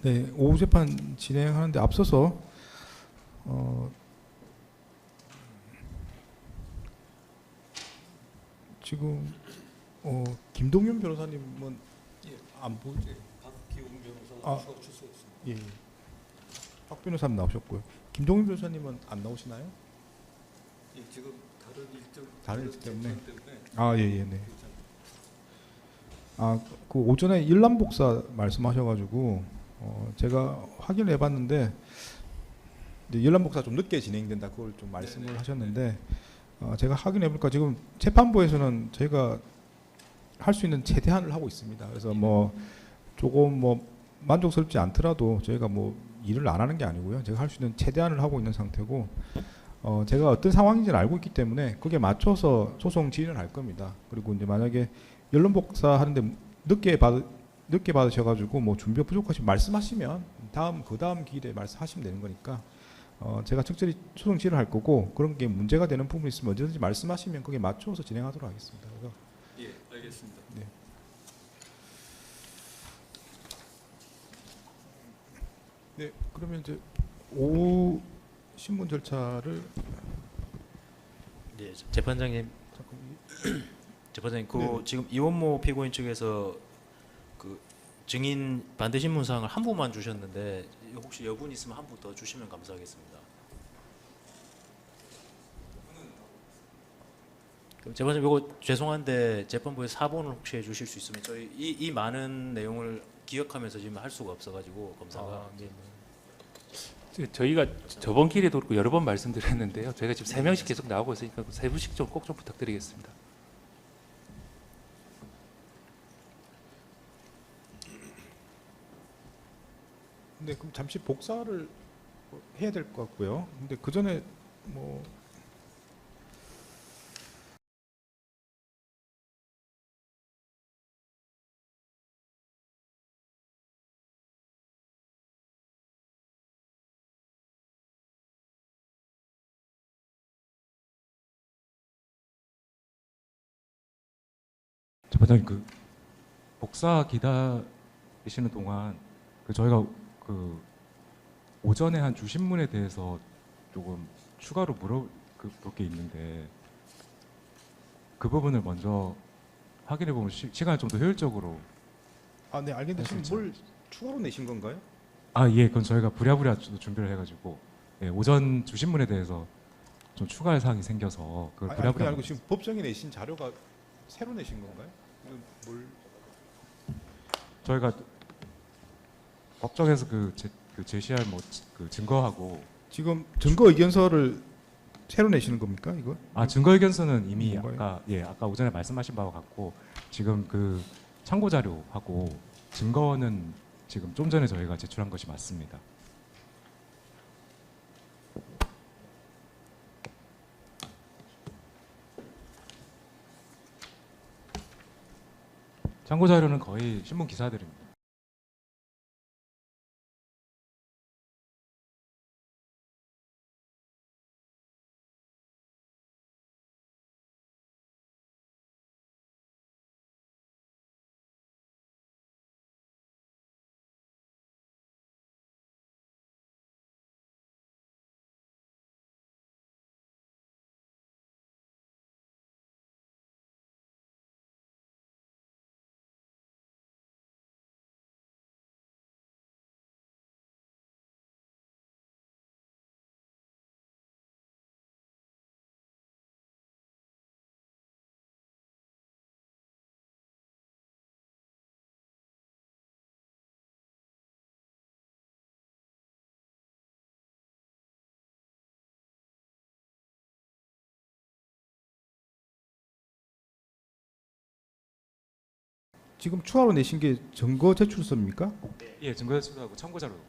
네, 오후 재판 진행하는데 앞서서 지금 김동윤 변호사님은 안 보. 박기웅 변호사 아, 추가 출석했습니다. 예. 박 변호사님 나오셨고요. 김동윤 변호사님은 안 나오시나요? 예, 지금 다른 일정 때문에. 때문에 아, 예, 예, 네. 아, 그 오전에 일람복사 말씀하셔가지고 제가 확인을 해봤는데 이제 일람복사 좀 늦게 진행된다 그걸 좀 말씀을 네네. 하셨는데 제가 확인해보니까 지금 재판부에서는 저희가 할 수 있는 최대한을 하고 있습니다. 그래서 뭐 조금 뭐 만족스럽지 않더라도 저희가 뭐 일을 안 하는 게 아니고요. 제가 할 수 있는 최대한을 하고 있는 상태고 제가 어떤 상황인지를 알고 있기 때문에 그게 맞춰서 소송 진행을 할 겁니다. 그리고 이제 만약에 연론복사 하는데 늦게 받으셔가지고 뭐 준비가 부족하시면 말씀하시면 그 다음 기일에 말씀하시면 되는 거니까 제가 적절히 소송 진행을 할 거고 그런 게 문제가 되는 부분이 있으면 언제든지 말씀하시면 거기에 맞춰서 진행하도록 하겠습니다. 그래서 예, 알겠습니다. 네. 네, 그러면 이제 오후 신문 절차를 네, 재판장님, 네. 지금 이원모 피고인 측에서 그 증인 반대 신문 사항을 한 부만 주셨는데 혹시 여분 있으면 한 부 더 주시면 감사하겠습니다. 그럼 재판장님, 이거 죄송한데 재판부에 사본을 혹시 해주실 수 있으면 저희 이 많은 내용을 기억하면서 지금 할 수가 없어가지고 검사가 저희가 저번 기회에도 그렇고 여러 번 말씀드렸는데요. 저희가 지금 3명씩 계속 나오고 있으니까 세 분씩 좀 꼭 좀 부탁드리겠습니다. 네, 그럼 잠시 복사를 해야 될 것 같고요. 근데 그 전에 뭐 재판장님, 그 복사 기다리시는 동안 저희가 그 오전에 한 주신문에 대해서 조금 추가로 볼 게 있는데 그 부분을 먼저 확인해 보면 시간을 좀 더 효율적으로. 네, 알겠는데 지금 그렇죠. 뭘 추가로 내신 건가요? 예, 그건 저희가 부랴부랴 좀 준비를 해가지고 오전 주신문에 대해서 좀 추가할 사항이 생겨서 그걸 그게 부랴부랴. 아니고 지금 법정에 내신 자료가 새로 내신 건가요? 이건 뭘 저희가 법정에서 제시할 그 증거하고. 지금 증거 의견서를 새로 내시는 겁니까, 이거? 증거 의견서는 이미 뭔가요? 아까 오전에 말씀하신 바와 같고 지금 그 참고 자료하고 증거는 지금 좀 전에 저희가 제출한 것이 맞습니다. 참고 자료는 거의 신문 기사들입니다. 지금 추가로 내신 게 증거 제출서입니까? 예, 증거 제출하고 참고 자료입니다.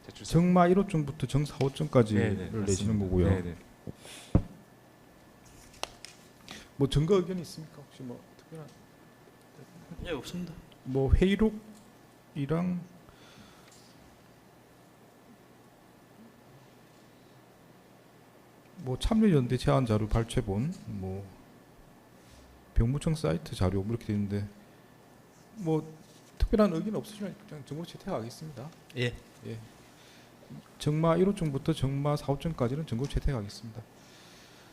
제출서. 정마 1호점부터 정 4호점까지를 네네, 내시는 맞습니다. 거고요. 네네. 뭐 증거 의견이 있습니까? 혹시 뭐 특별한 예, 없습니다. 뭐 회의록이랑 뭐 참여연대 제안 자료 발췌본, 뭐 병무청 사이트 자료 뭐 이렇게 되는데 뭐 특별한 의견 없으시면 그냥 정보 채택하겠습니다. 예. 정마 1호점부터 정마 4호점까지는 정보 채택하겠습니다.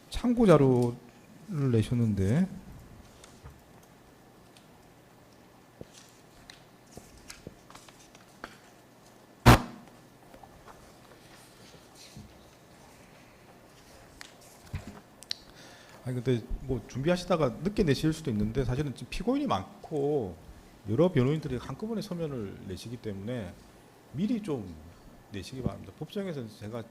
참고 자료를 내셨는데 아니 근데 뭐 준비하시다가 늦게 내실 수도 있는데 사실은 지금 피고인이 많고 여러 변호인들이 한꺼번에 서면을 내시기 때문에 미리 좀 내시기 바랍니다. 법정에서는 제가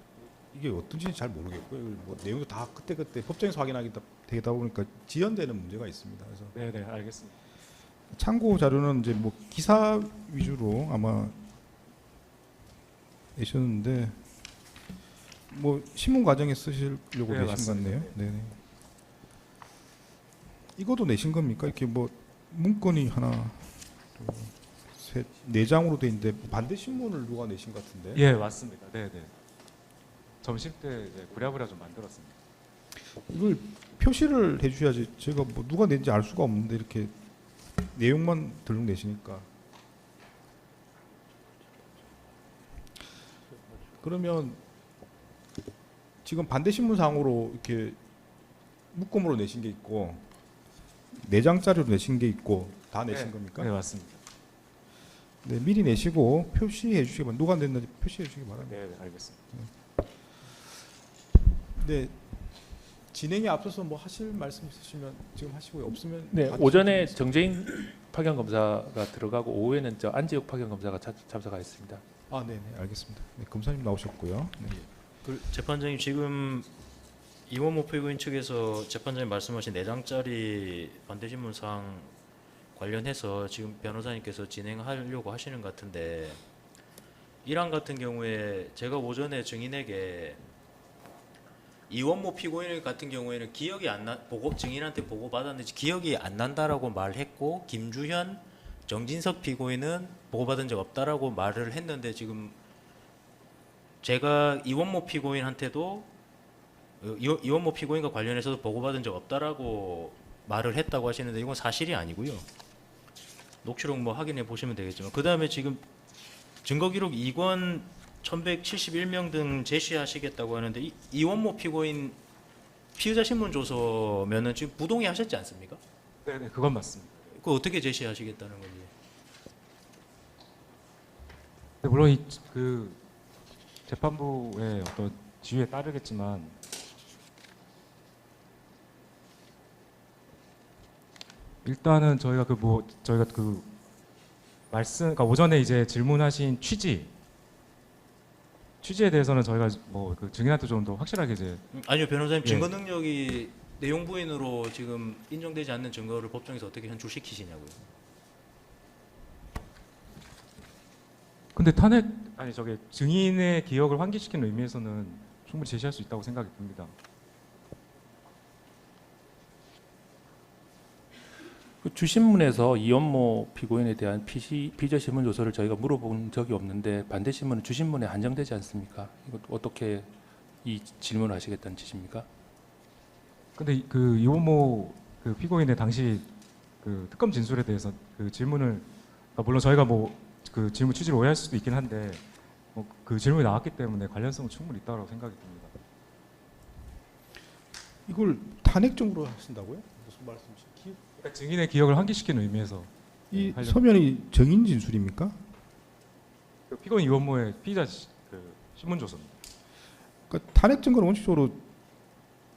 이게 어떤지 잘 모르겠고요. 뭐 내용도 다 그때 법정에서 확인하기 되다 보니까 지연되는 문제가 있습니다. 그래서 네네 알겠습니다. 참고 자료는 이제 뭐 기사 위주로 아마 내셨는데 뭐 신문 과정에 쓰시려고 네, 내신 것 맞습니다. 같네요. 네. 이것도 내신 겁니까? 이렇게 뭐 문건이 하나, 둘, 셋, 네 장으로 돼 있는데 반대 신문을 누가 내신 것 같은데? 예 맞습니다. 네네. 점심 때 이제 부랴부랴 좀 만들었습니다. 이걸 표시를 해주셔야지. 제가 뭐 누가 낸지 알 수가 없는데 이렇게 내용만 들고 내시니까. 그러면 지금 반대 신문상으로 이렇게 묶음으로 내신 게 있고 4장짜리로 내신 게 있고 다 내신 겁니까? 네 맞습니다. 네, 미리 내시고 표시해 주시기 바랍니다. 누가 냈는지 표시해 주시기 바랍니다. 네 알겠습니다. 네, 진행에 앞서서 뭐 하실 말씀 있으시면 지금 하시고요. 없으면 네, 다 오전에 드시겠습니다. 정재인 파견 검사가 들어가고 오후에는 저 안재욱 파견 검사가 참석하였습니다. 아, 네, 알겠습니다. 네, 검사님 나오셨고요. 네. 그 재판장님 지금 이원모 피고인 측에서 재판장님 말씀하신 4장짜리 반대신문상 관련해서 지금 변호사님께서 진행하려고 하시는 것 같은데 이랑 같은 경우에 제가 오전에 증인에게 이원모 피고인 같은 경우에는 기억이 안 나, 증인한테 보고 받았는지 기억이 안 난다라고 말했고 김주현, 정진석 피고인은 보고받은 적 없다라고 말을 했는데 지금 제가 이원모 피고인한테도 이원모 피고인과 관련해서도 보고받은 적 없다라고 말을 했다고 하시는데 이건 사실이 아니고요. 녹취록 뭐 확인해 보시면 되겠지만 그 다음에 지금 증거기록 2권 1171명 등 제시하시겠다고 하는데 이원모 피고인 피의자 신문 조서면은 지금 부동의 하셨지 않습니까? 네네 그건 맞습니다. 그거 어떻게 제시하시겠다는 건지. 네, 물론 그 재판부의 어떤 지휘에 따르겠지만 일단은 저희가 그 말씀, 그러니까 오전에 이제 질문하신 취지에 대해서는 저희가 뭐 그 증인한테 좀 더 확실하게 이제 아니요 변호사님 예. 증거 능력이 내용 부인으로 지금 인정되지 않는 증거를 법정에서 어떻게 현출시키시냐고요. 근데 저게 증인의 기억을 환기시키는 의미에서는 충분히 제시할 수 있다고 생각이 듭니다. 그 주신문에서 이원모 피고인에 대한 피의자 신문 조서를 저희가 물어본 적이 없는데 반대 신문은 주신문에 한정되지 않습니까? 이거 어떻게 이 질문을 하시겠다는 뜻입니까? 근데 그 이원모 그 피고인의 당시 그 특검 진술에 대해서 그 질문을 물론 저희가 뭐 그 질문 취지를 오해할 수도 있긴 한데 뭐 그 질문이 나왔기 때문에 관련성은 충분히 있다고 생각이 듭니다. 이걸 탄핵적으로 하신다고요? 무슨 말씀이시죠? 그러니까 증인의 기억을 환기시키는 의미에서 이 하려고. 서면이 정인 진술입니까? 그 피고인 이원모의 피의자 그 신문 조서입니다. 그러니까 탄핵 증거는 원칙적으로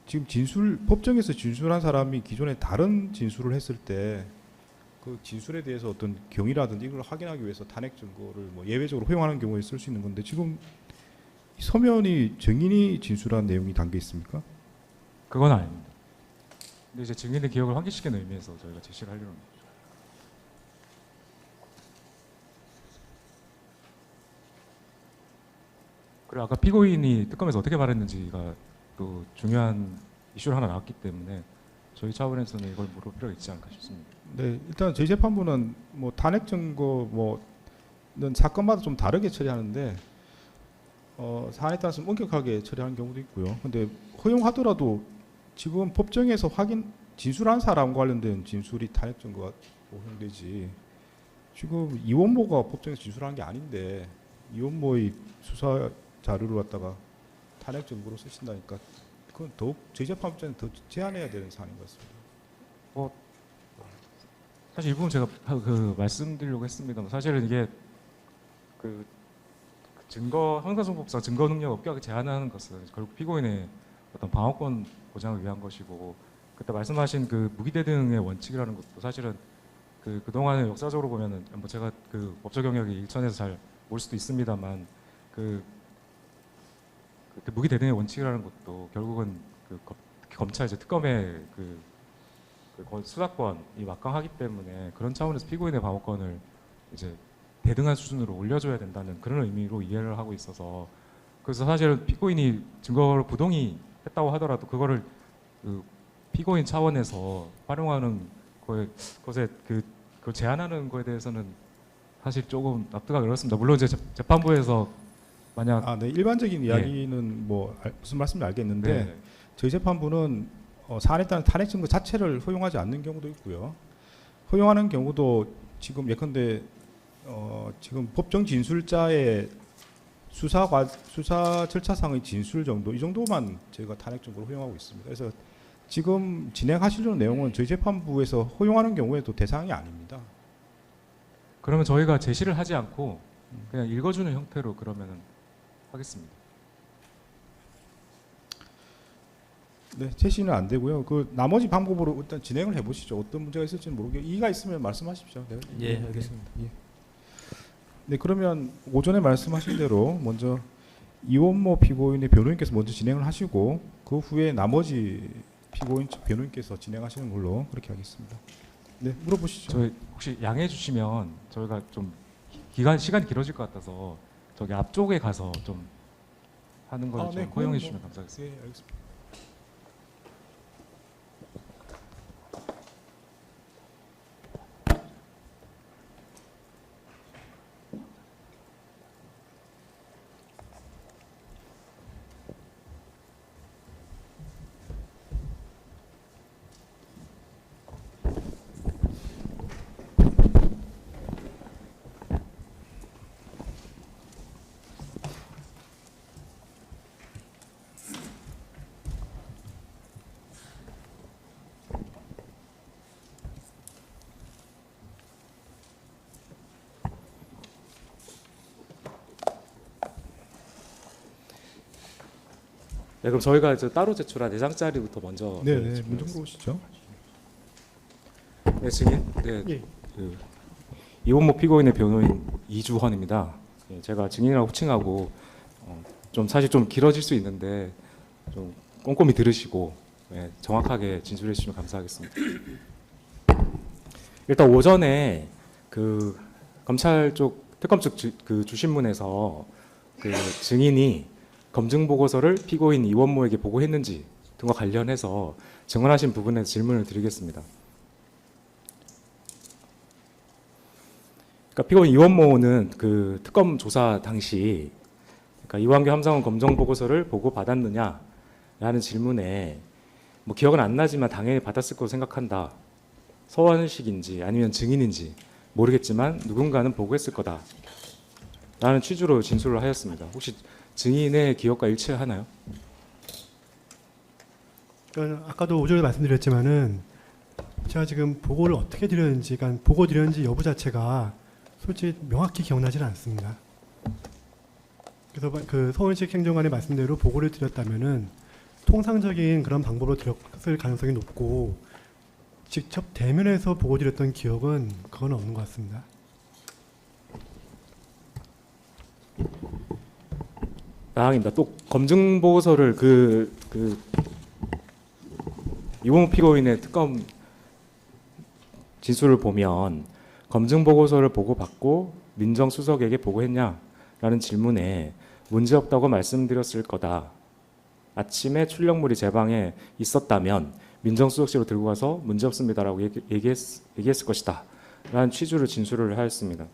지금 법정에서 진술한 사람이 기존에 다른 진술을 했을 때 그 진술에 대해서 어떤 경위라든지 이걸 확인하기 위해서 탄핵 증거를 뭐 예외적으로 허용하는 경우에 쓸 수 있는 건데 지금 이 서면이 증인이 진술한 내용이 담겨 있습니까? 그건 아닙니다. 근데 이제 증인의 기억을 환기시키는 의미에서 저희가 제시를 하려는 거죠. 그리고 아까 피고인이 특검에서 어떻게 말했는지가 또 중요한 이슈를 하나 나왔기 때문에 저희 차원에서는 이걸 물을 필요가 있지 않을까 싶습니다. 네, 일단 저희 재판부는 뭐 탄핵 증거 뭐는 사건마다 좀 다르게 처리하는데 사안에 따라서 엄격하게 처리하는 경우도 있고요. 근데 허용하더라도 지금 법정에서 진술한 사람과 관련된 진술이 탄핵 증거가 허용되지 지금 이원모가 법정에서 진술한 게 아닌데 이원모의 수사 자료를 갖다가 탄핵 정보로 쓰신다니까 그건 더욱 저희 재판 입장에서 더 제한해야 되는 사안인 것 같습니다. 사실 이 부분 제가 말씀드리려고 했습니다만 사실은 이게 그 증거 형사소송법상 증거 능력 없게 제한하는 것은 결국 피고인의 어떤 방어권 보장을 위한 것이고 그때 말씀하신 그 무기대등의 원칙이라는 것도 사실은 그동안에 역사적으로 보면은 뭐 제가 그 법조 경력이 일천에서 잘 올 수도 있습니다만 그때 무기대등의 원칙이라는 것도 결국은 특히 검찰 이제 특검의 수사권이 막강하기 때문에 그런 차원에서 피고인의 방어권을 이제 대등한 수준으로 올려줘야 된다는 그런 의미로 이해를 하고 있어서 그래서 사실은 피고인이 증거를 부동의 했다고 하더라도 그거를 그 피고인 차원에서 활용하는 것에 그걸 제한하는 거에 대해서는 사실 조금 납득하기 어렵습니다. 물론 이제 재판부에서 만약 네, 일반적인 이야기는 뭐 무슨 말씀인지 알겠는데 네. 저희 재판부는 사안에 따른 탄핵 증거 자체를 허용하지 않는 경우도 있고요. 허용하는 경우도 지금 예컨대 지금 법정 진술자의 수사 절차상의 진술 정도 이 정도만 저희가 탄핵 증거를 허용하고 있습니다. 그래서 지금 진행하시려는 내용은 저희 재판부에서 허용하는 경우에도 대상이 아닙니다. 그러면 저희가 제시를 하지 않고 그냥 읽어주는 형태로 그러면은 하겠습니다. 네, 제시는 안 되고요. 그 나머지 방법으로 일단 진행을 해보시죠. 어떤 문제가 있을지는 모르겠고 이의가 있으면 말씀하십시오. 네, 예, 알겠습니다. 예. 네, 그러면 오전에 말씀하신 대로 먼저 이원모 피고인의 변호인께서 먼저 진행을 하시고 그 후에 나머지 피고인 측 변호인께서 진행하시는 걸로 그렇게 하겠습니다. 네, 물어보시죠. 저희 혹시 양해해 주시면 저희가 좀 시간이 길어질 것 같아서 저기 앞쪽에 가서 좀 하는 걸 좀 허용해 주시면 감사하겠습니다. 네, 알겠습니다. 네, 그럼 저희가 이제 따로 제출한 내장자리부터 먼저 네, 네, 먼저 물어보시죠. 네, 증인. 네, 예. 이원모 피고인의 변호인 이주헌입니다. 예, 제가 증인이라고 호칭하고 좀 사실 좀 길어질 수 있는데 좀 꼼꼼히 들으시고 정확하게 진술해 주시면 감사하겠습니다. 일단 오전에 그 검찰 쪽 특검 측 그 주신문에서 그 증인이 검증 보고서를 피고인 이원모에게 보고했는지 등과 관련해서 증언하신 부분에 질문을 드리겠습니다. 그러니까 피고인 이원모는 그 특검 조사 당시 그러니까 이완규 함상훈 검정 보고서를 보고 받았느냐라는 질문에 뭐 기억은 안 나지만 당연히 받았을 거로 생각한다. 서원식인지 아니면 증인인지 모르겠지만 누군가는 보고했을 거다. 라는 취지로 진술을 하였습니다. 혹시 증인의 기억과 일치하나요? 그러니까 아까도 오전에 말씀드렸지만은 제가 지금 보고를 어떻게 드렸는지, 그러니까 보고 드렸는지 여부 자체가 솔직히 명확히 기억나지는 않습니다. 그래서 그 서울식 행정관의 말씀대로 보고를 드렸다면은 통상적인 그런 방법으로 드렸을 가능성이 높고 직접 대면해서 보고 드렸던 기억은 그건 없는 것 같습니다. 다행입니다. 또 검증 보고서를 이원모 피고인의 특검 진술을 보면 검증 보고서를 보고받고 민정수석에게 보고했냐라는 질문에 문제없다고 말씀드렸을 거다. 아침에 출력물이 제 방에 있었다면 민정수석실로 들고 가서 문제없습니다라고 얘기했을 것이다. 라는 취지로 진술을 하였습니다.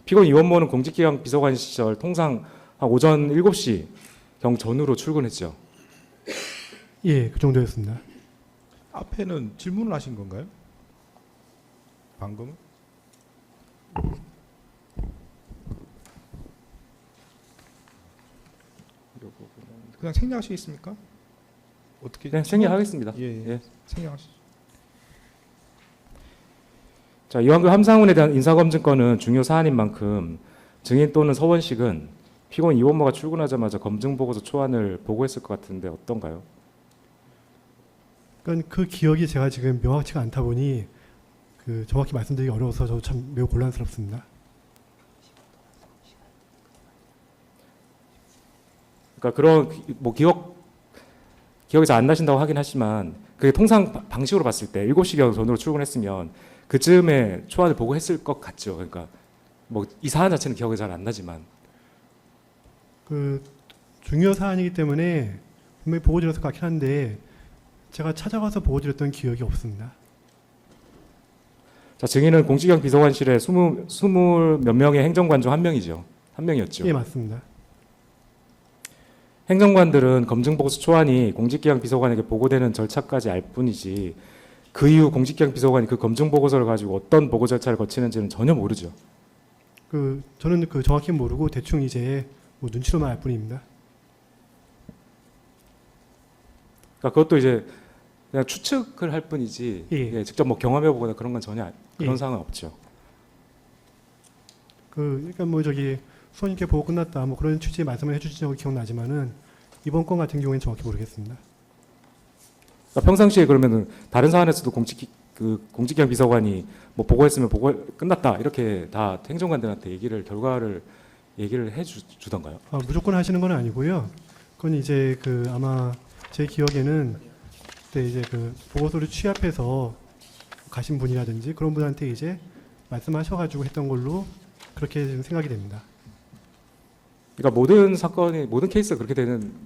피고인 이원모는 공직기강 비서관 시절 통상 한 오전 7시 경 전후로 출근했죠. 예, 그 정도였습니다. 앞에는 질문을 하신 건가요? 방금은? 그냥 생략하시겠습니까? 어떻게? 네, 생략하겠습니다. 예, 예. 예. 생략하시죠. 자, 이완규 함상훈에 대한 인사검증권은 중요 사안인 만큼 증인 또는 서원식은 피고인 이원모가 출근하자마자 검증보고서 초안을 보고했을 것 같은데 어떤가요? 그러니까 그 기억이 제가 지금 명확치가 않다 보니 그 정확히 말씀드리기 어려워서 저 참 매우 곤란스럽습니다. 그러니까 그런 뭐 기억이 잘 안 나신다고 하긴 하지만 그게 통상 방식으로 봤을 때 7시경 전으로 출근했으면 그쯤에 초안을 보고 했을 것 같죠. 그러니까 뭐 이 사안 자체는 기억이 잘 안 나지만 그 중요 사안이기 때문에 분명히 보고 드렸을 것 같긴 한데 제가 찾아가서 보고 드렸던 기억이 없습니다. 자, 증인은 공직형 비서관실에 20 몇 명의 행정관 중 한 명이죠. 한 명이었죠. 예, 맞습니다. 행정관들은 검증보고서 초안이 공직기강 비서관에게 보고되는 절차까지 알 뿐이지 그 이후 공직기강 비서관이 그 검증보고서를 가지고 어떤 보고 절차를 거치는지는 전혀 모르죠. 그 저는 그 정확히 모르고 대충 이제 뭐 눈치로만 알 뿐입니다. 그러니까 그것도 이제 그냥 추측을 할 뿐이지 예. 예, 직접 뭐 경험해 보거나 그런 건 전혀 그런 예. 상황은 없죠. 그러니까 뭐 저기 수원님께 보고 끝났다 뭐 그런 취지의 말씀을 해주시는 기억나지만은 이번 건 같은 경우에는 정확히 모르겠습니다. 그러니까 평상시에 그러면은 다른 사안에서도 공직기강 비서관이 뭐 보고했으면 보고 끝났다 이렇게 다 행정관들한테 결과를 얘기를 해주던가요? 무조건 하시는 건 아니고요. 그건 이제 그 아마 제 기억에는 그때 이제 그 보고서를 취합해서 가신 분이라든지 그런 분한테 이제 말씀하셔가지고 했던 걸로 그렇게 좀 생각이 됩니다. 그러니까 모든 사건이 모든 케이스가 그렇게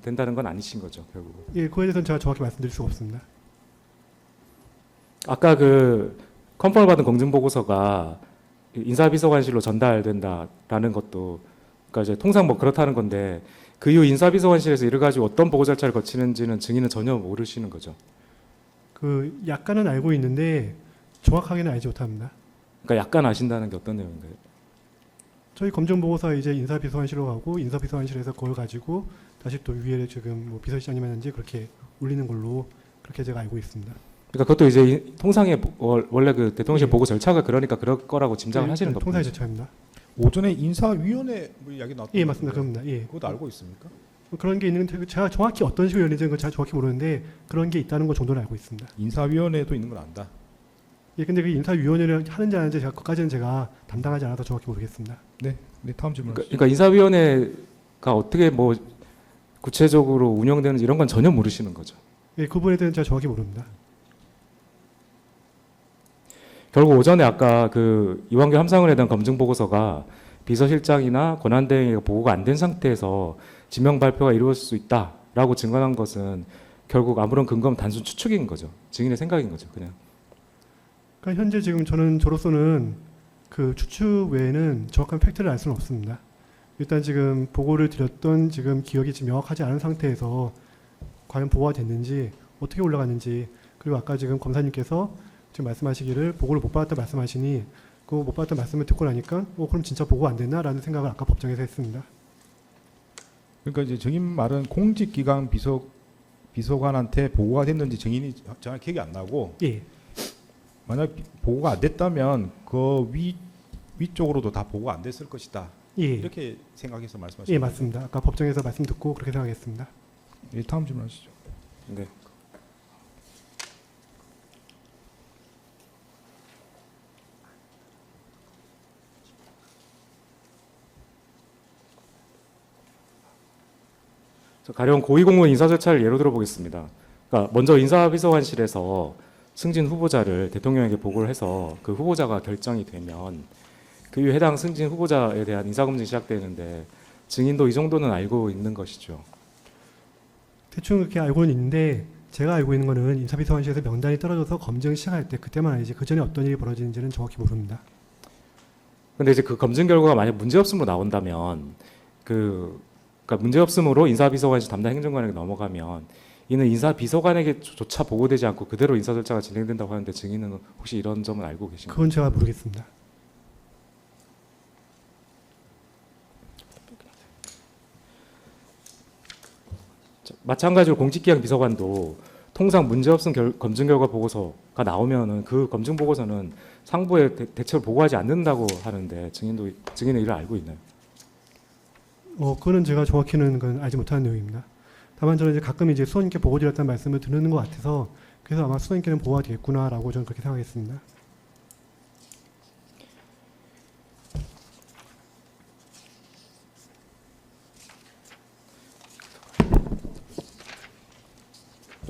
된다는 건 아니신 거죠, 결국은. 예, 그거에 대해서는 제가 정확히 말씀드릴 수가 없습니다. 아까 그 컨펌을 받은 검증 보고서가 인사비서관실로 전달된다라는 것도 그러니까 이제 통상 뭐 그렇다는 건데 그 이후 인사비서관실에서 이를 가지고 어떤 보고 절차를 거치는지는 증인은 전혀 모르시는 거죠. 그 약간은 알고 있는데 정확하게는 알지 못합니다. 그러니까 약간 아신다는 게 어떤 내용인가요? 저희 검증 보고서 이제 인사비서관실로 가고 인사비서관실에서 그걸 가지고 다시 또 위에 지금 뭐 비서실장님이라든지 그렇게 올리는 걸로 그렇게 제가 알고 있습니다. 그러니까 그것도 이제 통상의 원래 그 대통령실 예. 보고 절차가 그러니까 그럴 거라고 짐작을 하시는 겁니다. 통상의 절차입니다. 오전에 인사위원회 뭐 이야기 나왔던 예, 맞습니다. 것 같은데 그럽니다. 예. 그것도 알고 있습니까? 그런 게 있는데 제가 정확히 어떤 식으로 열리는지는 제가 정확히 모르는데 그런 게 있다는 것 정도는 알고 있습니다. 인사위원회도 있는 건 안다. 예, 근데 그 인사위원회를 하는지 안 하는지 제가 그까지는 제가 담당하지 않아서 정확히 모르겠습니다. 네, 다음 질문. 그러니까 인사위원회가 어떻게 뭐 구체적으로 운영되는지 이런 건 전혀 모르시는 거죠. 예, 그 부분에 대해서는 제가 정확히 모릅니다. 결국 오전에 아까 그 이완규 함상훈에 대한 검증 보고서가 비서실장이나 권한대행에게 보고가 안 된 상태에서 지명 발표가 이루어질 수 있다라고 증언한 것은 결국 아무런 근거 없는 단순 추측인 거죠. 증인의 생각인 거죠, 그냥. 그러니까 현재 지금 저로서는 그 추측 외에는 정확한 팩트를 알 수는 없습니다. 일단 지금 보고를 드렸던 지금 기억이 지금 명확하지 않은 상태에서 과연 보고가 됐는지 어떻게 올라갔는지 그리고 아까 지금 검사님께서 지금 말씀하시기를 보고를 못 받았다 말씀하시니 그 못 받았다 말씀을 듣고 나니까 그럼 진짜 보고 안 됐나라는 생각을 아까 법정에서 했습니다. 그러니까 이제 증인 말은 공직기강 비서관한테 보고가 됐는지 증인이 정확히 기억이 안 나고 예, 만약 보고가 안 됐다면 그 위쪽으로도 다 보고가 안 됐을 것이다. 예, 이렇게 생각해서 말씀하시는 예, 거죠? 맞습니다. 아까 법정에서 말씀 듣고 그렇게 생각했습니다. 예, 다음 질문하시죠. 네. 가령 고위공무원 인사 절차를 예로 들어보겠습니다. 그러니까 먼저 인사비서관실에서 승진 후보자를 대통령에게 보고를 해서 그 후보자가 결정이 되면 그 이후 해당 승진 후보자에 대한 인사검증이 시작되는데 증인도 이 정도는 알고 있는 것이죠. 대충 그렇게 알고는 있는데 제가 알고 있는 거는 인사비서관실에서 명단이 떨어져서 검증 시작할 때 그때만 알지 그 전에 어떤 일이 벌어지는지는 정확히 모릅니다. 근데 이제 그 검증 결과가 만약 문제없음으로 나온다면 그러니까 문제없음으로 인사비서관실 담당 행정관에게 넘어가면 이는 인사 비서관에게조차 보고되지 않고 그대로 인사 절차가 진행된다고 하는데 증인은 혹시 이런 점은 알고 계신가요? 그건 제가 모르겠습니다. 마찬가지로 공직기강 비서관도 통상 문제없음 검증 결과 보고서가 나오면은 그 검증 보고서는 상부에 대체로 보고하지 않는다고 하는데 증인은 이를 알고 있나요? 그거는 제가 정확히는 그건 알지 못하는 내용입니다. 다만 저는 이제 가끔 이제 수원님께 보고드렸다는 말씀을 듣는 것 같아서 그래서 아마 수원님께는 보고가 되겠구나라고 저는 그렇게 생각했습니다.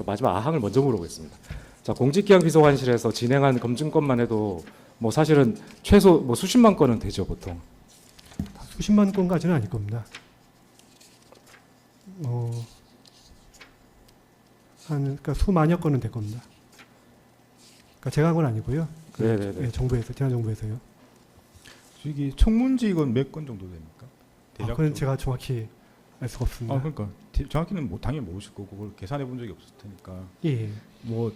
마지막 아항을 먼저 물어보겠습니다. 자, 공직기강 비서관실에서 진행한 검증건만 해도 뭐 사실은 최소 뭐 수십만 건은 되죠, 보통. 수십만 건까지는 아닐 겁니다. 그러니까 수만여 건은 될 겁니다. 그러니까 제가 한 건 아니고요. 네네네. 네, 정부에서, 대한 정부에서요. 저기 청문직은 몇 건 정도 됩니까? 그건 제가 정확히 알 수가 없습니다. 그러니까 정확히는 당연히 모르실 거고 그걸 계산해 본 적이 없을 테니까 예. 뭐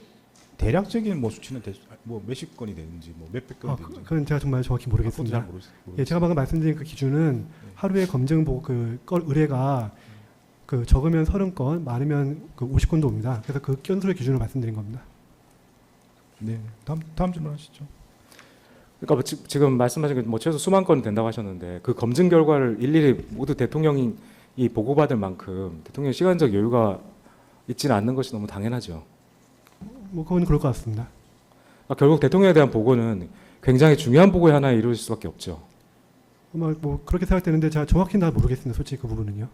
대략적인 뭐 수치는 뭐 몇십 건이 되는지 뭐 몇백 건이 되는지 그건 제가 정말 정확히 그것도 모르겠습니다. 잘 모르겠어요. 예, 제가 방금 말씀드린 그 기준은 하루에 검증 보고 걸 의뢰가 적으면 30건, 많으면 50건도 옵니다. 그래서 그 건수를 기준으로 말씀드린 겁니다. 네, 다음 질문하시죠. 그러니까 뭐 지금 말씀하신 게 뭐 최소 수만 건 된다고 하셨는데 그 검증 결과를 일일이 모두 대통령이 보고받을 만큼 대통령 시간적 여유가 있지는 않는 것이 너무 당연하죠. 뭐 그건 그럴 것 같습니다. 결국 대통령에 대한 보고는 굉장히 중요한 보고의 하나에 이루어질 수밖에 없죠. 뭐 그렇게 생각되는데 제가 정확히는 다 모르겠습니다. 솔직히 그 부분은요.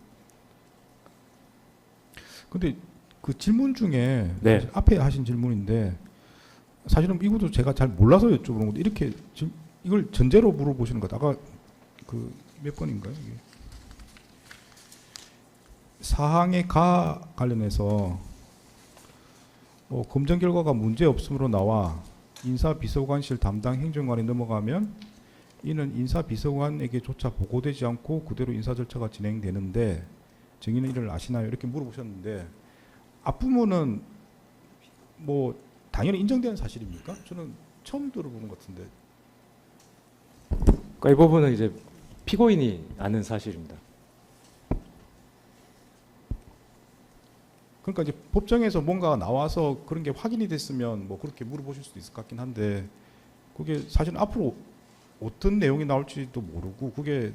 근데 그 질문 중에 네. 앞에 하신 질문인데 사실은 이것도 제가 잘 몰라서 여쭤보는 건데 이렇게 이걸 전제로 물어보시는 것 아까 그 몇 번인가요? 이게? 사항의 가 관련해서 검증 결과가 문제 없음으로 나와 인사비서관실 담당 행정관이 넘어가면 이는 인사비서관에게조차 보고되지 않고 그대로 인사 절차가 진행되는데 증인은 이를 아시나요? 이렇게 물어보셨는데 앞부분은 뭐 당연히 인정되는 사실입니까? 저는 처음 들어보는 것 같은데. 그러니까 이 부분은 이제 피고인이 아는 사실입니다. 그러니까 이제 법정에서 뭔가 나와서 그런 게 확인이 됐으면 뭐 그렇게 물어보실 수도 있을 것 같긴 한데 그게 사실 앞으로 어떤 내용이 나올지도 모르고 그게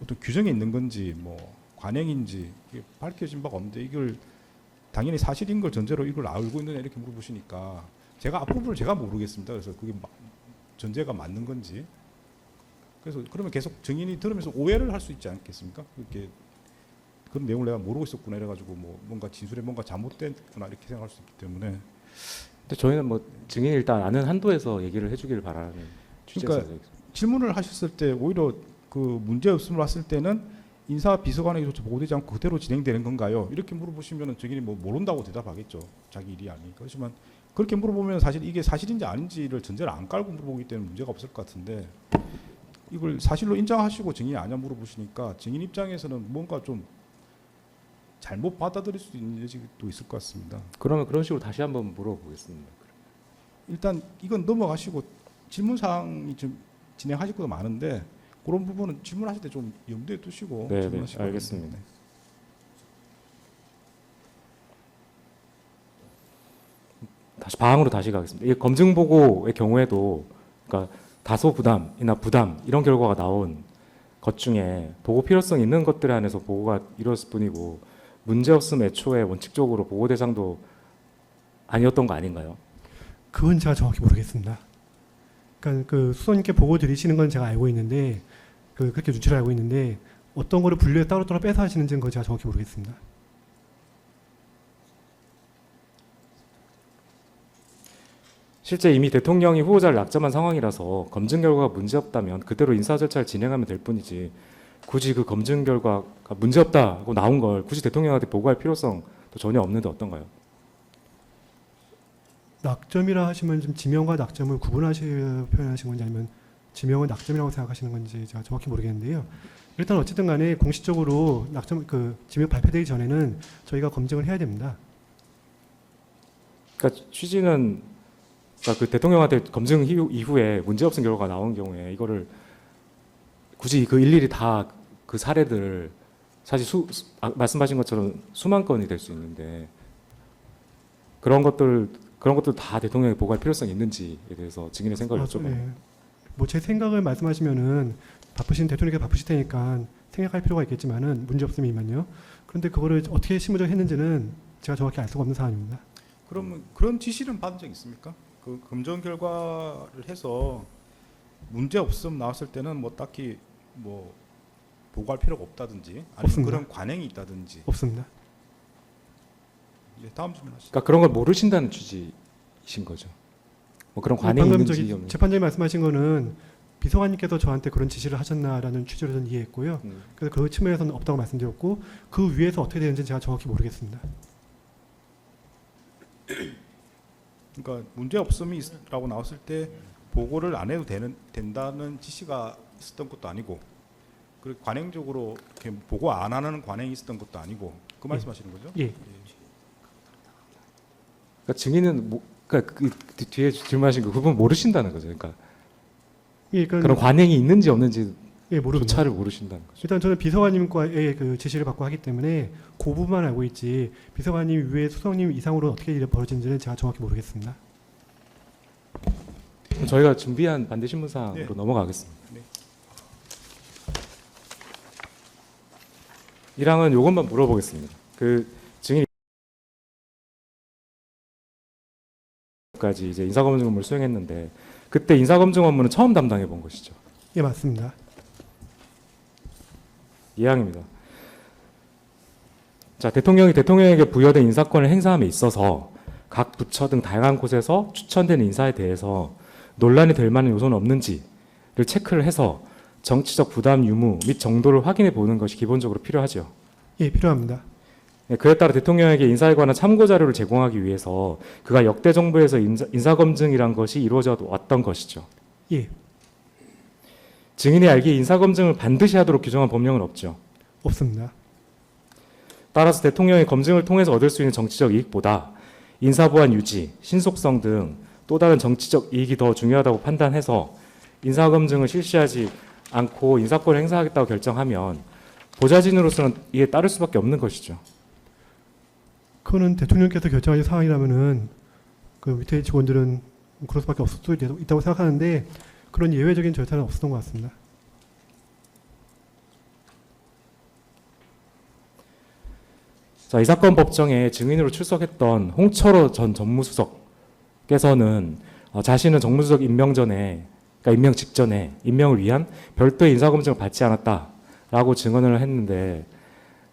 어떤 규정에 있는 건지 뭐 관행인지 이게 밝혀진 바가 없는데 이걸 당연히 사실인 걸 전제로 이걸 알고 있느냐 이렇게 물어보시니까 제가 앞부분을 제가 모르겠습니다. 그래서 그게 전제가 맞는 건지 그래서 그러면 계속 증인이 들으면서 오해를 할 수 있지 않겠습니까? 그렇게 그런 내용을 내가 모르고 있었구나 이래가지고 뭐 뭔가 진술에 뭔가 잘못됐구나 이렇게 생각할 수 있기 때문에 근데 저희는 뭐 증인이 일단 아는 한도에서 얘기를 해주기를 바라는 취지에서 그러니까 질문을 하셨을 때 오히려 그 문제 없음을 왔을 때는 인사 비서관에게조차 보고되지 않고 그대로 진행되는 건가요? 이렇게 물어보시면은 증인이 뭐 모른다고 대답하겠죠. 자기 일이 아니니까. 그렇지만 그렇게 물어보면 사실 이게 사실인지 아닌지를 전제를 안 깔고 물어보기 때문에 문제가 없을 것 같은데 이걸 사실로 인정하시고 증인이 아냐 물어보시니까 증인 입장에서는 뭔가 좀 잘못 받아들일 수 있는 여지도 있을 것 같습니다. 그러면 그런 식으로 다시 한번 물어보겠습니다. 일단 이건 넘어가시고 질문 사항이 좀 진행하실 것도 많은데 그런 부분은 질문하실 때 좀 염두에 두시고 네, 질문하시기 알겠습니다. 바랍니다. 다시 방으로 다시 가겠습니다. 이 검증 보고의 경우에도 그러니까 다소 부담이나 부담 이런 결과가 나온 것 중에 보고 필요성 있는 것들에 한해서 보고가 이루어졌을 뿐이고 문제 없음 애초에 원칙적으로 보고 대상도 아니었던 거 아닌가요? 그건 제가 정확히 모르겠습니다. 그러니까 그 수석님께 보고 드리시는 건 제가 알고 있는데 그렇게 눈치를 알고 있는데 어떤 거를 분류해 따로따로 빼서 하시는지는 그건 제가 정확히 모르겠습니다. 실제 이미 대통령이 후보자를 낙점한 상황이라서 검증 결과가 문제없다면 그대로 인사 절차를 진행하면 될 뿐이지 굳이 그 검증 결과가 문제없다고 나온 걸 굳이 대통령한테 보고할 필요성도 전혀 없는데 어떤가요? 낙점이라 하시면 좀 지명과 낙점을 표현하신 건지 아니면 지명은 낙점이라고 생각하시는 건지 제가 정확히 모르겠는데요. 일단 어쨌든 간에 공식적으로 낙점 지명 발표되기 전에는 저희가 검증을 해야 됩니다. 그러니까 취지는 그러니까 그 대통령한테 검증 이후에 문제 없은 결과가 나온 경우에 이거를 굳이 그 일일이 다 그 사례들 사실 말씀하신 것처럼 수만 건이 될 수 있는데 그런 것들 다 대통령이 보고할 필요성이 있는지에 대해서 증인의 생각을 여쭤봐요. 뭐제 생각을 말씀하시면은 대통령께서 바쁘실 테니까 생각할 필요가 있겠지만은 문제 없음이면요. 그런데 그거를 어떻게 실무적으로 했는지는 제가 정확히 알 수가 없는 사안입니다. 그러면 그런 지시는 받은 적 있습니까? 그 검증 결과를 해서 문제 없음 나왔을 때는 뭐 딱히 뭐 보고할 필요가 없다든지 아니면 없습니다. 그런 관행이 있다든지. 없습니다. 예, 다음 질문하시죠. 그러니까 그런 걸 모르신다는 취지이신 거죠. 뭐 그런 관행이 방금 있는지 저기 없는지. 재판장이 말씀하신 거는 비서관님께서 저한테 그런 지시를 하셨나라는 취지로 저는 이해했고요. 그래서 그 측면에서는 없다고 말씀드렸고 그 위에서 어떻게 되는지 제가 정확히 모르겠습니다. 그러니까 문제 없음이라고 나왔을 때 보고를 안 해도 된다는 지시가 있었던 것도 아니고 그리고 관행적으로 이렇게 보고 안 하는 관행이 있었던 것도 아니고 그 말씀하시는 거죠? 예. 그러니까 증인은 그러니까 그 뒤에 질문하신 그 부분 모르신다는 거죠. 그러니까 예, 그러니까 그런 관행이 있는지 없는지 예, 모릅니다. 조차를 모르신다는 거죠. 일단 저는 비서관님과의 그 지시를 받고 하기 때문에 그 부분만 알고 있지 비서관님 위에 수석님 이상으로 어떻게 일이 벌어진지는 제가 정확히 모르겠습니다. 그럼 저희가 준비한 반대 신문사항으로 네. 넘어가겠습니다. 네. 1항은 이것만 물어보겠습니다. 그 증인 까지 이제 인사검증 업무를 수행했는데 그때 인사검증 업무는 처음 담당해 본 것이죠. 예, 맞습니다. 2항입니다. 자, 대통령에게 부여된 인사권을 행사함에 있어서 각 부처 등 다양한 곳에서 추천된 인사에 대해서 논란이 될 만한 요소는 없는지를 체크를 해서 정치적 부담 유무 및 정도를 확인해 보는 것이 기본적으로 필요하죠. 예, 필요합니다. 그에 따라 대통령에게 인사에 관한 참고 자료를 제공하기 위해서 그가 역대 정부에서 인사검증이란 것이 이루어져 왔던 것이죠. 예, 증인이 알기에 인사검증을 반드시 하도록 규정한 법령은 없죠. 없습니다. 따라서 대통령의 검증을 통해서 얻을 수 있는 정치적 이익보다 인사보안 유지, 신속성 등 또 다른 정치적 이익이 더 중요하다고 판단해서 인사검증을 실시하지 않고 인사권을 행사하겠다고 결정하면 보좌진으로서는 이에 따를 수밖에 없는 것이죠. 그거는 대통령께서 결정하신 상황이라면은 그 밑에 직원들은 그럴 수밖에 없을 수도 있다고 생각하는데 그런 예외적인 절차는 없었던 것 같습니다. 자, 이 사건 법정에 증인으로 출석했던 홍철호 전 전무수석께서는 자신은 정무수석 임명 전에, 그러니까 임명 직전에 임명을 위한 별도의 인사검증을 받지 않았다라고 증언을 했는데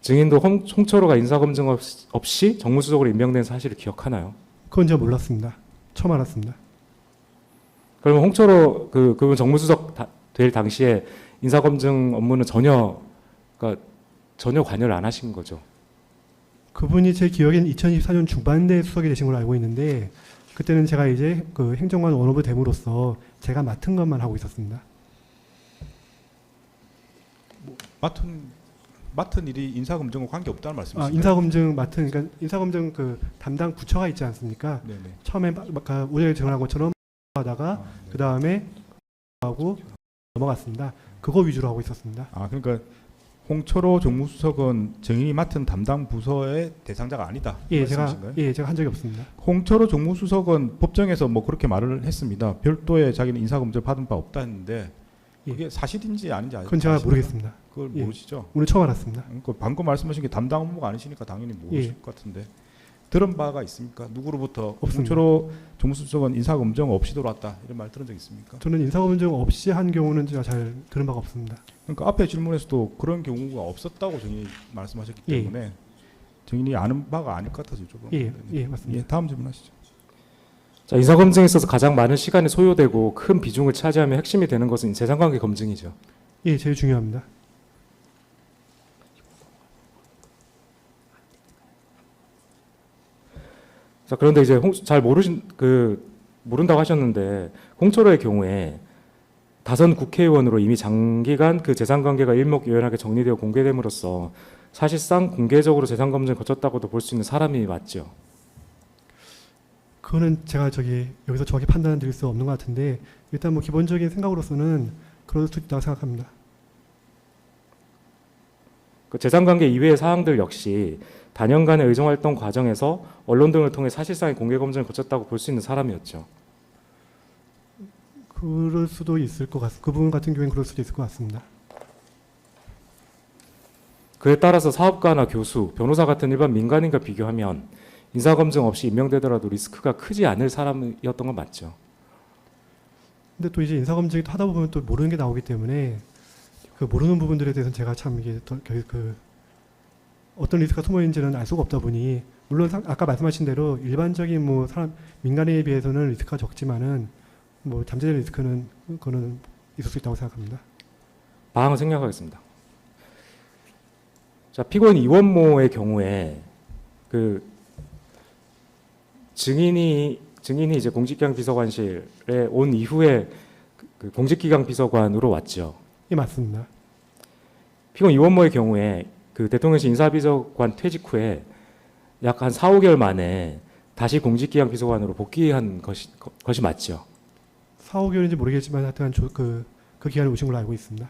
증인도 홍철호가 인사검증 없이 정무수석으로 임명된 사실을 기억하나요? 그건 제가 몰랐습니다. 처음 알았습니다. 그러면 홍철호 그분 정무수석 될 당시에 인사검증 업무는 전혀 관여를 안 하신 거죠. 그분이 제 기억엔 2024년 중반대 수석이 되신 걸로 알고 있는데 그때는 제가 이제 그 행정관 원오브 됨으로써 제가 맡은 것만 하고 있었습니다. 맡은 일이 인사검증과 관계 없다는 말씀이시죠? 인사검증 맡은 그러니까 인사검증 그 담당 부처가 있지 않습니까? 네네. 처음에 오전에 증언한 것처럼 하다가 네. 그 다음에 하고 넘어갔습니다. 그거 위주로 하고 있었습니다. 그러니까 홍철호 정무수석은 증인이 맡은 담당 부서의 대상자가 아니다. 예, 말씀이신가요? 제가 한 적이 없습니다. 홍철호 정무수석은 법정에서 뭐 그렇게 말을 했습니다. 별도의 자기는 인사검증 받은 바 없다 했는데 그게 사실인지 아닌지 그건 제가 아십니까? 모르겠습니다. 그걸 예. 모르시죠? 오늘 처음 알았습니다. 그러니까 방금 말씀하신 게 담당 업무가 아니시니까 당연히 모르실 것 같은데 들은 바가 있습니까? 누구로부터 없습니다. 홍철호 정무수석은 인사검증 없이 들어왔다 이런 말 들은 적 있습니까? 저는 인사검증 없이 한 경우는 제가 잘 들은 바가 없습니다. 그러니까 앞에 질문에서도 그런 경우가 없었다고 증인이 말씀하셨기 예. 때문에 증인이 아는 바가 아닐 것 같아서 조금. 예, 맞습니다. 예, 다음 질문하시죠. 자, 인사검증에 있어서 가장 많은 시간이 소요되고 큰 비중을 차지하며 핵심이 되는 것은 재산관계 검증이죠. 예, 제일 중요합니다. 자, 그런데 이제 잘 모른다고 하셨는데 홍철호의 경우에 다선 국회의원으로 이미 장기간 그 재산관계가 일목요연하게 정리되어 공개됨으로써 사실상 공개적으로 재산검증을 거쳤다고도 볼 수 있는 사람이 맞죠. 그거는 제가 여기서 정확히 판단을 드릴 수 없는 것 같은데 일단 뭐 기본적인 생각으로서는 그럴 수 있다고 생각합니다. 그 재산관계 이외의 사항들 역시 단연간의 의정활동 과정에서 언론 등을 통해 사실상의 공개 검증을 거쳤다고 볼 수 있는 사람이었죠. 그럴 수도 있을 것 같습니다. 그 부분 같은 경우에는 그럴 수도 있을 것 같습니다. 그에 따라서 사업가나 교수, 변호사 같은 일반 민간인과 비교하면 인사검증 없이 임명되더라도 리스크가 크지 않을 사람이었던 건 맞죠. 근데 또 이제 인사검증이 하다 보면 또 모르는 게 나오기 때문에 그 모르는 부분들에 대해서는 제가 참 이게 어떤 리스크가 숨어 있는지는 알 수가 없다 보니 물론 아까 말씀하신 대로 일반적인 뭐 사람 민간인에 비해서는 리스크가 적지만은 뭐 잠재적 리스크는 그거는 있을 수 있다고 생각합니다. 방항을 생략하겠습니다. 자, 피고인 이원모의 경우에 그 증인이 이제 공직기강 비서관실에 온 이후에 그 공직기강 비서관으로 왔죠. 예, 맞습니다. 피고인 이원모의 경우에 그 대통령실 인사비서관 퇴직 후에 약 한 4, 5개월 만에 다시 공직기강 비서관으로 복귀한 것이 맞죠. 4, 5개월인지 모르겠지만 하여튼 그 기간에 오신 걸로 알고 있습니다.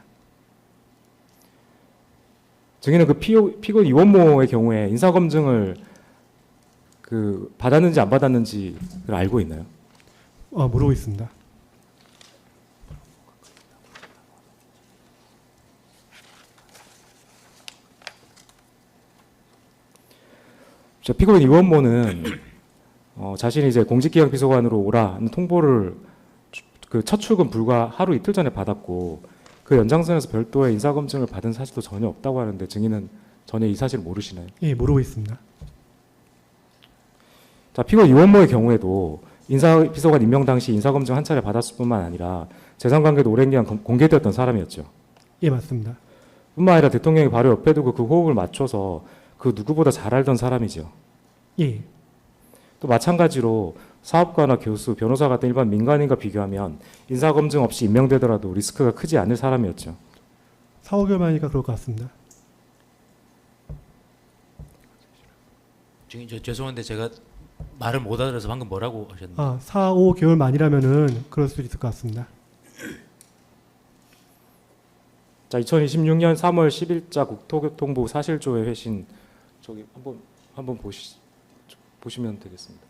증인은 그 피고인 이원모의 경우에 인사검증을 그 받았는지 안 받았는지를 알고 있나요? 모르고 있습니다. 피고인 이원모는 자신이 이제 공직기강 비서관으로 오라는 통보를 그 첫 출근 불과 하루 이틀 전에 받았고 그 연장선에서 별도의 인사검증을 받은 사실도 전혀 없다고 하는데 증인은 전혀 이 사실을 모르시나요? 예, 모르고 있습니다. 자, 피고인 이원모의 경우에도 인사비서관 임명 당시 인사검증 한 차례 받았을 뿐만 아니라 재산관계도 오랜 기간 공개되었던 사람이었죠. 예, 맞습니다. 뿐만 아니라 대통령이 바로 옆에 두고 그 호흡을 맞춰서 그 누구보다 잘 알던 사람이죠. 예, 또 마찬가지로 사업가나 교수, 변호사 같은 일반 민간인과 비교하면 인사검증 없이 임명되더라도 리스크가 크지 않을 사람이었죠. 4, 5개월 만이니까 그럴 것 같습니다. 지금 죄송한데 제가 말을 못 알아들어서 방금 뭐라고 하셨나요? 4, 5개월 만이라면은 그럴 수 있을 것 같습니다. 자, 2026년 3월 10일자 국토교통부 사실조회 회신 저기 한번 보시면 되겠습니다.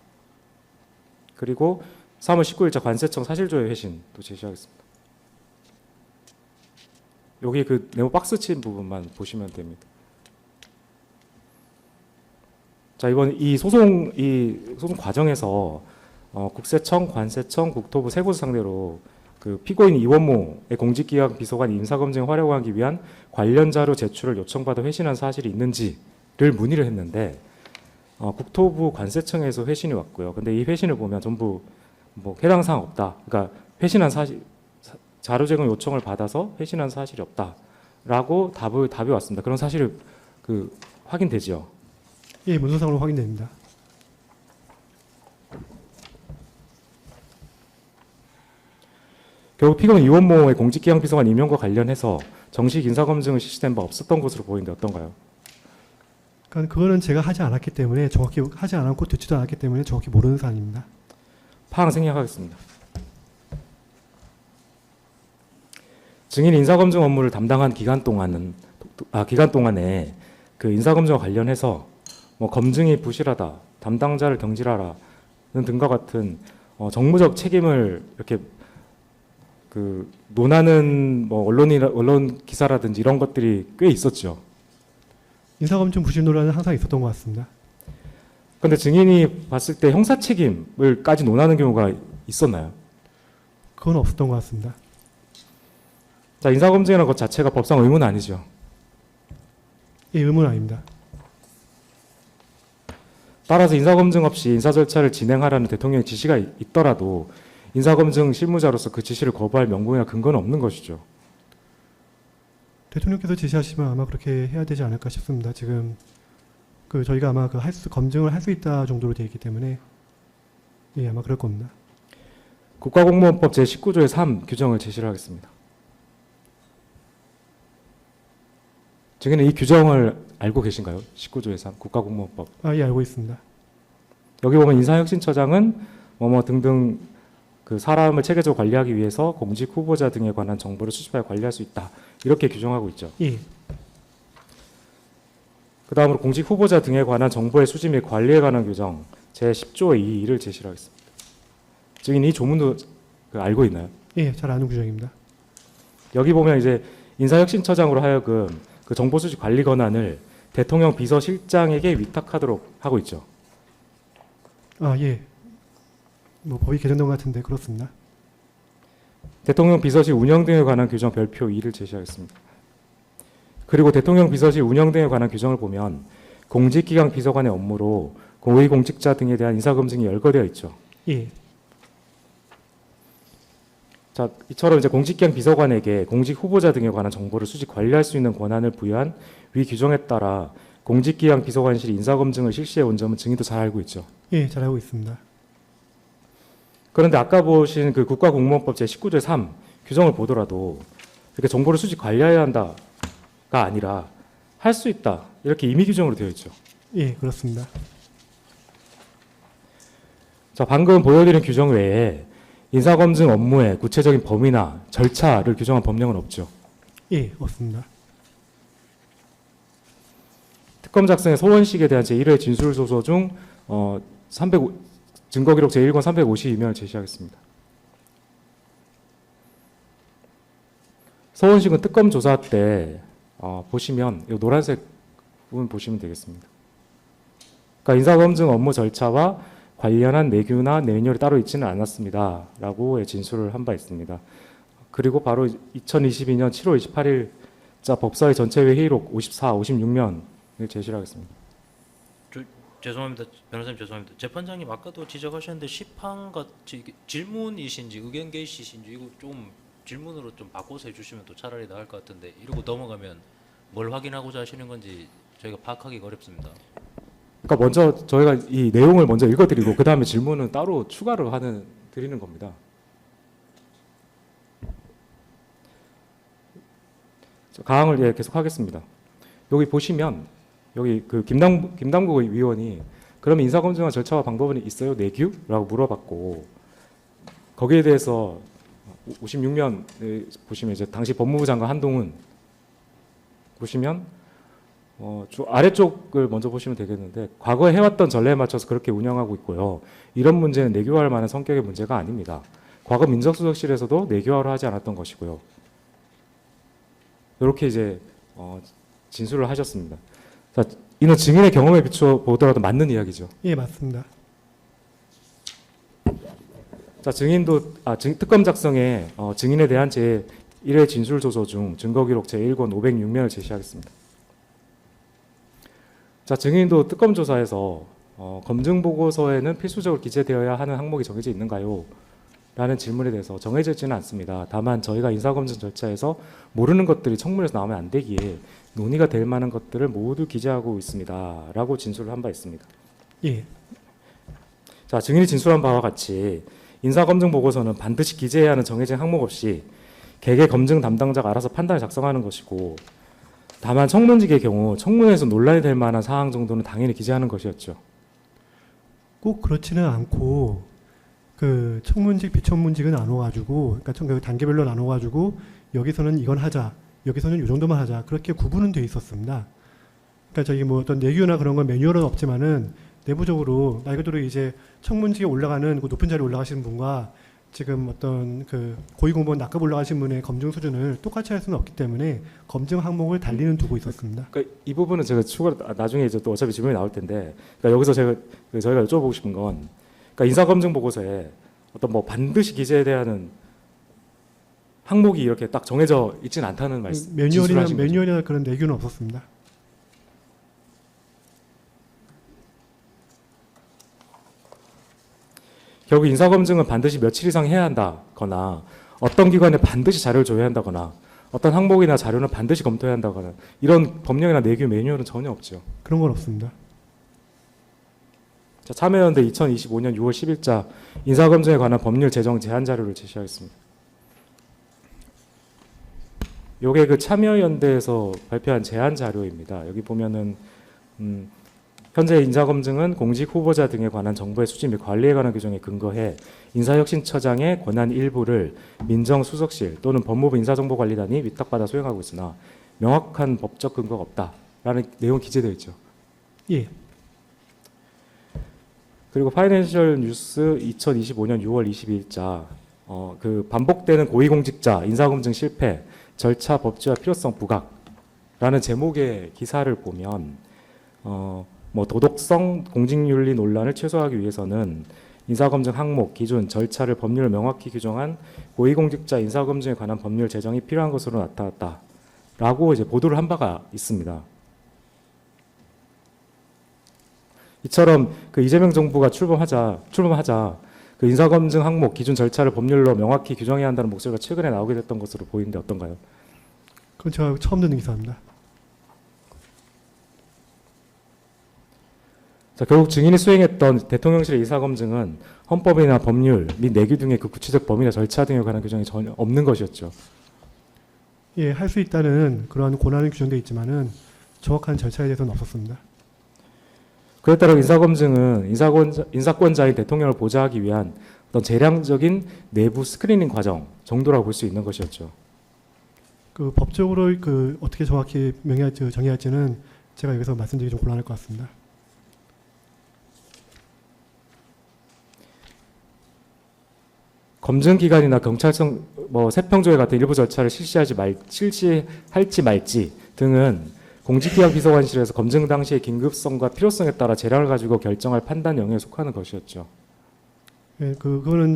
그리고 3월 19일자 관세청 사실조회 회신도 제시하겠습니다. 여기 그 네모 박스 친 부분만 보시면 됩니다. 자, 이번 이 소송 과정에서 국세청, 관세청, 국토부 세 곳을 상대로 그 피고인 이원모의 공직기강 비서관 인사검증을 활용하기 위한 관련 자료 제출을 요청받아 회신한 사실이 있는지를 문의를 했는데 국토부 관세청에서 회신이 왔고요. 근데 이 회신을 보면 전부 뭐 해당 사항 없다. 그러니까 회신한 사실 자료 제공 요청을 받아서 회신한 사실이 없다라고 답이 왔습니다. 그런 사실이 그 확인되지요. 예, 문서상으로 확인됩니다. 결국 피고인 이원모의 공직기강 비서관 임명과 관련해서 정식 인사검증을 실시된 바 없었던 것으로 보이는데 어떤가요? 그러니까 그거는 제가 하지 않았기 때문에 정확히 하지 않았고 듣지도 않았기 때문에 정확히 모르는 사안입니다. 파악 생략하겠습니다. 증인 인사검증 업무를 담당한 기간 동안에 그 인사검증과 관련해서 뭐 검증이 부실하다, 담당자를 경질하라는 등과 같은 정무적 책임을 이렇게 그 논하는 뭐 언론 기사라든지 이런 것들이 꽤 있었죠. 인사검증 부실 논란은 항상 있었던 것 같습니다. 그런데 증인이 봤을 때 형사 책임을까지 논하는 경우가 있었나요? 그건 없었던 것 같습니다. 자, 인사검증이라는 것 자체가 법상 의무는 아니죠. 예, 의무는 아닙니다. 따라서 인사검증 없이 인사 절차를 진행하라는 대통령의 지시가 있더라도 인사검증 실무자로서 그 지시를 거부할 명분이나 근거는 없는 것이죠. 대통령께서 지시하시면 아마 그렇게 해야 되지 않을까 싶습니다. 지금 그 저희가 아마 그 검증을 할 수 있다 정도로 되어 있기 때문에 예, 아마 그럴 겁니다. 국가공무원법 제19조의 3 규정을 제시를 하겠습니다. 증인은 이 규정을 알고 계신가요? 19조의 3 국가공무원법. 예, 알고 있습니다. 여기 보면 인사혁신처장은 뭐뭐 등등 그 사람을 체계적으로 관리하기 위해서 공직 후보자 등에 관한 정보를 수집하여 관리할 수 있다. 이렇게 규정하고 있죠. 예, 그 다음으로 공직 후보자 등에 관한 정보의 수집 및 관리에 관한 규정 제10조의 2를 제시를 하겠습니다. 증인 이 조문도 알고 있나요? 예, 잘 아는 규정입니다. 여기 보면 이제 인사혁신처장으로 하여금 그 정보 수집 관리 권한을 대통령 비서실장에게 위탁하도록 하고 있죠. 아, 예. 뭐 법이 개정된 것 같은데 그렇습니다. 대통령 비서실 운영 등에 관한 규정 별표 2를 제시하겠습니다. 그리고 대통령 비서실 운영 등에 관한 규정을 보면 공직기강 비서관의 업무로 고위공직자 등에 대한 인사검증이 열거되어 있죠. 예, 자, 이처럼 이제 공직기강 비서관에게 공직 후보자 등에 관한 정보를 수집 관리할 수 있는 권한을 부여한 위 규정에 따라 공직기강 비서관실이 인사검증을 실시해 온 점은 증인도 잘 알고 있죠. 예, 잘 알고 있습니다. 그런데 아까 보신 그 국가공무원법 제19조 3 규정을 보더라도 이렇게 정보를 수집 관리해야 한다가 아니라 할 수 있다 이렇게 임의 규정으로 되어 있죠. 예, 그렇습니다. 자, 방금 보여드린 규정 외에 인사검증 업무의 구체적인 범위나 절차를 규정한 법령은 없죠. 예, 없습니다. 특검 작성의 소원식에 대한 제1회 진술소서 중 305 증거기록 제1권 352면을 제시하겠습니다. 소원식은 특검 조사 때 보시면 이 노란색 부분 보시면 되겠습니다. 그러니까 인사검증 업무 절차와 관련한 내규나 매뉴얼이 따로 있지는 않았습니다. 라고 진술을 한 바 있습니다. 그리고 바로 2022년 7월 28일자 법사위 전체회 회의록 54, 56면을 제시하겠습니다. 죄송합니다. 변호사님 죄송합니다. 재판장님 아까도 지적하셨는데 시판같이 질문이신지 의견 게시신지 이거 좀 질문으로 좀 바꿔서 해주시면 또 차라리 나을 것 같은데 이러고 넘어가면 뭘 확인하고자 하시는 건지 저희가 파악하기가 어렵습니다. 그러니까 먼저 저희가 이 내용을 먼저 읽어드리고 그 다음에 질문은 따로 추가로 드리는 겁니다. 가항을 계속 하겠습니다. 여기 보시면 여기 그 김남국 위원이 그럼 인사검증한 절차와 방법은 있어요? 내규? 라고 물어봤고 거기에 대해서 56면 보시면 이제 당시 법무부 장관 한동훈 보시면 아래쪽을 먼저 보시면 되겠는데 과거에 해왔던 전례에 맞춰서 그렇게 운영하고 있고요. 이런 문제는 내규화할 만한 성격의 문제가 아닙니다. 과거 민정수석실에서도 내규화를 하지 않았던 것이고요. 이렇게 이제 진술을 하셨습니다. 자, 이는 증인의 경험에 비추어 보더라도 맞는 이야기죠. 예, 맞습니다. 자, 증인도 특검 작성에 증인에 대한 제1회 진술 조서 중 증거기록 제1권 506면을 제시하겠습니다. 자, 증인도 특검 조사에서 검증 보고서에는 필수적으로 기재되어야 하는 항목이 정해져 있는가요? 라는 질문에 대해서 정해져 있지는 않습니다. 다만 저희가 인사검증 절차에서 모르는 것들이 청문회에서 나오면 안 되기에 논의가 될 만한 것들을 모두 기재하고 있습니다. 라고 진술을 한 바 있습니다. 예, 자, 증인이 진술한 바와 같이 인사검증 보고서는 반드시 기재해야 하는 정해진 항목 없이 개개 검증 담당자가 알아서 판단을 작성하는 것이고 다만 청문직의 경우 청문회에서 논란이 될 만한 사항 정도는 당연히 기재하는 것이었죠. 꼭 그렇지는 않고 그 청문직, 비청문직은 나눠가지고 그러니까 단계별로 나눠가지고 여기서는 이건 하자, 여기서는 이 정도만 하자 그렇게 구분은 돼 있었습니다. 그러니까 저기 뭐 어떤 내규나 그런 건 매뉴얼은 없지만은 내부적으로 말 그대로 이제 청문직에 올라가는 그 높은 자리에 올라가시는 분과 지금 어떤 그 고위공무원 낙급 올라가신 분의 검증 수준을 똑같이 할 수는 없기 때문에 검증 항목을 달리는 두고 있었습니다. 그러니까 이 부분은 제가 추가로 나중에 이제 또 어차피 질문이 나올 텐데 그러니까 여기서 저희가 여쭤보고 싶은 건 그러니까 인사검증 보고서에 어떤 뭐 반드시 기재돼야 하는 항목이 이렇게 딱 정해져 있지는 않다는 말씀. 매뉴얼이나 그런 내규는 없었습니다. 결국 인사검증은 반드시 며칠 이상 해야 한다거나 어떤 기관에 반드시 자료를 줘야 한다거나 어떤 항목이나 자료는 반드시 검토해야 한다거나 이런 법령이나 내규 매뉴얼은 전혀 없죠. 그런 건 없습니다. 자, 참여연대 2025년 6월 10일자 인사검증에 관한 법률 제정 제안 자료를 제시하겠습니다. 요게 그 참여연대에서 발표한 제안 자료입니다. 여기 보면은 현재 인사검증은 공직 후보자 등에 관한 정보의 수집 및 관리에 관한 규정에 근거해 인사혁신처장의 권한 일부를 민정수석실 또는 법무부 인사정보관리단이 위탁받아 수행하고 있으나 명확한 법적 근거가 없다라는 내용이 기재되어 있죠. 예. 그리고 파이낸셜 뉴스 2025년 6월 22일자 그 반복되는 고위공직자 인사검증 실패 절차 법제화 필요성 부각라는 제목의 기사를 보면 뭐 도덕성 공직윤리 논란을 최소화하기 위해서는 인사검증 항목 기준 절차를 법률로 명확히 규정한 고위공직자 인사검증에 관한 법률 제정이 필요한 것으로 나타났다라고 이제 보도를 한 바가 있습니다. 이처럼 그 이재명 정부가 출범하자 그 인사검증 항목 기준 절차를 법률로 명확히 규정해야 한다는 목소리가 최근에 나오게 됐던 것으로 보이는데 어떤가요? 그건 제가 처음 듣는 기사입니다. 자, 결국 증인이 수행했던 대통령실의 인사검증은 헌법이나 법률 및 내규 등의 그 구체적 범위나 절차 등에 관한 규정이 전혀 없는 것이었죠. 예, 할 수 있다는 그러한 권한은 규정되어 있지만은 정확한 절차에 대해서는 없었습니다. 그에 따라 인사검증은 인사권자인 대통령을 보좌하기 위한 어떤 재량적인 내부 스크리닝 과정 정도라고 볼 수 있는 것이었죠. 그 법적으로 그 어떻게 정확히 정의할지는 제가 여기서 말씀드리기 좀 곤란할 것 같습니다. 검증기관이나 경찰청 세평조회 같은 일부 절차를 실시할지 말지 등은 공직기강 비서관실에서 검증 당시의 긴급성과 필요성에 따라 재량을 가지고 결정할 판단 영역에 속하는 것이었죠. 예, 그거는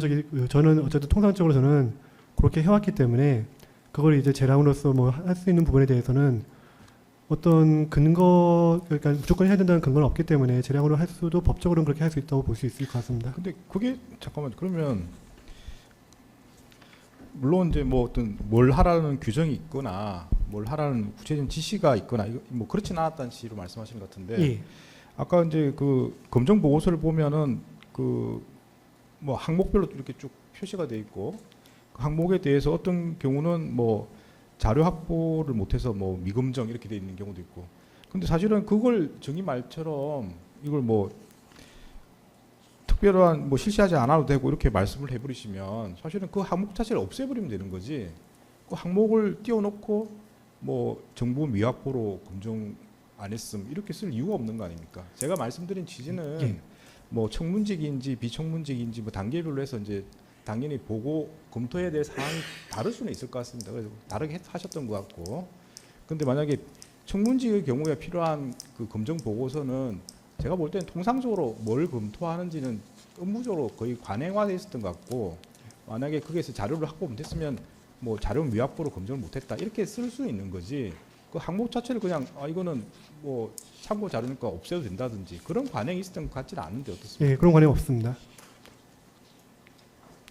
저는 어쨌든 통상적으로 저는 그렇게 해왔기 때문에 그걸 이제 재량으로서 뭐 할 수 있는 부분에 대해서는 어떤 근거, 그러니까 무조건 해야 된다는 근거는 없기 때문에 재량으로 할 수도 법적으로는 그렇게 할 수 있다고 볼 수 있을 것 같습니다. 근데 그게 잠깐만 그러면 물론 이제 뭐 어떤 뭘 하라는 규정이 있거나 뭘 하라는 구체적인 지시가 있거나 뭐 그렇진 않았다는 식으로 말씀하시는 것 같은데 예. 아까 이제 그 검정 보고서를 보면은 그 뭐 항목별로 이렇게 쭉 표시가 돼 있고 그 항목에 대해서 어떤 경우는 뭐 자료 확보를 못해서 뭐 미검정 이렇게 돼 있는 경우도 있고 근데 사실은 그걸 정의 말처럼 이걸 뭐 특별한 뭐 실시하지 않아도 되고 이렇게 말씀을 해버리시면 사실은 그 항목 자체를 없애버리면 되는 거지 그 항목을 띄워놓고 뭐 정부 미확보로 검증 안 했음 이렇게 쓸 이유가 없는 거 아닙니까? 제가 말씀드린 취지는 예. 뭐 청문직인지 비청문직인지 뭐 단계별로 해서 이제 당연히 보고 검토해야 될 사항이 다를 수는 있을 것 같습니다. 그래서 다르게 하셨던 것 같고 근데 만약에 청문직의 경우에 필요한 그 검증 보고서는 제가 볼 때는 통상적으로 뭘 검토하는지는 업무적으로 거의 관행화되어 있었던 것 같고 만약에 거기에서 자료를 확보 못했으면 뭐 자료 미확보로 검증을 못했다 이렇게 쓸 수 있는 거지 그 항목 자체를 그냥 이거는 뭐 참고 자료니까 없애도 된다든지 그런 관행이 있었던 것 같지는 않은데 어떻습니까? 예, 그런 관행 없습니다.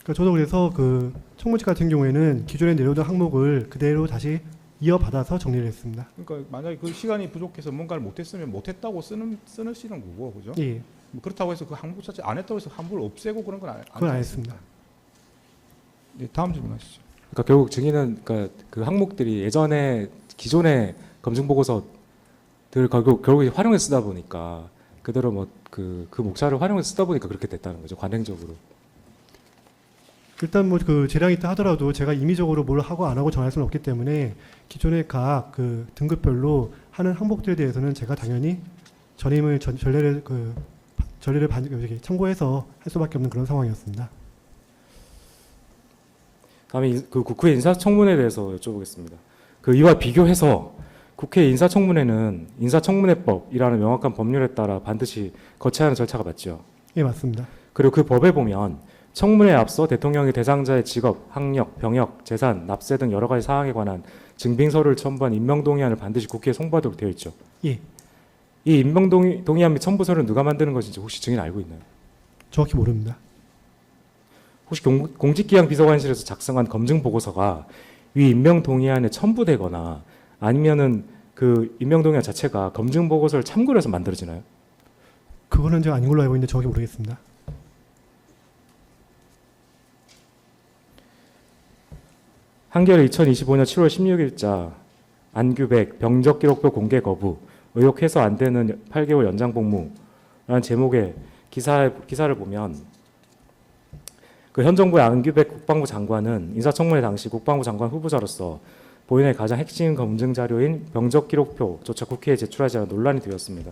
그러니까 저도 그래서 그 청문직 같은 경우에는 기존에 내려오던 항목을 그대로 다시 이어받아서 정리를 했습니다. 그러니까 만약에 그 시간이 부족해서 뭔가를 못했으면 못했다고 쓰는 거고 그죠? 예, 뭐 그렇다고 해서 그 항목 자체 안 했다고 해서 항목을 없애고 그런 건 그건 안 했습니다. 네, 다음 질문하시죠. 그러니까 결국 증인은 그러니까 그 항목들이 예전에 기존의 검증 보고서들 결국에 활용해서 쓰다 보니까 그대로 뭐 그 목차를 활용해서 쓰다 보니까 그렇게 됐다는 거죠 관행적으로. 일단 뭐 그 재량이 있다 하더라도 제가 임의적으로 뭘 하고 안 하고 정할 수는 없기 때문에 기존의 각 그 등급별로 하는 항목들에 대해서는 제가 당연히 전임을 전례를 참고해서 할 수밖에 없는 그런 상황이었습니다. 다음에 그 국회 인사청문회에 대해서 여쭤보겠습니다. 그 이와 비교해서 국회 인사청문회는 인사청문회법이라는 명확한 법률에 따라 반드시 거쳐야 하는 절차가 맞죠. 예, 맞습니다. 그리고 그 법에 보면 청문회에 앞서 대통령이 대상자의 직업, 학력, 병역, 재산, 납세 등 여러 가지 사항에 관한 증빙서류를 첨부한 임명동의안을 반드시 국회에 송부하도록 되어 있죠. 예, 이 임명동의안 및 첨부서류는 누가 만드는 것인지 혹시 증인 알고 있나요? 정확히 모릅니다. 혹시 공직기강 비서관실에서 작성한 검증 보고서가 위 임명동의안에 첨부되거나 아니면은 그 임명동의안 자체가 검증 보고서를 참고로 해서 만들어지나요? 그거는 제가 아닌 걸로 알고 있는데 정확히 모르겠습니다. 한겨레 2025년 7월 16일자 안규백 병적기록표 공개 거부 의혹해서 안 되는 8개월 연장 복무라는 제목의 기사를 보면 그 현 정부의 안규백 국방부 장관은 인사청문회 당시 국방부 장관 후보자로서 본인의 가장 핵심 검증 자료인 병적 기록표조차 국회에 제출하지 않아 논란이 되었습니다.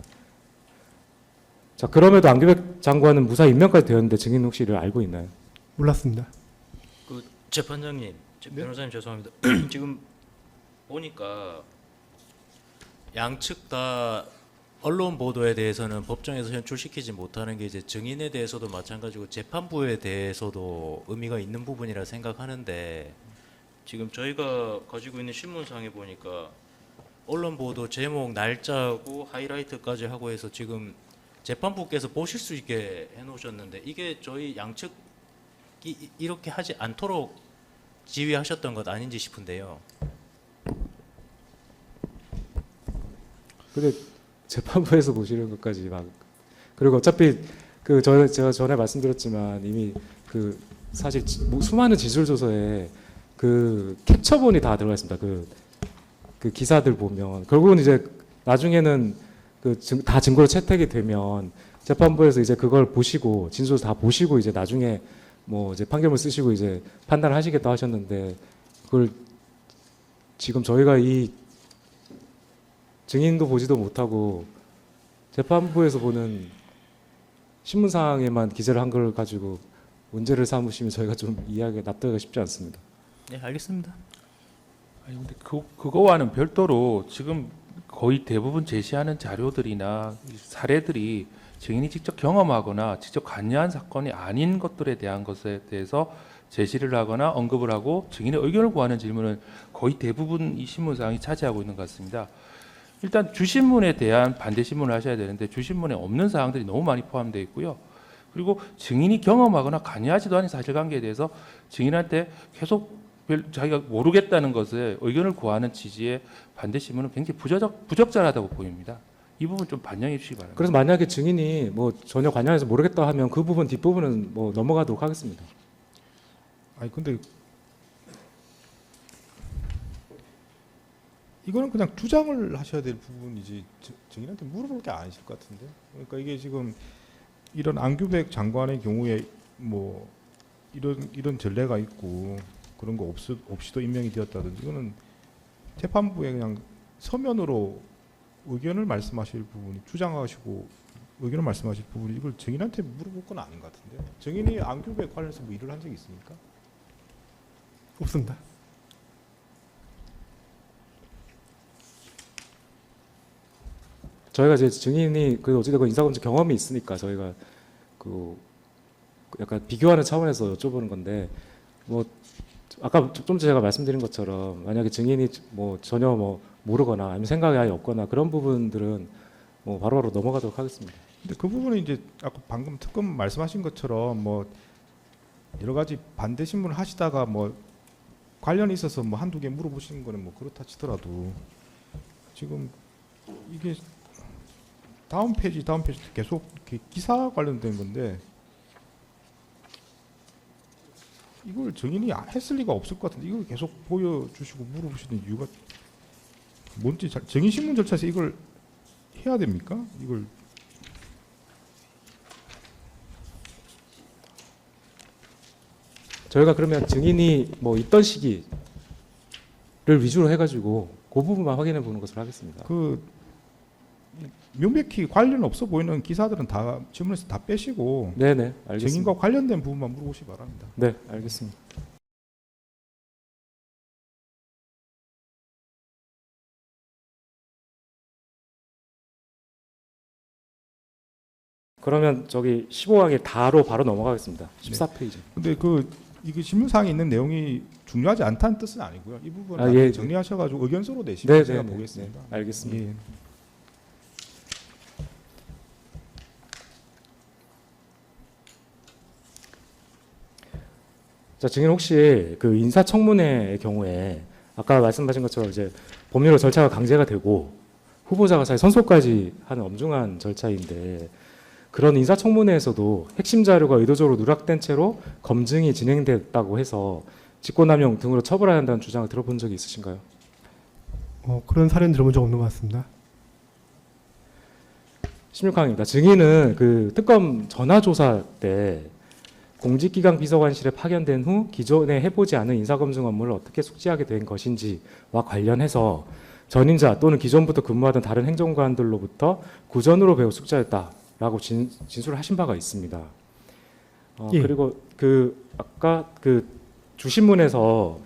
자, 그럼에도 안규백 장관은 무사 임명까지 되었는데 증인 혹시 이를 알고 있나요? 몰랐습니다. 그 재판장님, 네? 변호사님 죄송합니다. 지금 보니까 양측 다 언론 보도에 대해서는 법정에서 현출시키지 못하는 게 이제 증인에 대해서도 마찬가지고 재판부에 대해서도 의미가 있는 부분이라 생각하는데 지금 저희가 가지고 있는 신문상에 보니까 언론 보도 제목 날짜하고 하이라이트까지 하고 해서 지금 재판부께서 보실 수 있게 해놓으셨는데 이게 저희 양측이 이렇게 하지 않도록 지휘하셨던 것 아닌지 싶은데요. 근데 재판부에서 보시는 것까지 막 그리고 어차피 제가 전에 말씀드렸지만 이미 그 사실 수많은 진술 조서에 그 캡처본이 다 들어가 있습니다. 그 기사들 보면 결국은 이제 나중에는 다 증거로 채택이 되면 재판부에서 이제 그걸 보시고 진술 다 보시고 이제 나중에 뭐 이제 판결문 쓰시고 이제 판단하시겠다 하셨는데 그걸 지금 저희가 이 증인도 보지도 못하고 재판부에서 보는 신문상에만 기재를 한 걸 가지고 문제를 삼으시면 저희가 좀 이해하기가 납득하기가 쉽지 않습니다. 네, 알겠습니다. 아니 근데 그거와는 별도로 지금 거의 대부분 제시하는 자료들이나 사례들이 증인이 직접 경험하거나 직접 관여한 사건이 아닌 것들에 대한 것에 대해서 제시를 하거나 언급을 하고 증인의 의견을 구하는 질문은 거의 대부분 이 신문상이 차지하고 있는 것 같습니다. 일단 주신문에 대한 반대 신문을 하셔야 되는데 주신문에 없는 사항들이 너무 많이 포함되어 있고요. 그리고 증인이 경험하거나 관여하지도 않은 사실관계에 대해서 증인한테 계속 자기가 모르겠다는 것에 의견을 구하는 취지의 반대 신문은 굉장히 부적절하다고 보입니다. 이 부분 좀 반영해 주시기 바랍니다. 그래서 만약에 증인이 뭐 전혀 관여해서 모르겠다 하면 그 부분 뒷부분은 뭐 넘어가도록 하겠습니다. 아니 근데 이거는 그냥 주장을 하셔야 될 부분이지 증인한테 물어볼 게 아니실 것 같은데. 그러니까 이게 지금 이런 안규백 장관의 경우에 뭐 이런 전례가 있고 그런 거 없이도 임명이 되었다든지 이거는 재판부에 그냥 서면으로 의견을 말씀하실 부분이 주장하시고 의견을 말씀하실 부분이 이걸 증인한테 물어볼 건 아닌 것 같은데. 증인이 안규백 관련해서 뭐 일을 한 적이 있습니까? 없습니다. 저희가 이제 증인이 그 어찌됐건 인사검증 경험이 있으니까 저희가 그 약간 비교하는 차원에서 여쭤보는 건데 뭐 아까 좀 전에 제가 말씀드린 것처럼 만약에 증인이 뭐 전혀 뭐 모르거나 아니면 생각이 아예 없거나 그런 부분들은 뭐 바로바로 넘어가도록 하겠습니다. 근데 그 부분은 이제 아까 방금 특검 말씀하신 것처럼 뭐 여러 가지 반대 신문을 하시다가 뭐 관련이 있어서 뭐 한두 개 물어보시는 거는 뭐 그렇다 치더라도 지금 이게 다음 페이지 계속 이렇게 기사 관련된 건데 이걸 증인이 했을 리가 없을 것 같은데 이걸 계속 보여주시고 물어보시는 이유가 뭔지 증인 신문 절차에서 이걸 해야 됩니까? 이걸 저희가 그러면 증인이 뭐 있던 시기를 위주로 해가지고 그 부분만 확인해 보는 것으로 하겠습니다. 그 명백히 관련 없어 보이는 기사들은 다 질문에서 다 빼시고 네네 알겠습니다. 증인과 관련된 부분만 물어보시기 바랍니다. 네 알겠습니다. 그러면 저기 15항에 다로 바로 넘어가겠습니다. 14페이지. 근데 이게 신문상에 있는 내용이 중요하지 않다는 뜻은 아니고요. 이 부분 예. 정리하셔가지고 의견서로 내시면 네, 제가 네, 보겠습니다. 네, 알겠습니다. 예. 자, 증인 혹시 그 인사청문회의 경우에 아까 말씀하신 것처럼 이제 법률로 절차가 강제가 되고 후보자가 사실 선서까지 하는 엄중한 절차인데 그런 인사청문회에서도 핵심 자료가 의도적으로 누락된 채로 검증이 진행됐다고 해서 직권남용 등으로 처벌해야 한다는 주장을 들어본 적이 있으신가요? 그런 사례는 들어본 적 없는 것 같습니다. 16항입니다. 증인은 그 특검 전화조사 때 공직기강 비서관실에 파견된 후 기존에 해보지 않은 인사검증 업무를 어떻게 숙지하게 된 것인지와 관련해서 전임자 또는 기존부터 근무하던 다른 행정관들로부터 구전으로 배워 숙지했다라고 진술을 하신 바가 있습니다. 예. 그리고 그 아까 그 주신문에서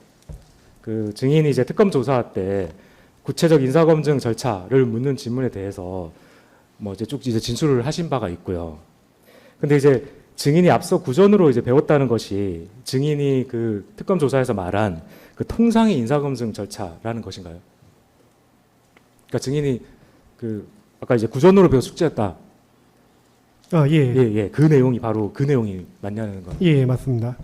그 증인이 이제 특검 조사 때 구체적 인사검증 절차를 묻는 질문에 대해서 뭐 이제 쭉 이제 진술을 하신 바가 있고요. 근데 이제 증인이 앞서 구전으로 이제 배웠다는 것이 증인이 그 특검 조사에서 말한 그 통상의 인사검증 절차라는 것인가요? 그러니까 증인이 그 아까 이제 구전으로 배워 숙지했다. 아, 예. 예. 그 내용이 바로 그 내용이 맞냐는 거. 예, 맞습니다.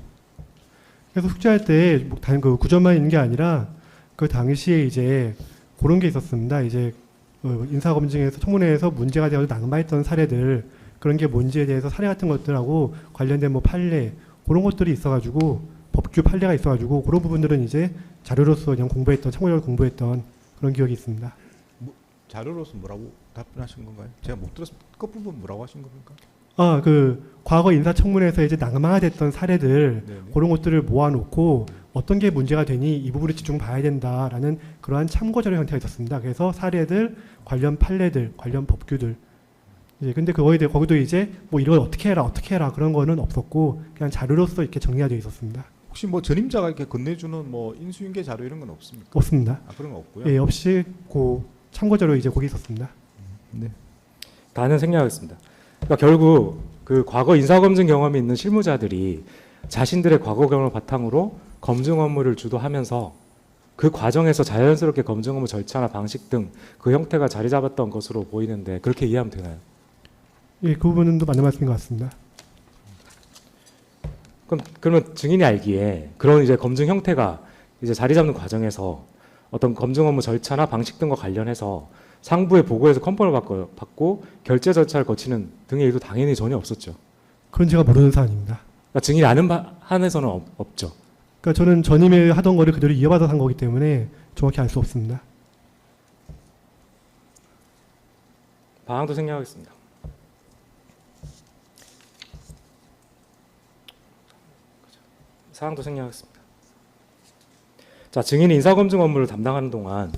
그래서 숙제할 때 단 그 구전만 있는 게 아니라 그 당시에 이제 그런 게 있었습니다. 이제 인사검증에서 청문회에서 문제가 되어서 낙마했던 사례들 그런 게 뭔지에 대해서 사례 같은 것들하고 관련된 뭐 판례 그런 것들이 있어가지고 법규 판례가 있어가지고 그런 부분들은 이제 자료로서 그냥 공부했던 참고적으로 공부했던 그런 기억이 있습니다. 자료로서 뭐라고 답변하신 건가요? 제가 못 들었습니다. 끝부분 뭐라고 하신 겁니까? 아, 그 과거 인사청문회에서 이제 낙마됐던 사례들 네네. 그런 것들을 모아놓고 어떤 게 문제가 되니 이 부분에 집중 봐야 된다라는 그러한 참고 자료 형태가 있었습니다. 그래서 사례들, 관련 판례들, 관련 법규들. 예, 근데 그거에 대해 거기도 이제 뭐 이걸 어떻게 해라 그런 거는 없었고 그냥 자료로서 이렇게 정리가 되어 있었습니다. 혹시 뭐 전임자가 이렇게 건네주는 뭐 인수인계 자료 이런 건 없습니까? 없습니다. 아, 그런 거 없고요. 예, 없이 그 참고 자료 이제 거기 있었습니다. 네. 다는 생략하겠습니다. 그러니까 결국 그 과거 인사검증 경험이 있는 실무자들이 자신들의 과거 경험을 바탕으로 검증 업무를 주도하면서 그 과정에서 자연스럽게 검증 업무 절차나 방식 등 그 형태가 자리 잡았던 것으로 보이는데 그렇게 이해하면 되나요? 예, 그 부분은 또 맞는 말씀인 것 같습니다. 그러면 증인이 알기에 그런 이제 검증 형태가 이제 자리 잡는 과정에서 어떤 검증 업무 절차나 방식 등과 관련해서 상부의 보고에서 컨펌을 받고 결제 절차를 거치는 등의 일도 당연히 전혀 없었죠. 그건 제가 모르는 사안입니다. 그러니까 증인이 아는 한에서는 없죠. 그러니까 저는 전임에 하던 거를 그대로 이어받아서 한 거기 때문에 정확히 알 수 없습니다. 방항도 생략하겠습니다. 사항도 생략하겠습니다. 자, 증인이 인사검증 업무를 담당하는 동안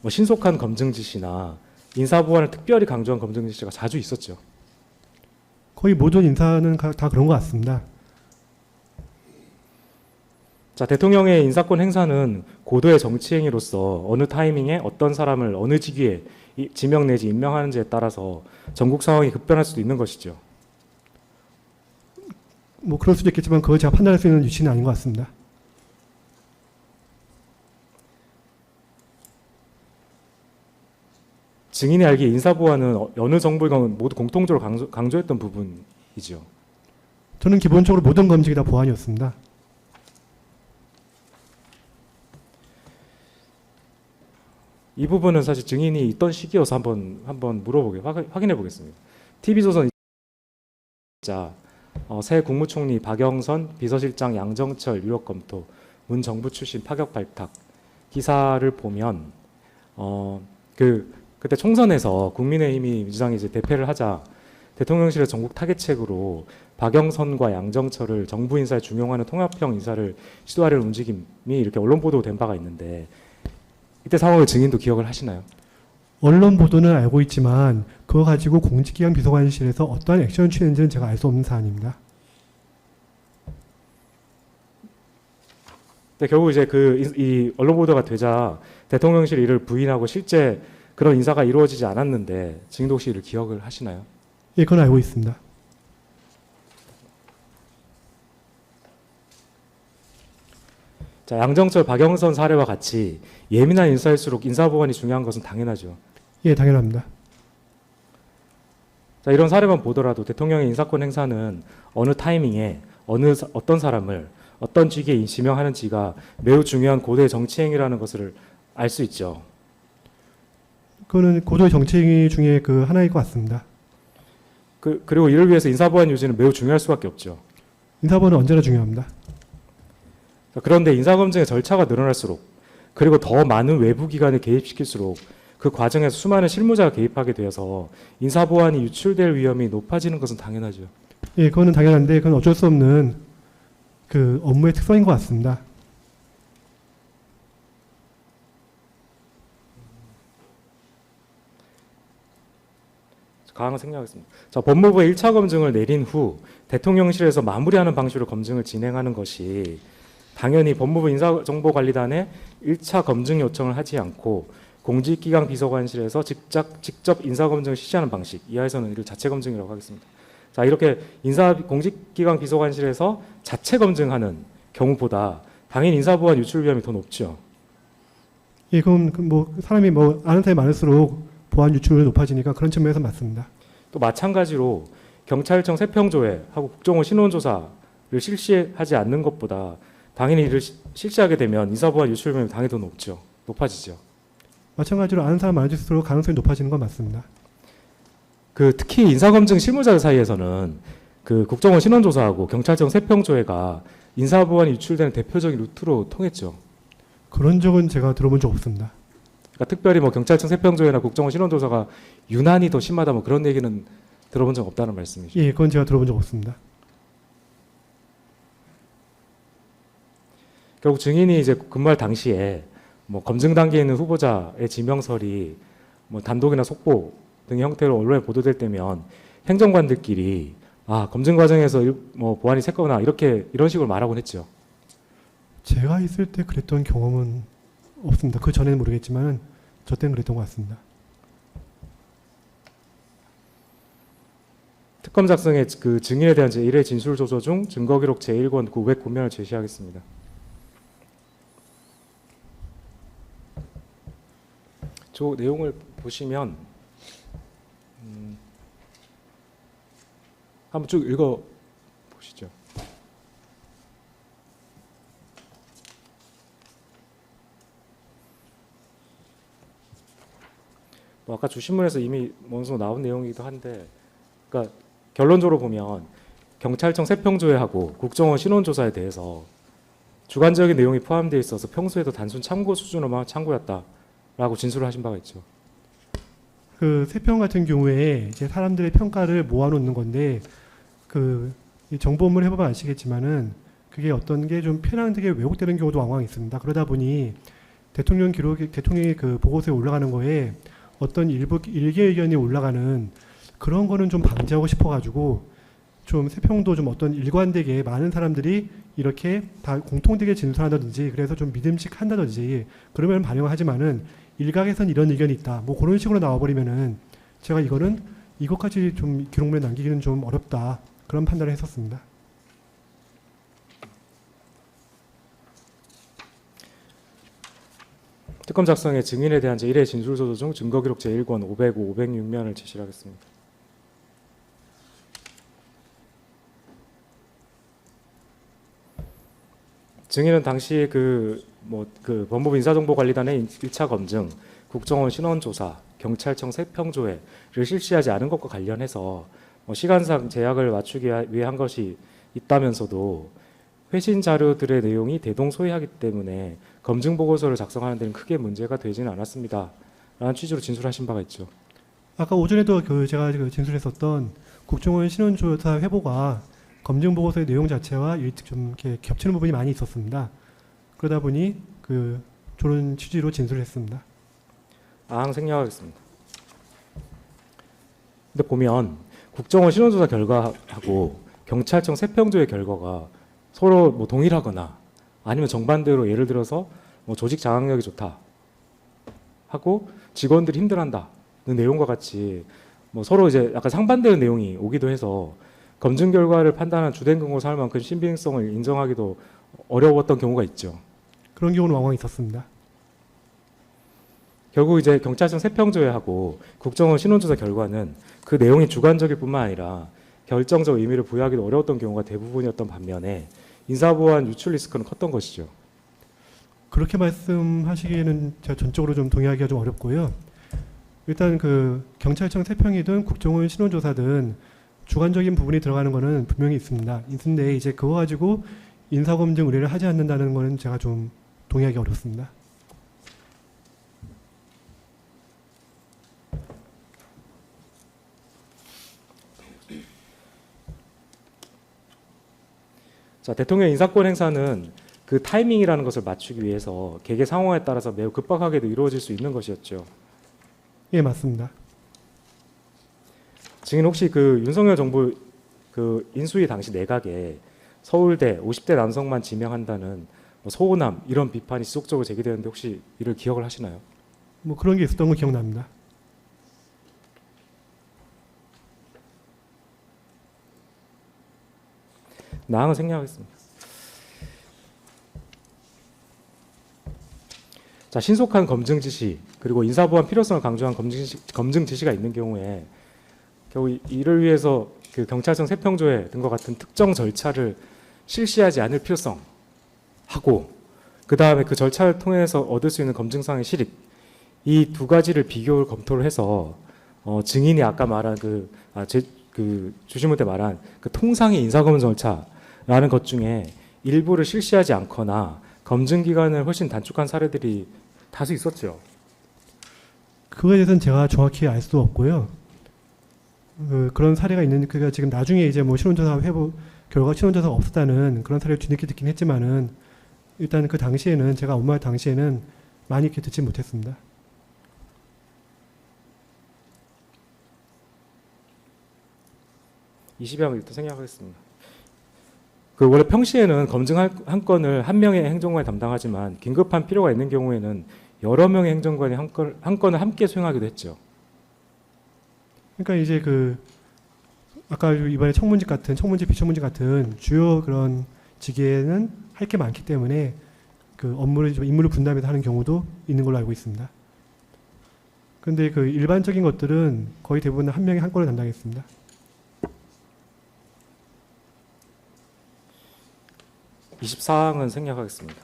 뭐 신속한 검증 지시나 인사 보완을 특별히 강조한 검증 지시가 자주 있었죠. 거의 모든 인사는 다 그런 것 같습니다. 자, 대통령의 인사권 행사는 고도의 정치 행위로서 어느 타이밍에 어떤 사람을 어느 직위에 지명 내지 임명하는지에 따라서 전국 상황이 급변할 수도 있는 것이죠. 뭐 그럴 수도 있겠지만 그걸 제가 판단할 수 있는 위치는 아닌 것 같습니다. 증인이 알기에 인사보완은 어느 정부이건 모두 공통적으로 강조했던 부분이죠. 저는 기본적으로 모든 검증이 다 보완이었습니다. 이 부분은 사실 증인이 있던 시기여서 한번 확인해 보겠습니다. TV조선 새 국무총리 박영선, 비서실장 양정철 유력 검토, 문 정부 출신 파격 발탁 기사를 보면 그때 총선에서 국민의힘이 민주당이 이제 대패를 하자 대통령실의 전국 타겟책으로 박영선과 양정철을 정부 인사에 중용하는 통합형 인사를 시도하려는 움직임이 이렇게 언론 보도된 바가 있는데 이때 상황을 증인도 기억을 하시나요? 언론 보도는 알고 있지만 그거 가지고 공직기관 비서관실에서 어떠한 액션을 취했는지는 제가 알 수 없는 사안입니다. 근데 결국 이제 이 언론 보도가 되자 대통령실 이를 부인하고 실제 그런 인사가 이루어지지 않았는데 증인도 혹시 이를 기억을 하시나요? 예, 그건 알고 있습니다. 자, 양정철, 박영선 사례와 같이 예민한 인사일수록 인사 보완이 중요한 것은 당연하죠. 예, 당연합니다. 자, 이런 사례만 보더라도 대통령의 인사권 행사는 어느 타이밍에 어떤 사람을 어떤 직위에 지명하는지가 매우 중요한 고도의 정치 행위라는 것을 알 수 있죠. 그거는 고도의 정치 중에 그 하나일 것 같습니다. 그리고 이를 위해서 인사 보완 유지는 매우 중요할 수밖에 없죠. 인사보는 언제나 중요합니다. 그런데 인사검증의 절차가 늘어날수록 그리고 더 많은 외부 기관을 개입시킬수록 그 과정에서 수많은 실무자가 개입하게 되어서 인사 보안이 유출될 위험이 높아지는 것은 당연하죠. 예, 그거는 당연한데 그건 어쩔 수 없는 그 업무의 특성인 것 같습니다. 강한 생략하겠습니다. 자, 법무부의 1차 검증을 내린 후 대통령실에서 마무리하는 방식으로 검증을 진행하는 것이 당연히 법무부 인사정보관리단에 1차 검증 요청을 하지 않고 공직기강 비서관실에서 직접 인사검증을 실시하는 방식 이하에서는 이를 자체 검증이라고 하겠습니다. 자, 이렇게 공직기강 비서관실에서 자체 검증하는 경우보다 당연히 인사보안 유출 위험이 더 높죠. 예, 그럼 뭐 사람이 뭐 아는 사람이 많을수록 보안 유출률이 높아지니까 그런 측면에서 맞습니다. 또 마찬가지로 경찰청 세평조회하고 국정원 신원조사를 실시하지 않는 것보다 당연히 이를 실시하게 되면 인사보안 유출 위험이 당연히 더 높아지죠. 마찬가지로 아는 사람 많을수록 가능성이 높아지는 건 맞습니다. 그 특히 인사검증 실무자 사이에서는 그 국정원 신원조사하고 경찰청 세평조회가 인사보안이 유출되는 대표적인 루트로 통했죠. 그런 적은 제가 들어본 적 없습니다. 그러니까 특별히 뭐 경찰청 세평조회나 국정원 신원조사가 유난히 더 심하다 뭐 그런 얘기는 들어본 적 없다는 말씀이죠. 예, 그건 제가 들어본 적 없습니다. 결국 증인이 이제 근무할 당시에 뭐 검증 단계에 있는 후보자의 지명설이 뭐 단독이나 속보 등의 형태로 언론에 보도될 때면 행정관들끼리 검증 과정에서 뭐 보안이 새거나 이런 식으로 말하곤 했죠. 제가 있을 때 그랬던 경험은 없습니다. 그 전에는 모르겠지만 저 때는 그랬던 것 같습니다. 특검 작성의 그 증인에 대한 제1회 진술 조서 중 증거 기록 제1권 909면을 제시하겠습니다. 저 내용을 보시면 한번 쭉 읽어 보시죠. 뭐 아까 주신문에서 이미 어느 정도 나온 내용이기도 한데, 그러니까 결론적으로 보면 경찰청 세평조회하고 국정원 신원조사에 대해서 주관적인 내용이 포함되어 있어서 평소에도 단순 참고 수준으로만 참고였다라고 진술을 하신 바가 있죠. 그 세평 같은 경우에 이제 사람들의 평가를 모아놓는 건데 이 정보업무를 해보면 아시겠지만은 그게 어떤 게 좀 편향되게 왜곡되는 경우도 왕왕 있습니다. 그러다 보니 대통령이 그 보고서에 올라가는 거에 어떤 일개 의견이 올라가는 그런 거는 좀 방지하고 싶어가지고 좀 세평도 좀 어떤 일관되게 많은 사람들이 이렇게 다 공통되게 진술한다든지 그래서 좀 믿음직한다든지 그러면 반영을 하지만은 일각에선 이런 의견이 있다. 뭐 그런 식으로 나와버리면은 제가 이것까지 좀 기록물에 남기기는 좀 어렵다. 그런 판단을 했었습니다. 특검 작성의 증인에 대한 제1회 진술조서 중 증거 기록 제1권 505, 506면을 제시를 하겠습니다. 증인은 당시 법무부 인사정보관리단의 1차 검증, 국정원 신원조사, 경찰청 세평조회를 실시하지 않은 것과 관련해서 시간상 제약을 맞추기 위해 한 것이 있다면서도 회신 자료들의 내용이 대동소이하기 때문에 검증 보고서를 작성하는 데는 크게 문제가 되지는 않았습니다. 라는 취지로 진술하신 바가 있죠. 아까 오전에도 제가 진술했었던 국정원 신원조사 회보가 검증 보고서의 내용 자체와 좀 이렇게 겹치는 부분이 많이 있었습니다. 그러다 보니 저런 취지로 진술했습니다. 생략하겠습니다. 근데 보면 국정원 신원조사 결과하고 경찰청 세평조회 결과가 서로 뭐 동일하거나 아니면 정반대로 예를 들어서 뭐 조직 장악력이 좋다 하고 직원들이 힘들어한다는 내용과 같이 뭐 서로 이제 약간 상반되는 내용이 오기도 해서 검증 결과를 판단한 주된 근거로 삼을 만큼 신빙성을 인정하기도 어려웠던 경우가 있죠. 그런 경우는 왕왕 있었습니다. 결국 이제 경찰청 세평조회하고 국정원 신원조사 결과는 그 내용이 주관적일 뿐만 아니라 결정적 의미를 부여하기도 어려웠던 경우가 대부분이었던 반면에 인사보안 유출 리스크는 컸던 것이죠. 그렇게 말씀하시기에는 제가 전적으로 좀 동의하기가 좀 어렵고요. 일단 경찰청 세평이든 국정원 신원조사든 주관적인 부분이 들어가는 거는 분명히 있습니다. 있는데 이제 그거 가지고 인사검증 의뢰를 하지 않는다는 거는 제가 좀 동의하기 어렵습니다. 자, 대통령 인사권 행사는 그 타이밍이라는 것을 맞추기 위해서 개개 상황에 따라서 매우 급박하게도 이루어질 수 있는 것이었죠. 예, 맞습니다. 증인 혹시 그 윤석열 정부 그 인수위 당시 내각에 서울대 50대 남성만 지명한다는 뭐 소호남 이런 비판이 지속적으로 제기되는데 혹시 이를 기억을 하시나요? 뭐 그런 게 있었던 거 기억납니다. 나항은 생략하겠습니다. 자, 신속한 검증 지시 그리고 인사보안 필요성을 강조한 검증 지시가 있는 경우에 겨우 이를 위해서 그 경찰청 세평조회 등과 같은 특정 절차를 실시하지 않을 필요성 하고 그 다음에 그 절차를 통해서 얻을 수 있는 검증상의 실익 이 두 가지를 비교를 검토를 해서 증인이 아까 말한 그 주신문 때 말한 그 통상의 인사검증 절차라는 것 중에 일부를 실시하지 않거나 검증 기간을 훨씬 단축한 사례들이 다수 있었죠. 그거에 대해서는 제가 정확히 알 수 없고요. 그런 사례가 있는 그가 지금 나중에 이제 뭐 신원조사 회부 결과 신원조사가 없었다는 그런 사례를 뒤늦게 듣긴 했지만은 일단 그 당시에는 제가 업무할 당시에는 많이 이렇게 듣지 못했습니다. 이시병을 일단 생략하겠습니다. 그 원래 평시에는 검증 한 건을 한 명의 행정관이 담당하지만 긴급한 필요가 있는 경우에는 여러 명의 행정관이 한 건을 함께 수행하기도 했죠. 그러니까 이제 그 아까 이번에 청문직 같은 청문직 비청문직 같은 주요 그런 직위에는 할 게 많기 때문에 그 업무를 좀 임무를 분담해서 하는 경우도 있는 걸로 알고 있습니다. 그런데 그 일반적인 것들은 거의 대부분 한 명이 한 건을 담당했습니다. (24항은) 생략하겠습니다.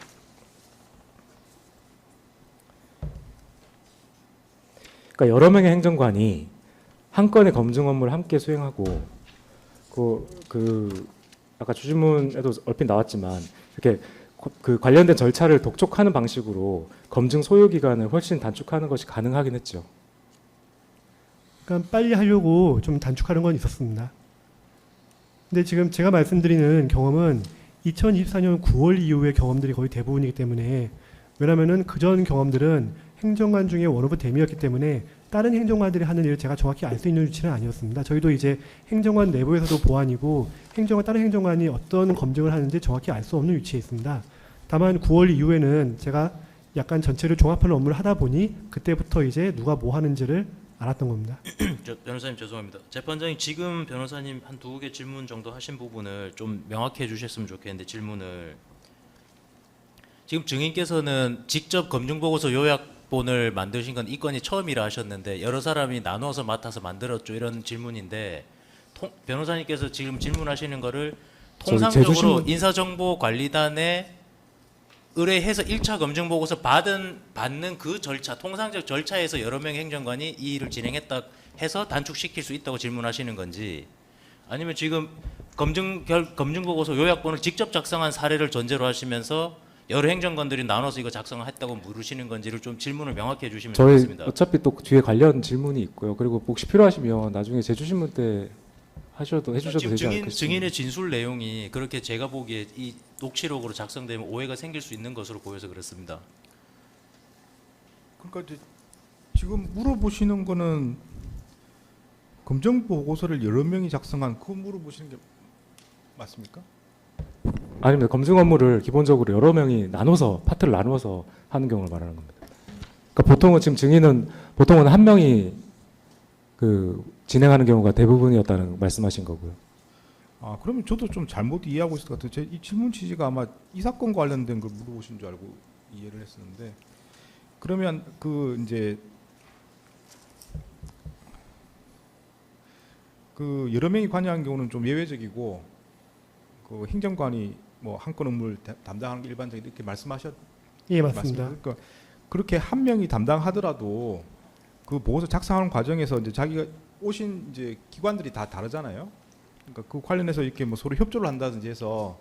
그러니까 여러 명의 행정관이 한 건의 검증 업무를 함께 수행하고 아까 주신문에도 얼핏 나왔지만 이렇게 그 관련된 절차를 독촉하는 방식으로 검증 소요 기간을 훨씬 단축하는 것이 가능하긴 했죠. 그러니까 빨리 하려고 좀 단축하는 건 있었습니다. 근데 지금 제가 말씀드리는 경험은 2024년 9월 이후의 경험들이 거의 대부분이기 때문에 왜냐하면은 그전 경험들은 행정관 중에 원오브 댐이었기 때문에 다른 행정관들이 하는 일을 제가 정확히 알 수 있는 위치는 아니었습니다. 저희도 이제 행정관 내부에서도 보안이고 다른 행정관이 어떤 검증을 하는지 정확히 알 수 없는 위치에 있습니다. 다만 9월 이후에는 제가 약간 전체를 종합하는 업무를 하다 보니 그때부터 이제 누가 뭐 하는지를 알았던 겁니다. 변호사님 죄송합니다. 재판장님 지금 변호사님 한 2개 질문 정도 하신 부분을 좀 명확히 해주셨으면 좋겠는데 질문을 지금 증인께서는 직접 검증보고서 요약본을 만드신 건 이 건이 처음이라 하셨는데 여러 사람이 나눠서 맡아서 만들었죠 이런 질문인데 변호사님께서 지금 질문하시는 거를 통상적으로 인사정보관리단에 의뢰해서 1차 검증보고서 받는 그 절차, 통상적 절차에서 여러 명의 행정관이 이 일을 진행했다 해서 단축시킬 수 있다고 질문하시는 건지 아니면 지금 검증보고서 요약본을 직접 작성한 사례를 전제로 하시면서 여러 행정관들이 나눠서 이거 작성을 했다고 물으시는 건지를 좀 질문을 명확히 해주시면 저희 좋겠습니다. 어차피 또 뒤에 관련 질문이 있고요. 그리고 혹시 필요하시면 나중에 제주신문 때 해주셔도 지금 되지 않을까 싶습니다. 증인의 진술 내용이 그렇게 제가 보기에 이 녹취록으로 작성되면 오해가 생길 수 있는 것으로 보여서 그렇습니다. 그러니까 이제 지금 물어보시는 거는 검증 보고서를 여러 명이 작성한 그거 물어보시는 게 맞습니까? 아닙니다. 검증 업무를 기본적으로 여러 명이 파트를 나누어서 하는 경우를 말하는 겁니다. 그러니까 보통은 지금 증인은 보통은 한 명이 진행하는 경우가 대부분이었다는 말씀하신 거고요. 아, 그러면 저도 좀 잘못 이해하고 있을 것 같아요. 이 질문 취지가 아마 이 사건 관련된 걸 물어보신 줄 알고 이해를 했었는데 그러면 이제 여러 명이 관여한 경우는 좀 예외적이고 행정관이 뭐 한 건 업무를 담당하는 게 일반적인 이렇게 말씀하셨. 예, 맞습니다. 그러니까 그렇게 한 명이 담당하더라도 그 보고서 작성하는 과정에서 이제 자기가 오신 이제 기관들이 다 다르잖아요. 그러니까 그 관련해서 이렇게 뭐 서로 협조를 한다든지 해서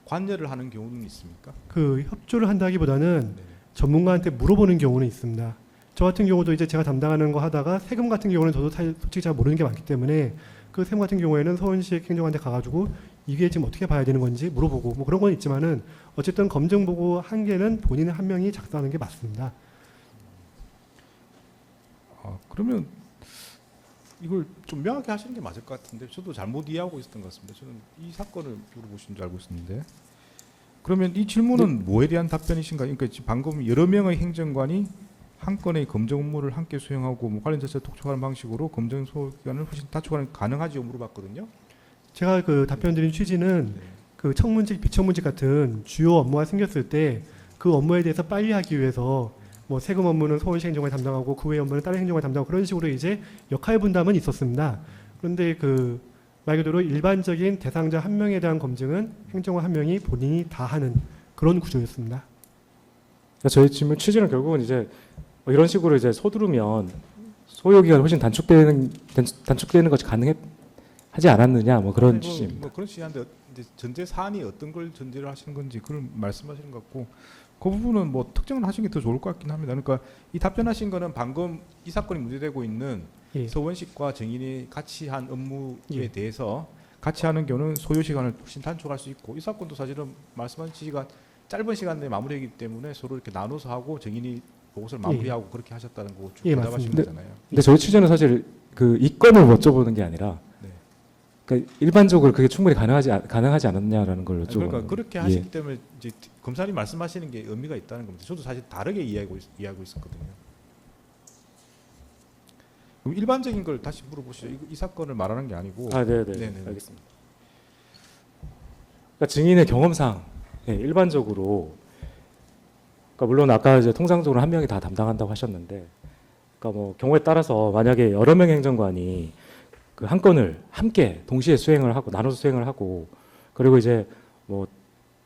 관여를 하는 경우는 있습니까? 그 협조를 한다기보다는 네. 전문가한테 물어보는 경우는 있습니다. 저 같은 경우도 이제 제가 담당하는 거 하다가 세금 같은 경우는 저도 솔직히 잘 모르는 게 많기 때문에 그 세금 같은 경우에는 서울시 행정관한테 가가지고 이게 지금 어떻게 봐야 되는 건지 물어보고 뭐 그런 건 있지만은 어쨌든 검증 보고 한 개는 본인 한 명이 작성하는 게 맞습니다. 그러면 이걸 좀 명확히 하시는 게 맞을 것 같은데 저도 잘못 이해하고 있었던 것 같습니다. 저는 이 사건을 물어보신 줄 알고 있었는데 그러면 이 질문은 뭐에 대한 답변이신가요? 그러니까 지금 방금 여러 명의 행정관이 한 건의 검증 업무를 함께 수행하고 뭐 관련 자체를 독촉하는 방식으로 검증 소요 기간을 훨씬 단축하는 가능하지요 물어봤거든요. 제가 그 답변 드린 취지는 그 청문직, 비청문직 같은 주요 업무가 생겼을 때 그 업무에 대해서 빨리 하기 위해서 뭐 세금 업무는 서울시 행정관이 담당하고 그 외 업무는 다른 행정관이 담당하고 그런 식으로 이제 역할 분담은 있었습니다. 그런데 그 말 그대로 일반적인 대상자 한 명에 대한 검증은 행정관 한 명이 본인이 다 하는 그런 구조였습니다. 그러니까 저희 질문 취지는 결국은 이제 이런 식으로 이제 서두르면 소요 기간이 훨씬 단축되는 것이 가능하지 않았느냐 뭐 그런 취지입니다. 뭐 그런 취지인데 이제 전제 사안이 어떤 걸 전제를 하시는 건지 그걸 말씀하시는 것 같고 그 부분은 뭐 특정을 하시는 게 더 좋을 것 같긴 합니다. 그러니까 이 답변하신 거는 방금 이 사건이 문제되고 있는 예. 서원식과 정인이 같이 한 업무에 예. 대해서 같이 하는 경우는 소요 시간을 훨씬 단축할 수 있고 이 사건도 사실은 말씀하신 취지가 짧은 시간 내에 마무리하기 때문에 서로 이렇게 나눠서 하고 정인이 보고서를 마무리하고 그렇게 하셨다는 거고 쭉 예, 대답하신 맞습니다. 거잖아요. 근데 저희 취지는 사실 그 이 건을 여쭤보는 게 아니라 네. 그러니까 일반적으로 그게 충분히 가능하지 않았냐라는 걸 여쭤보는 그러니까 거예요. 그렇게 하시기 때문에 이제 검사님 말씀하시는 게 의미가 있다는 겁니다. 저도 사실 다르게 이해하고 있었거든요. 그럼 일반적인 걸 다시 물어보시죠. 이 사건을 말하는 게 아니고. 네네. 네네. 알겠습니다. 그러니까 증인의 경험상 일반적으로 그러니까 물론 아까 이제 통상적으로 한 명이 다 담당한다고 하셨는데 그러니까 뭐 경우에 따라서 만약에 여러 명의 행정관이 그 한 건을 함께 동시에 수행을 하고 나눠서 수행을 하고 그리고 이제 뭐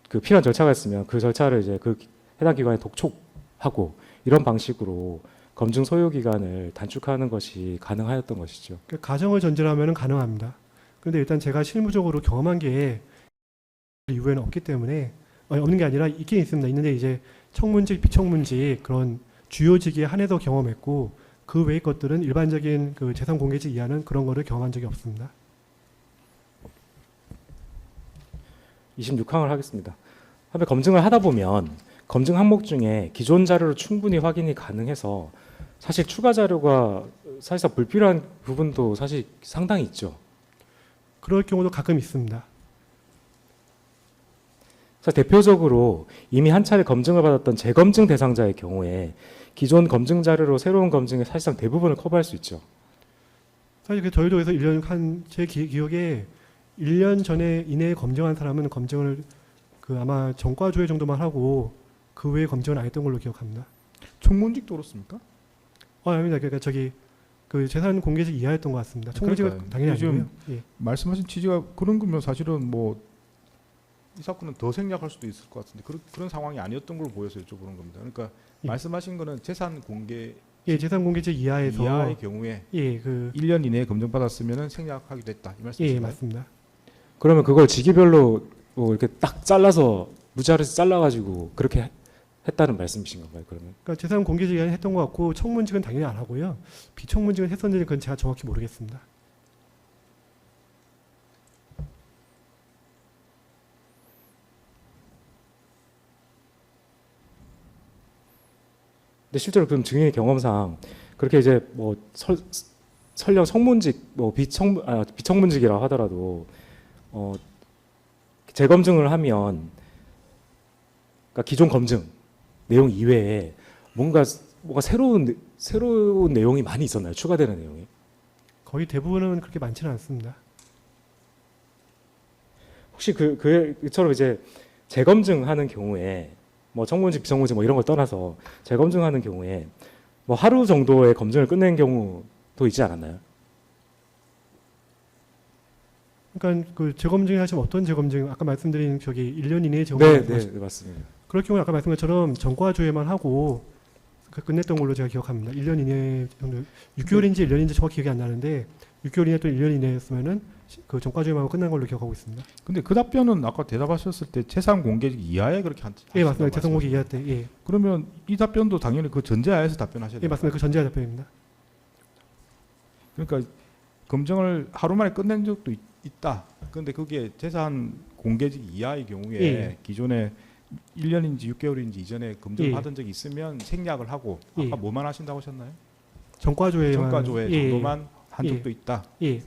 그 필요한 절차가 있으면 그 절차를 이제 그 해당 기관에 독촉하고 이런 방식으로 검증 소요 기간을 단축하는 것이 가능하였던 것이죠. 그 가정을 전제로 하면 가능합니다. 그런데 일단 제가 실무적으로 경험한 게 이후에는 없기 때문에 없는 게 아니라 있긴 있습니다. 있는데 이제 청문직, 비청문직 그런 주요직에 한해서 경험했고 그 외의 것들은 일반적인 그 재산 공개직 이하는 그런 거를 경험한 적이 없습니다. 26항을 하겠습니다. 한편 검증을 하다 보면 검증 항목 중에 기존 자료로 충분히 확인이 가능해서 사실 추가 자료가 사실상 불필요한 부분도 사실 상당히 있죠. 그럴 경우도 가끔 있습니다. 그래서 대표적으로 이미 한 차례 검증을 받았던 재검증 대상자의 경우에 기존 검증 자료로 새로운 검증의 사실상 대부분을 커버할 수 있죠. 사실 저희도 그래서 1년 제 기억에 1년 전에 이내에 검증한 사람은 검증을 그 아마 전과 조회 정도만 하고 그 외에 검증을 안 했던 걸로 기억합니다. 청문직도 그렇습니까? 아닙니다. 그러니까 저기 그 재산 공개직 이하였던 것 같습니다. 청문직은 그러니까요. 당연히 요즘 아니고요. 예. 말씀하신 취지가 그런 거면 사실은 뭐 이 사건은 더 생략할 수도 있을 것 같은데 그런 상황이 아니었던 걸로 보여서 여쭤보는 겁니다. 그러니까 예. 말씀하신 거는 재산 공개 예, 재산 공개직 이하에서 이하의 경우에 예, 그 1년 이내에 검증받았으면은 생략하기도 했다. 이 예, 말씀이신가요? 맞습니다. 그러면 그걸 직위별로 뭐 이렇게 딱 잘라서 무자르에서 잘라가지고 그렇게 했다는 말씀이신 건가요? 그러면? 그러니까 재산 공개직 이하는 했던 것 같고 청문직은 당연히 안 하고요. 비청문직은 했었는지 그건 제가 정확히 모르겠습니다. 근데 실제로 그럼 증인의 경험상 그렇게 이제 뭐 설령 청문직 뭐 비청문직이라 하더라도 재검증을 하면 그러니까 기존 검증 내용 이외에 뭔가 새로운 내용이 많이 있었나요? 추가되는 내용이? 거의 대부분은 그렇게 많지는 않습니다. 혹시 그처럼 이제 재검증하는 경우에 뭐 청문직, 비청문직 뭐 이런 걸 떠나서 재검증하는 경우에 뭐 하루 정도의 검증을 끝낸 경우도 있지 않았나요? 그러니까 그 재검증 하시면 어떤 재검증 아까 말씀드린 저기 1년 이내에 재검증 네, 맞습니다. 그럴 경우에 아까 말씀한 것처럼 전과 조회만 하고 끝냈던 걸로 제가 기억합니다. 1년 이내 정도 6개월인지 1년인지 정확히 기억이 안 나는데 6개월 이내 또는 1년 이내였으면은 그 전과 조회만 하고 끝난 걸로 기억하고 있습니다. 근데 그 답변은 아까 대답하셨을 때 재산 공개직 이하에 그렇게 예, 맞습니다. 재산 공개 이하 때. 예. 그러면 이 답변도 당연히 그 전제하에서 답변하셔야 예, 돼요. 맞습니다. 그 전제하 답변입니다. 그러니까 검증을 하루 만에 끝낸 적도 있다. 그런데 그게 재산 공개직 이하의 경우에 예. 기존에 1년인지 6개월인지 이전에 검증 예. 받은 적이 있으면 생략을 하고 예. 아까 뭐만 하신다고 하셨나요? 정과조회만 정가조회 예. 정도만 한 예. 적도 있다. 예.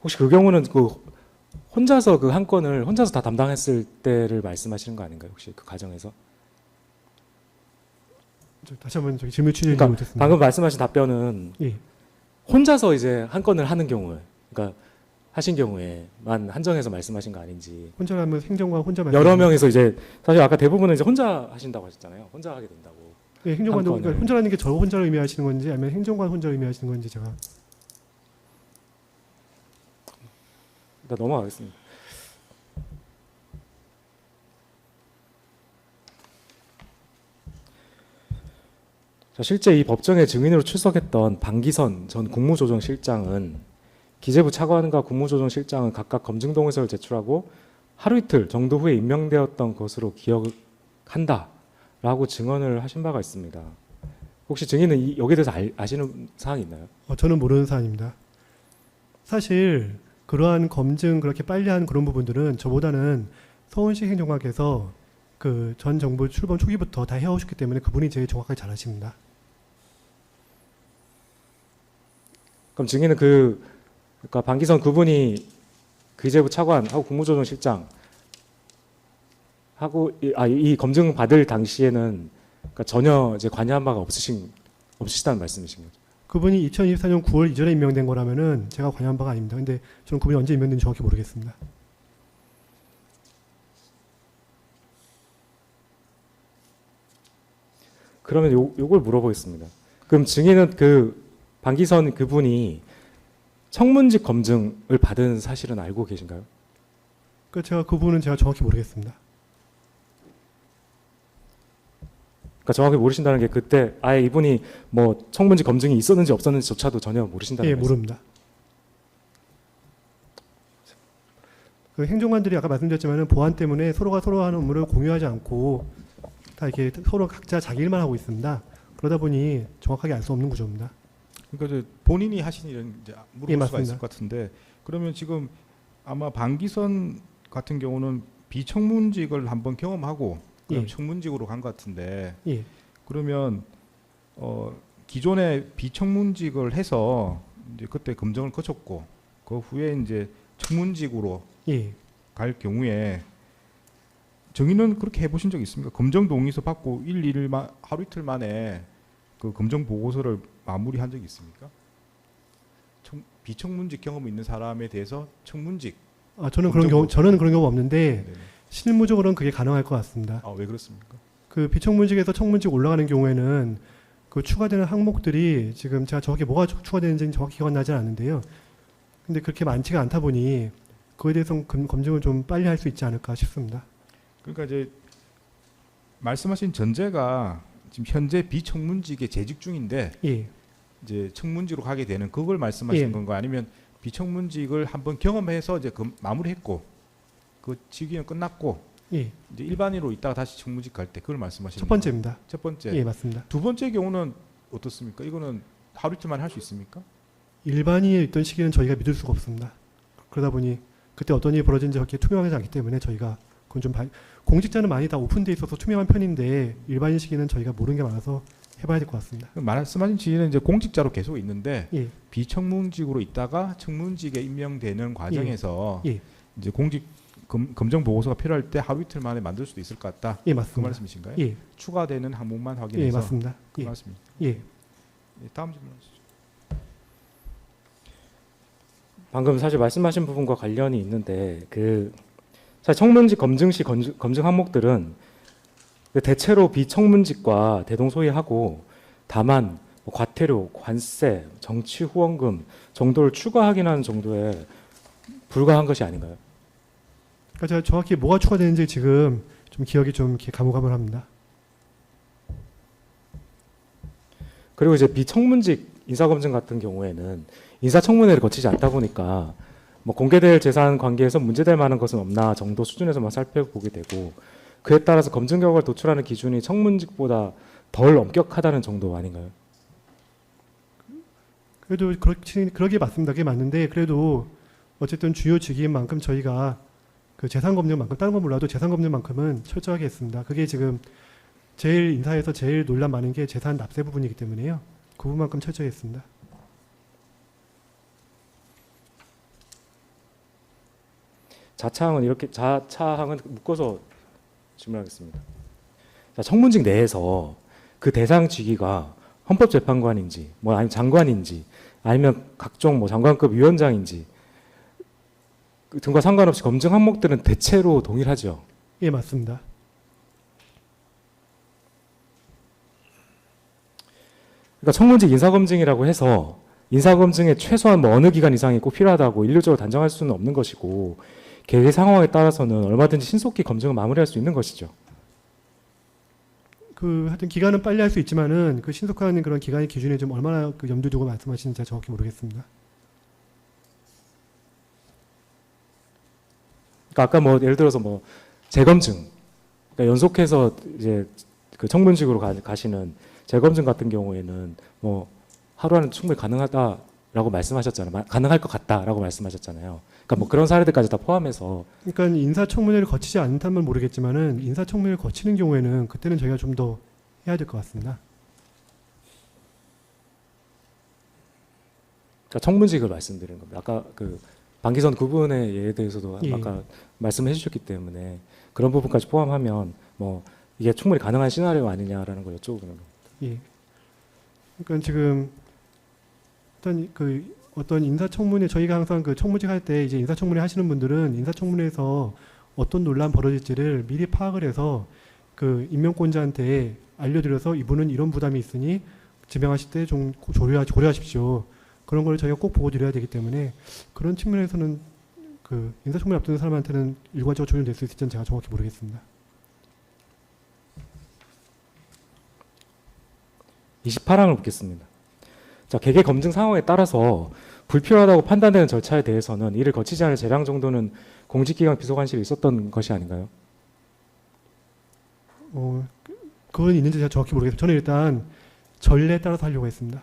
혹시 그 경우는 그 혼자서 그 한 건을 혼자서 다 담당했을 때를 말씀하시는 거 아닌가요? 혹시 그 과정에서? 다시 한번 저기 질문 취재해 그러니까 못했습니다. 방금 말씀하신 답변은 예. 혼자서 이제 한 건을 하는 경우에, 그러니까 하신 경우에만 한정해서 말씀하신 거 아닌지. 혼자라면 행정관 혼자 여러 명이서 이제 사실 아까 대부분은 이제 혼자 하신다고 하셨잖아요. 혼자 하게 된다고. 예, 행정관도 한 건을. 그러니까 혼자라는 게 저 혼자를 의미하시는 건지 아니면 행정관 혼자 의미하시는 건지 제가 일단 넘어가겠습니다. 자, 실제 이 법정에 증인으로 출석했던 방기선 전 국무조정실장은 기재부 차관과 국무조정실장은 각각 검증 동의서를 제출하고 하루 이틀 정도 후에 임명되었던 것으로 기억한다라고 증언을 하신 바가 있습니다. 혹시 증인은 여기에 대해서 아시는 사항이 있나요? 저는 모르는 사안입니다. 사실 그러한 검증 그렇게 빨리 한 그런 부분들은 저보다는 서훈식 행정관께서 그 전 정부 출범 초기부터 다 해오셨기 때문에 그분이 제일 정확하게 잘 아십니다. 그럼 증인은 그러니까 방기선 그분이 기재부 차관하고 국무조정실장 하고 이 검증 받을 당시에는 그러니까 전혀 이제 관여한 바가 없으시다는 말씀이신 거죠. 그분이 2024년 9월 이전에 임명된 거라면은 제가 관여한 바가 아닙니다. 근데 저는 그분이 언제 임명된지 정확히 모르겠습니다. 그러면 요걸 물어보겠습니다. 그럼 증인은 그 방기선 그분이 청문직 검증을 받은 사실은 알고 계신가요? 그 부분은 제가 정확히 모르겠습니다. 그러니까 정확히 모르신다는 게 그때 아예 이분이 뭐 청문직 검증이 있었는지 없었는지조차도 전혀 모르신다는 예, 말씀. 모릅니다. 그 행정관들이 아까 말씀드렸지만은 보안 때문에 서로가 서로 하는 업무를 공유하지 않고 다 이렇게 서로 각자 자기 일만 하고 있습니다. 그러다 보니 정확하게 알 수 없는 구조입니다. 그러니까 이제 본인이 하신 일은 이제 물어볼 예, 수가 맞습니다. 있을 것 같은데 그러면 지금 아마 방기선 같은 경우는 비청문직을 한번 경험하고 그럼 예. 청문직으로 간 것 같은데 예. 그러면 기존에 비청문직을 해서 이제 그때 검증을 거쳤고 그 후에 이제 청문직으로 예. 갈 경우에 정의는 그렇게 해보신 적 있습니까? 검정 동의서 받고 하루 이틀 만에 그 검정 보고서를 마무리한 적이 있습니까? 비청문직 경험 있는 사람에 대해서 청문직. 저는 그런 경우 없는데 네네. 실무적으로는 그게 가능할 것 같습니다. 왜 그렇습니까? 그 비청문직에서 청문직 올라가는 경우에는 그 추가되는 항목들이 지금 제가 정확히 뭐가 추가되는지 정확히 기억 나지 않는데요. 근데 그렇게 많지가 않다 보니 그에 대해서 검증을 좀 빨리 할 수 있지 않을까 싶습니다. 그러니까 이제 말씀하신 전제가 지금 현재 비청문직에 재직 중인데 예. 이제 청문직으로 가게 되는 그걸 말씀하시는 예. 건가 아니면 비청문직을 한번 경험해서 이제 마무리했고 그 직위는 끝났고 예. 이제 일반인으로 있다가 다시 청문직 갈 때 그걸 말씀하시는 첫 번째입니다. 건가요? 첫 번째. 예, 맞습니다. 두 번째 경우는 어떻습니까? 이거는 하루 이틀만 할 수 있습니까? 일반인이 있던 시기는 저희가 믿을 수가 없습니다. 그러다 보니 그때 어떤 일이 벌어진지 그렇게 투명하지 않기 때문에 저희가 그건 좀 공직자는 많이 다 오픈돼 있어서 투명한 편인데 일반인 시기는 저희가 모르는 게 많아서 해봐야 될 것 같습니다. 말씀하신 지위는 이제 공직자로 계속 있는데 예. 비청문직으로 있다가 청문직에 임명되는 과정에서 예. 이제 공직 검정 보고서가 필요할 때 하루 이틀 만에 만들 수도 있을 것 같다. 예, 그 맞습니다. 말씀이신가요? 예. 추가되는 항목만 예, 확인해서 맞습니다. 그 예. 말씀입니다. 예. 예, 다음 질문하시죠. 방금 사실 말씀하신 부분과 관련이 있는데 사실 청문직 검증 시 검증 항목들은 대체로 비청문직과 대동소이하고 다만 뭐 과태료, 관세, 정치 후원금 정도를 추가 확인하는 정도에 불과한 것이 아닌가요? 그러니까 제가 정확히 뭐가 추가되는지 지금 좀 기억이 좀 이렇게 가물가물합니다. 그리고 이제 비청문직 인사검증 같은 경우에는 인사청문회를 거치지 않다 보니까 뭐 공개될 재산 관계에서 문제될 만한 것은 없나 정도 수준에서만 살펴보게 되고 그에 따라서 검증 결과를 도출하는 기준이 청문직보다 덜 엄격하다는 정도 아닌가요? 그래도 그러게 맞습니다. 그게 맞는데 그래도 어쨌든 주요 직위인 만큼 저희가 그 재산 검증만큼 다른 건 몰라도 재산 검증만큼은 철저하게 했습니다. 그게 지금 제일 인사에서 제일 논란 많은 게 재산 납세 부분이기 때문에요. 그 부분만큼 철저히 했습니다. 자차항은 묶어서 질문하겠습니다. 자, 청문직 내에서 그 대상 직위가 헌법재판관인지, 뭐 아니면 장관인지, 아니면 각종 뭐 장관급 위원장인지 등과 상관없이 검증 항목들은 대체로 동일하죠. 예, 맞습니다. 그러니까 청문직 인사검증이라고 해서 인사검증에 최소한 뭐 어느 기간 이상이 꼭 필요하다고 일률적으로 단정할 수는 없는 것이고 개개 상황에 따라서는 얼마든지 신속히 검증을 마무리할 수 있는 것이죠. 그 하여튼 기간은 빨리 할 수 있지만은 그 신속한 그런 기간의 기준에 좀 얼마나 그 염두 두고 말씀하시는지 제가 정확히 모르겠습니다. 그러니까 아까 뭐 예를 들어서 뭐 재검증, 그러니까 연속해서 이제 그 청문직으로 가시는 재검증 같은 경우에는 뭐 하루 안에 충분히 가능하다라고 말씀하셨잖아요. 가능할 것 같다라고 말씀하셨잖아요. 그러니까 뭐 그런 사례들까지 다 포함해서. 그러니까 인사청문회를 거치지 않다면 모르겠지만은 인사청문회를 거치는 경우에는 그때는 저희가 좀 더 해야 될 것 같습니다. 그러니까 청문직을 말씀드리는 겁니다. 아까 그 방기선 구분의 예에 대해서도 예. 아까 말씀해 주셨기 때문에 그런 부분까지 포함하면 뭐 이게 충분히 가능한 시나리오 아니냐라는 걸 여쭤보는 겁니다. 예. 그러니까 지금 일단 그 어떤 인사청문회 저희가 항상 그 청문직 할 때 이제 인사청문회 하시는 분들은 인사청문회에서 어떤 논란 벌어질지를 미리 파악을 해서 그 임명권자한테 알려드려서 이분은 이런 부담이 있으니 지명하실 때 좀 고려하십시오. 그런 걸 저희가 꼭 보고 드려야 되기 때문에 그런 측면에서는 그 인사청문회 앞두는 사람한테는 일괄적으로 적용될 수 있을지는 제가 정확히 모르겠습니다. 28항을 묻겠습니다. 자, 개개 검증 상황에 따라서 불필요하다고 판단되는 절차에 대해서는 이를 거치지 않을 재량 정도는 공직기강 비서관실에 있었던 것이 아닌가요? 그건 있는지 제가 정확히 모르겠습니다. 저는 일단 전례에 따라서 하려고 했습니다.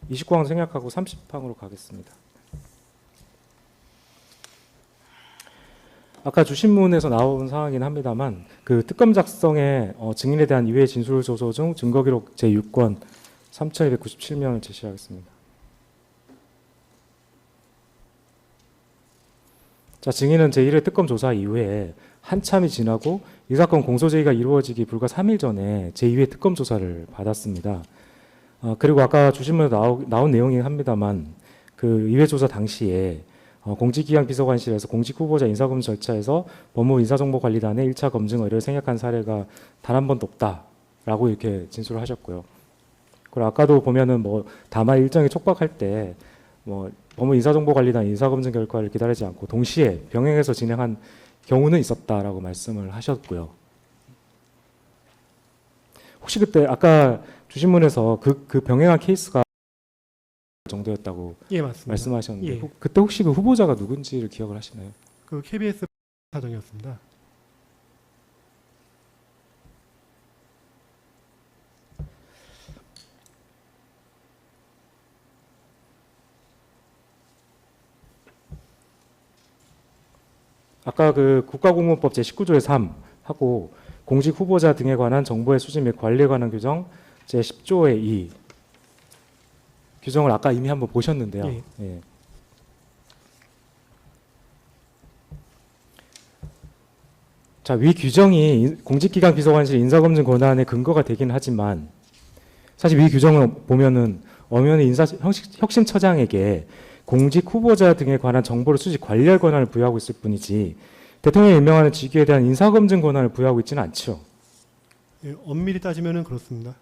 이 29항 생략하고 30항으로 가겠습니다. 아까 주신문에서 나온 상황이긴 합니다만 그 특검 작성에 증인에 대한 이외의 진술 조서 중 증거기록 제6권 3297면을 제시하겠습니다. 자, 증인은 제1회 특검 조사 이후에 한참이 지나고 이 사건 공소제의가 이루어지기 불과 3일 전에 제2회 특검 조사를 받았습니다. 그리고 아까 주신문에 나온 내용이긴 합니다만 그 2회 조사 당시에 공직기강 비서관실에서 공직 후보자 인사검증 절차에서 법무부 인사정보관리단의 1차 검증 의뢰를 생략한 사례가 단 한 번도 없다라고 이렇게 진술을 하셨고요. 그리고 아까도 보면은 뭐 다만 일정이 촉박할 때 뭐 법무부 인사정보관리단 인사검증 결과를 기다리지 않고 동시에 병행해서 진행한 경우는 있었다라고 말씀을 하셨고요. 혹시 그때 아까 주신문에서 그 병행한 케이스가 정도였다고 예, 맞습니다. 말씀하셨는데 예. 그때 혹시 그 후보자가 누군지를 기억을 하시나요? 그 KBS 사정이었습니다. 아까 그 국가공무원법 제19조의 3 하고 공직 후보자 등에 관한 정보의 수집 및 관리에 관한 규정 제10조의 2 규정을 아까 이미 한번 보셨는데요. 예. 예. 자, 위 규정이 공직기강 비서관실 인사검증 권한의 근거가 되긴 하지만 사실 위 규정을 보면은 엄연히 혁신처장에게 공직 후보자 등에 관한 정보를 수집 관리할 권한을 부여하고 있을 뿐이지 대통령이 임명하는 직위에 대한 인사검증 권한을 부여하고 있지는 않죠. 예, 엄밀히 따지면은 그렇습니다.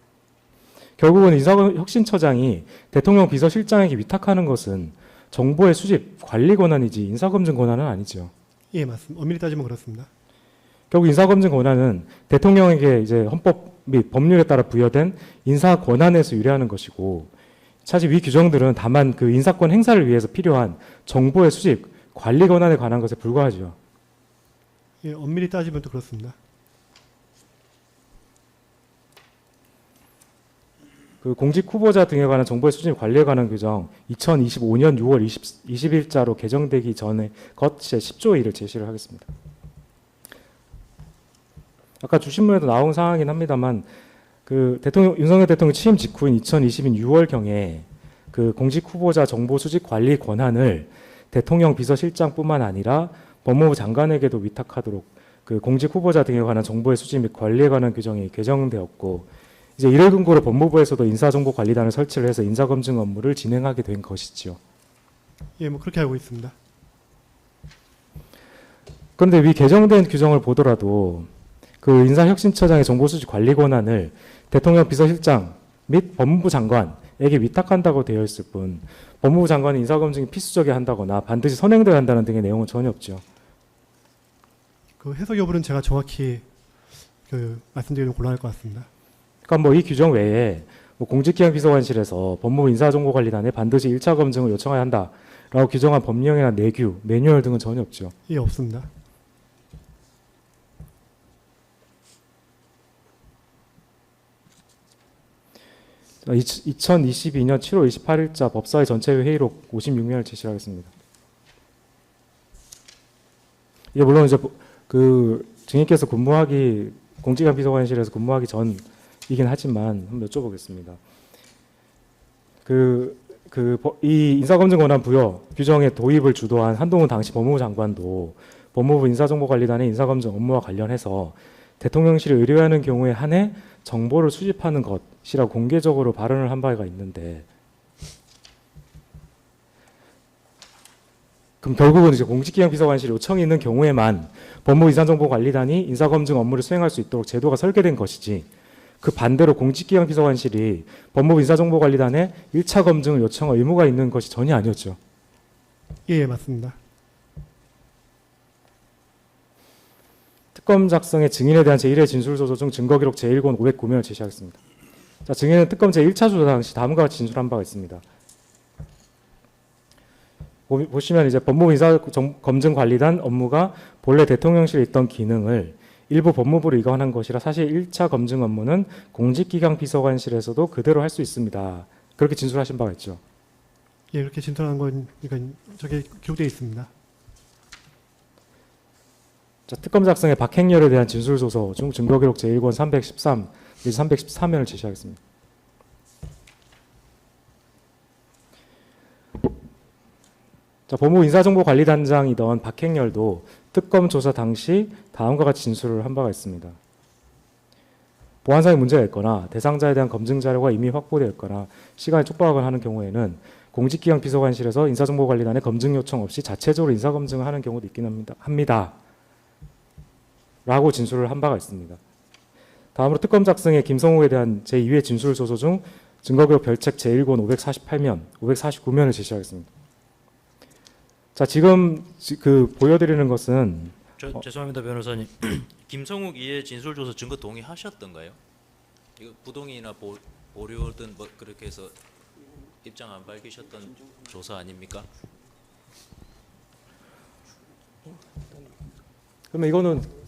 결국은 혁신처장이 대통령 비서실장에게 위탁하는 것은 정보의 수집 관리 권한이지 인사검증 권한은 아니죠. 예, 맞습니다. 엄밀히 따지면 그렇습니다. 결국 인사검증 권한은 대통령에게 이제 헌법 및 법률에 따라 부여된 인사 권한에서 유래하는 것이고 사실 위 규정들은 다만 그 인사권 행사를 위해서 필요한 정보의 수집, 관리 권한에 관한 것에 불과하죠. 예, 엄밀히 따지면 또 그렇습니다. 그 공직 후보자 등에 관한 정보의 수집 관리에 관한 규정 2025년 6월 20일자로 개정되기 전에 것 제 10조의 1을 제시를 하겠습니다. 아까 주신문에도 나온 사항이긴 합니다만 그 윤석열 대통령 취임 직후인 2020년 6월경에 그 공직 후보자 정보 수집 관리 권한을 대통령 비서실장뿐만 아니라 법무부 장관에게도 위탁하도록 그 공직 후보자 등에 관한 정보의 수집 및 관리에 관한 규정이 개정되었고 이제 이를 근거로 법무부에서도 인사정보관리단을 설치를 해서 인사검증 업무를 진행하게 된 것이지요. 예, 뭐 그렇게 알고 있습니다. 그런데 위 개정된 규정을 보더라도 그 인사혁신처장의 정보수집 관리 권한을 대통령 비서실장 및 법무부 장관에게 위탁한다고 되어 있을 뿐 법무부 장관이 인사검증이 필수적이야 한다거나 반드시 선행돼야 한다는 등의 내용은 전혀 없죠. 그 해석 여부는 제가 정확히 그 말씀드리면 곤란할 것 같습니다. 그러니까 뭐 이 규정 외에 뭐 공직기강비서관실에서 법무부 인사정보관리단에 반드시 1차 검증을 요청해야 한다라고 규정한 법령이나 내규, 매뉴얼 등은 전혀 없죠. 예, 없습니다. 자, 2022년 7월 28일자 법사위 전체회 회의록 56면을 제시하겠습니다. 이게 물론 이제 그 증인께서 공직기강 비서관실에서 근무하기 전이긴 하지만 한번 여쭤보겠습니다. 이 인사검증 권한 부여 규정의 도입을 주도한 한동훈 당시 법무부 장관도 법무부 인사정보관리단의 인사검증 업무와 관련해서 대통령실이 의뢰하는 경우에 한해 정보를 수집하는 것이라고 공개적으로 발언을 한 바가 있는데 그럼 결국은 이제 공직기강비서관실 요청이 있는 경우에만 법무부 인사정보관리단이 인사검증 업무를 수행할 수 있도록 제도가 설계된 것이지 그 반대로 공직기강비서관실이 법무부 인사정보관리단에 1차 검증을 요청할 의무가 있는 것이 전혀 아니었죠. 예, 맞습니다. 특검 작성의 증인에 대한 제1회 진술조서 중 증거기록 제1권 509면을 제시하겠습니다. 자, 증인은 특검 제1차 조사 당시 다음과 같이 진술한 바가 있습니다. 보시면 이제 법무부 인사검증관리단 업무가 본래 대통령실에 있던 기능을 일부 법무부로 이관한 것이라 사실 1차 검증 업무는 공직기강비서관실에서도 그대로 할 수 있습니다. 그렇게 진술하신 바가 있죠. 예, 이렇게 진술한 건 그러니까 저게 기록되어 있습니다. 자, 특검 작성의 박행렬에 대한 진술조서 중 증거기록 제1권 313, 314면을 제시하겠습니다. 자, 법무부 인사정보관리단장이던 박행렬도 특검 조사 당시 다음과 같이 진술을 한 바가 있습니다. 보안상의 문제가 있거나 대상자에 대한 검증 자료가 이미 확보되어 있거나 시간이 촉박하거나 하는 경우에는 공직기강 비서관실에서 인사정보관리단의 검증 요청 없이 자체적으로 인사검증을 하는 경우도 있긴 합니다. 라고 진술을 한 바가 있습니다. 다음으로 특검 작성의 김성욱에 대한 제2회 진술조서 중 증거기록 별책 제1권 548면, 549면을 제시하겠습니다. 자, 지금 보여드리는 것은 죄송합니다, 변호사님. 김성욱 이의 진술조서 증거 동의하셨던가요? 이거 부동의나 보류든 뭐 그렇게 해서 입장 안 밝히셨던 조사 아닙니까? 그러면 이거는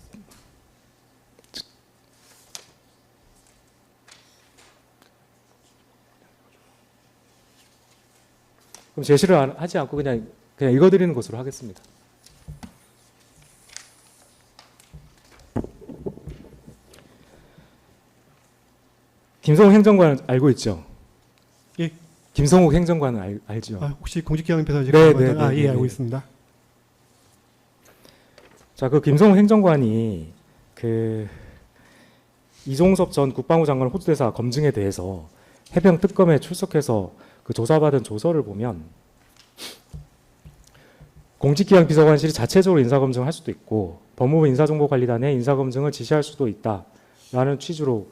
그럼 제시를 하지 않고 그냥 읽어드리는 것으로 하겠습니다. 김성욱 행정관 알고 있죠? 예. 김성욱 행정관은 알죠? 아, 혹시 공직기강비서관실 네, 예, 알고 있습니다. 자, 그 김성욱 행정관이 그 이종섭 전 국방부 장관 호주대사 검증에 대해서 해병 특검에 출석해서 그 조사받은 조서를 보면 공직기강 비서관실이 자체적으로 인사검증을 할 수도 있고 법무부 인사정보관리단에 인사검증을 지시할 수도 있다라는 취지로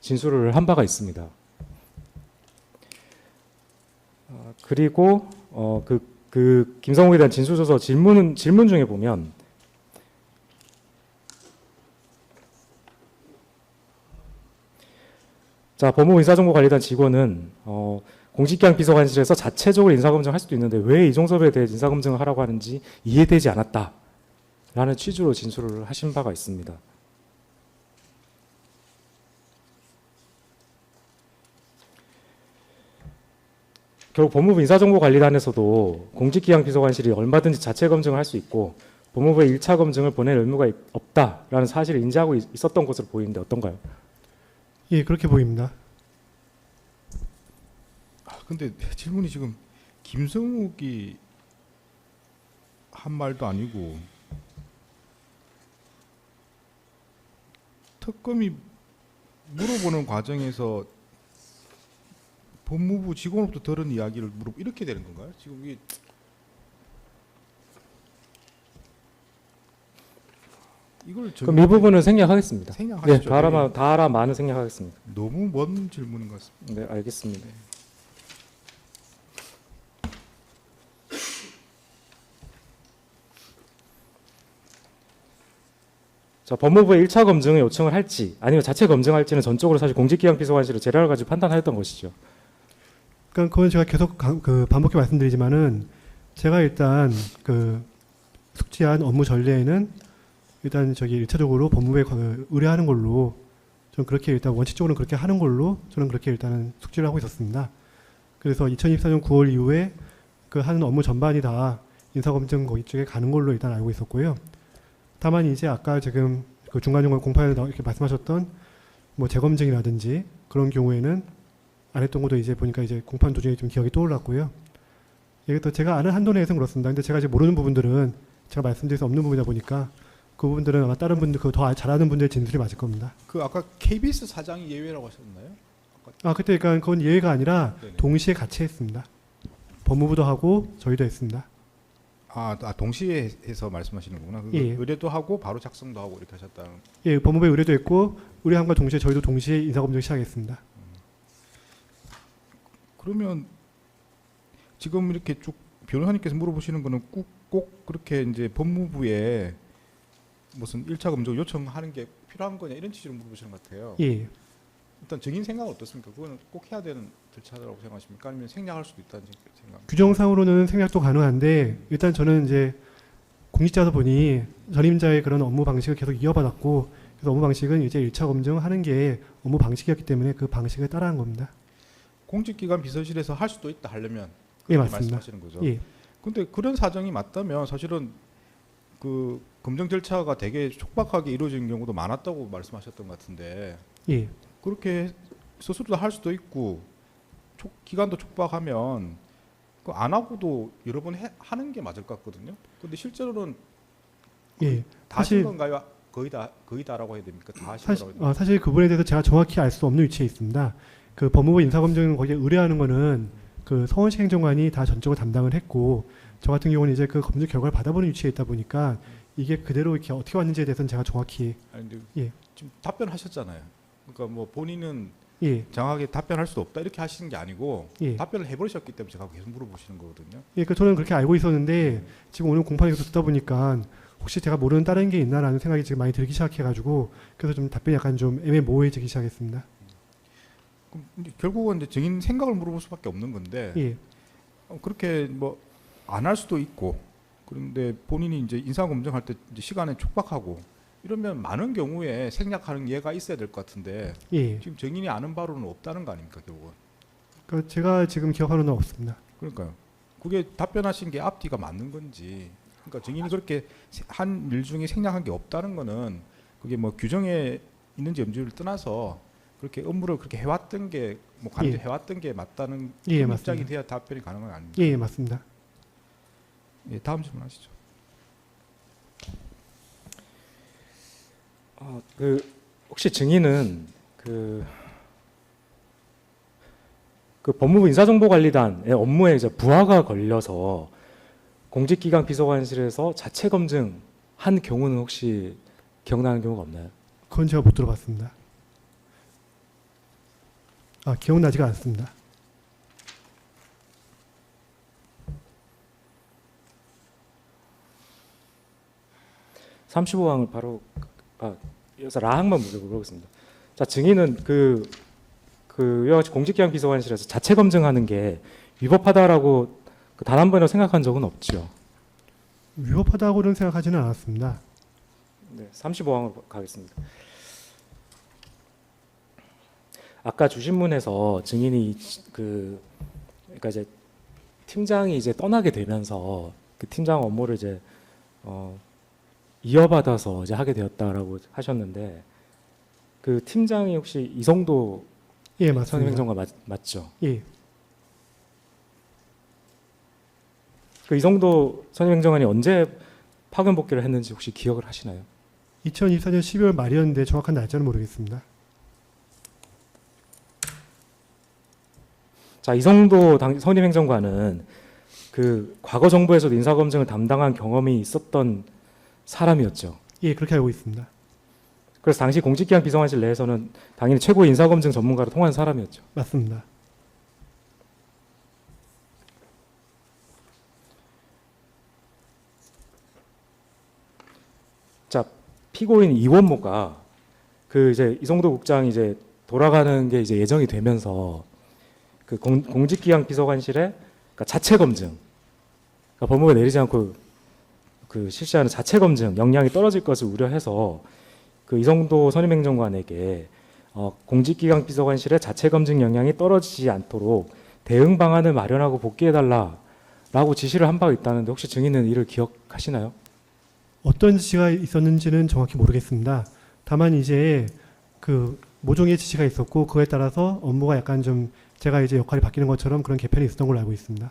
진술을 한 바가 있습니다. 그리고 그 김성욱에 대한 진술조서 질문 중에 보면 자, 법무부 인사정보관리단 직원은 공직기강 비서관실에서 자체적으로 인사검증을 할 수도 있는데 왜 이종섭에 대해 인사검증을 하라고 하는지 이해되지 않았다라는 취지로 진술을 하신 바가 있습니다. 결국 법무부 인사정보관리단에서도 공직기강비서관실이 얼마든지 자체 검증을 할 수 있고 법무부에 1차 검증을 보낼 의무가 없다라는 사실을 인지하고 있었던 것으로 보이는데 어떤가요? 예, 그렇게 보입니다. 근데 질문이 지금 김성욱이 한 말도 아니고 특검이 물어보는 과정에서 법무부 직원으로부터 들은 이야기를 이렇게 되는 건가요? 지금 이게 이걸 그럼 이 부분은 생략하겠습니다. 생략하시죠. 네, 다라마는 생략하겠습니다. 너무 먼 질문인 것 같습니다. 네, 알겠습니다. 자, 법무부에 1차 검증을 요청을 할지 아니면 자체 검증할지는 전적으로 사실 공직기강비서관실의 재량을 가지고 판단하였던 것이죠. 그러니까 그건 제가 계속 반복해 말씀드리지만은 제가 일단 그 숙지한 업무 전례에는 일단 저기 1차적으로 법무부에 의뢰하는 걸로 저는 그렇게 일단 원칙적으로는 그렇게 하는 걸로 저는 그렇게 일단은 숙지를 하고 있었습니다. 그래서 2024년 9월 이후에 그 하는 업무 전반이 다 인사검증 거기 쪽에 가는 걸로 일단 알고 있었고요. 다만 이제 아까 지금 그 중간중간 공판에 이렇게 말씀하셨던 뭐 재검증이라든지 그런 경우에는 안 했던 것도 이제 보니까 이제 공판 도중에 좀 기억이 떠올랐고요. 이게 또 제가 아는 한도 내에서는 그렇습니다. 근데 제가 이제 모르는 부분들은 제가 말씀드릴 수 없는 부분이다 보니까 그 부분들은 아마 다른 분들 그 더 잘하는 분들의 진술이 맞을 겁니다. 그 아까 KBS 사장이 예외라고 하셨나요? 아 그때 그러니까 그건 예외가 아니라 네네. 동시에 같이 했습니다. 법무부도 하고 저희도 했습니다. 동시에 해서 말씀하시는 거구나. 그거 예. 의뢰도 하고 바로 작성도 하고 이렇게 하셨다는. 예, 법무부에 의뢰도 했고 의뢰함과 동시에 저희도 동시에 인사검증 시작했습니다. 그러면 지금 이렇게 쭉 변호사님께서 물어보시는 거는 꼭 그렇게 이제 법무부에 무슨 1차 검증 요청하는 게 필요한 거냐 이런 취지로 물어보시는 것 같아요. 예. 일단 증인 생각은 어떻습니까? 그거는 꼭 해야 되는 절차라고 생각하십니까? 아니면 생략할 수도 있다는 생각? 규정상으로는 생략도 가능한데 일단 저는 이제 공직자다 보니 전임자의 그런 업무 방식을 계속 이어받았고 그래서 업무 방식은 이제 1차 검증하는 게 업무 방식이었기 때문에 그 방식을 따라한 겁니다. 공직기관 비서실에서 할 수도 있다 하려면 예, 그렇게 맞습니다. 말씀하시는 거죠. 예. 근데 그런 사정이 맞다면 사실은 그 검증 절차가 되게 촉박하게 이루어지는 경우도 많았다고 말씀하셨던 것 같은데 예. 그렇게 스스로 할 수도 있고 기간도 촉박하면 그 안 하고도 여러 번 하는 게 맞을 것 같거든요. 근데 실제로는 예. 다 하신 사실 건가요? 거의 다라고 해야 됩니까? 다 하신 거라고 해야 됩니까? 사실 그 부분에 대해서 제가 정확히 알 수 없는 위치에 있습니다. 그 법무부 인사검증 거기에 의뢰하는 거는 그 서원식 행정관이 다 전적으로 담당을 했고 저 같은 경우는 이제 그 검증 결과를 받아보는 위치에 있다 보니까 이게 그대로 이렇게 어떻게 왔는지에 대해서는 제가 정확히 아니 근데 예. 지금 답변하셨잖아요. 그러니까 뭐 본인은 예. 정확하게 답변할 수 없다 이렇게 하시는 게 아니고 예. 답변을 해버리셨기 때문에 제가 계속 물어보시는 거거든요. 예, 그 저는 그렇게 알고 있었는데 지금 오늘 공판에서 듣다 보니까 혹시 제가 모르는 다른 게 있나라는 생각이 지금 많이 들기 시작해가지고 그래서 좀 답변이 약간 좀 애매모호해지기 시작했습니다. 그럼 이제 결국은 이제 증인 생각을 물어볼 수밖에 없는 건데 예, 그렇게 뭐 안 할 수도 있고 그런데 본인이 이제 인사 검증할 때 이제 시간에 촉박하고 이러면 많은 경우에 생략하는 예가 있어야 될 것 같은데 예. 지금 증인이 아는 바로는 없다는 거 아닙니까 결국은? 그 제가 지금 기억하로는 없습니다. 그러니까요. 그게 답변하신 게 앞뒤가 맞는 건지. 그러니까 증인이 그렇게 한 일 중에 생략한 게 없다는 거는 그게 뭐 규정에 있는지 없는지를 떠나서 그렇게 업무를 그렇게 해왔던 게 뭐 간접 예. 해왔던 게 맞다는 예, 그런 맞습니다. 입장이 돼야 답변이 가능한 거 아닙니까? 예, 예, 맞습니다. 예, 다음 질문하시죠. 그 혹시 증인은 그 법무부 인사정보관리단의 업무에 이제 부하가 걸려서 공직기강 비서관실에서 자체 검증한 경우는 혹시 기억나는 경우가 없나요? 그건 제가 못 들어봤습니다. 기억나지가 않습니다. (35항을) 바로 여기서 라항만 물어보겠습니다. 자, 증인은 이와 같이 공직기강 비서관실에서 자체 검증하는 게 위법하다라고 단 한 번이라도 생각한 적은 없죠. 위법하다고는 생각하지는 않았습니다. 네, 35항으로 가겠습니다. 아까 주신문에서 증인이 그러니까 이제 팀장이 이제 떠나게 되면서 그 팀장 업무를 이제 이어받아서 이제 하게 되었다라고 하셨는데 그 팀장이 혹시 이성도 예, 맞습니다. 선임행정관 맞죠? 예, 그 이성도 선임행정관이 언제 파견 복귀를 했는지 혹시 기억을 하시나요? 2024년 12월 말이었는데 정확한 날짜는 모르겠습니다. 자, 이성도 선임행정관은 그 과거 정부에서도 인사검증을 담당한 경험이 있었던 사람이었죠. 예, 그렇게 알고 있습니다. 그래서 당시 공직기강 비서관실 내에서는 당연히 최고의 인사검증 전문가로 통한 사람이었죠. 맞습니다. 자, 피고인 이원모가 그 이제 이성도 국장이 이제 돌아가는 게 이제 예정이 되면서 그 공직기강 비서관실의 그러니까 자체 검증, 그러니까 법무부에 내리지 않고 그 실시하는 자체 검증 역량이 떨어질 것을 우려해서 그 이성도 선임행정관에게 공직기강 비서관실의 자체 검증 역량이 떨어지지 않도록 대응 방안을 마련하고 복귀해달라라고 지시를 한 바가 있다는데 혹시 증인은 이를 기억하시나요? 어떤 지시가 있었는지는 정확히 모르겠습니다. 다만 이제 그 모종의 지시가 있었고 그거에 따라서 업무가 약간 좀 제가 이제 역할이 바뀌는 것처럼 그런 개편이 있었던 걸로 알고 있습니다.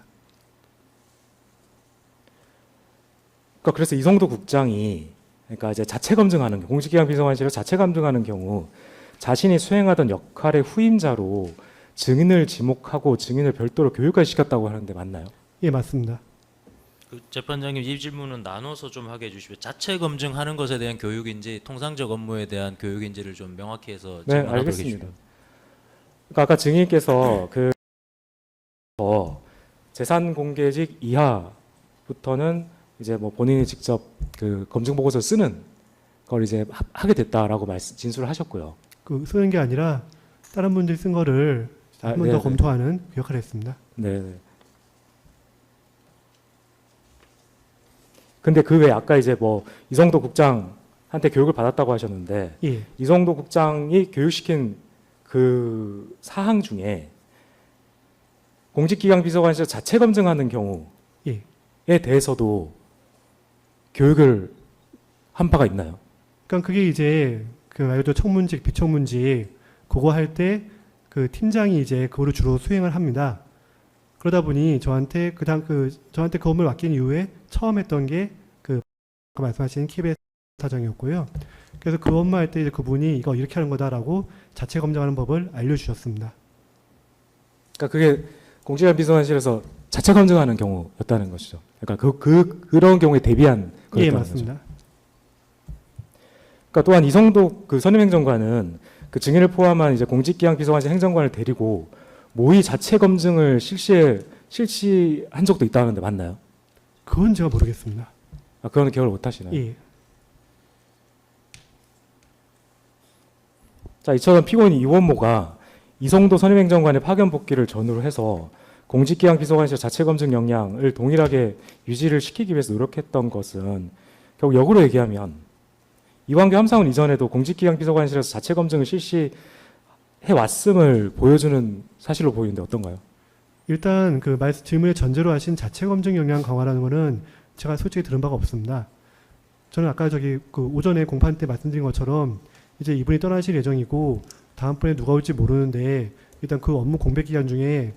그러니까 그래서 이성도 국장이 그러니까 이제 자체 검증하는 공직기강 비서관실을 자체 검증하는 경우 자신이 수행하던 역할의 후임자로 증인을 지목하고 증인을 별도로 교육까지 시켰다고 하는데 맞나요? 예, 맞습니다. 그 재판장님 이 질문은 나눠서 좀 하게 해주시면 자체 검증하는 것에 대한 교육인지 통상적 업무에 대한 교육인지를 좀 명확히 해서 네, 질문하도록 알겠습니다. 해주시면. 그러니까 아까 증인께서 그 재산 공개직 이하부터는 이제 뭐 본인이 직접 그 검증 보고서를 쓰는 걸 이제 하게 됐다라고 진술을 하셨고요. 그 쓰는 게 아니라 다른 분들이 쓴 거를 한 번 더 네네. 검토하는 그 역할을 했습니다. 네. 근데 그 외에 아까 이제 뭐 이성도 국장한테 교육을 받았다고 하셨는데 예, 이성도 국장이 교육시킨 그 사항 중에 공직기강 비서관실 자체 검증하는 경우에 예. 대해서도 교육을 한 바가 있나요? 그러니까 그게 이제 그 말 그대로 청문직, 비청문직 그거 할 때 그 팀장이 이제 그거를 주로 수행을 합니다. 그러다 보니 저한테 저한테 그 업무를 맡긴 이후에 처음 했던 게 그 아까 말씀하신 KBS 사장이었고요. 그래서 그 업무 할 때 이제 그분이 이거 이렇게 하는 거다라고 자체 검증하는 법을 알려주셨습니다. 그러니까 그게 공직기강 비서관실에서 자체 검증하는 경우였다는 것이죠. 그러니까 그런 경우에 대비한 예, 거였다는 맞습니다. 거죠. 그러니까 또한 이성도 그 선임행정관은 그 증인을 포함한 이제 공직기강 비서관실 행정관을 데리고 모의 자체 검증을 실시한 적도 있다는데 맞나요? 그건 제가 모르겠습니다. 아, 그거는 기억을 못 하시나요? 예, 자, 이처럼 피고인 이원모가 이성도 선임행정관의 파견 복귀를 전후로 해서 공직기강 비서관실 자체 검증 역량을 동일하게 유지를 시키기 위해서 노력했던 것은 결국 역으로 얘기하면 이완규 함상훈 이전에도 공직기강 비서관실에서 자체 검증을 실시해 왔음을 보여주는 사실로 보이는데 어떤가요? 일단 그 질문의 전제로 하신 자체 검증 역량 강화라는 거는 제가 솔직히 들은 바가 없습니다. 저는 아까 그 오전에 공판 때 말씀드린 것처럼 이제 이분이 떠나실 예정이고 다음번에 누가 올지 모르는데 일단 그 업무 공백 기간 중에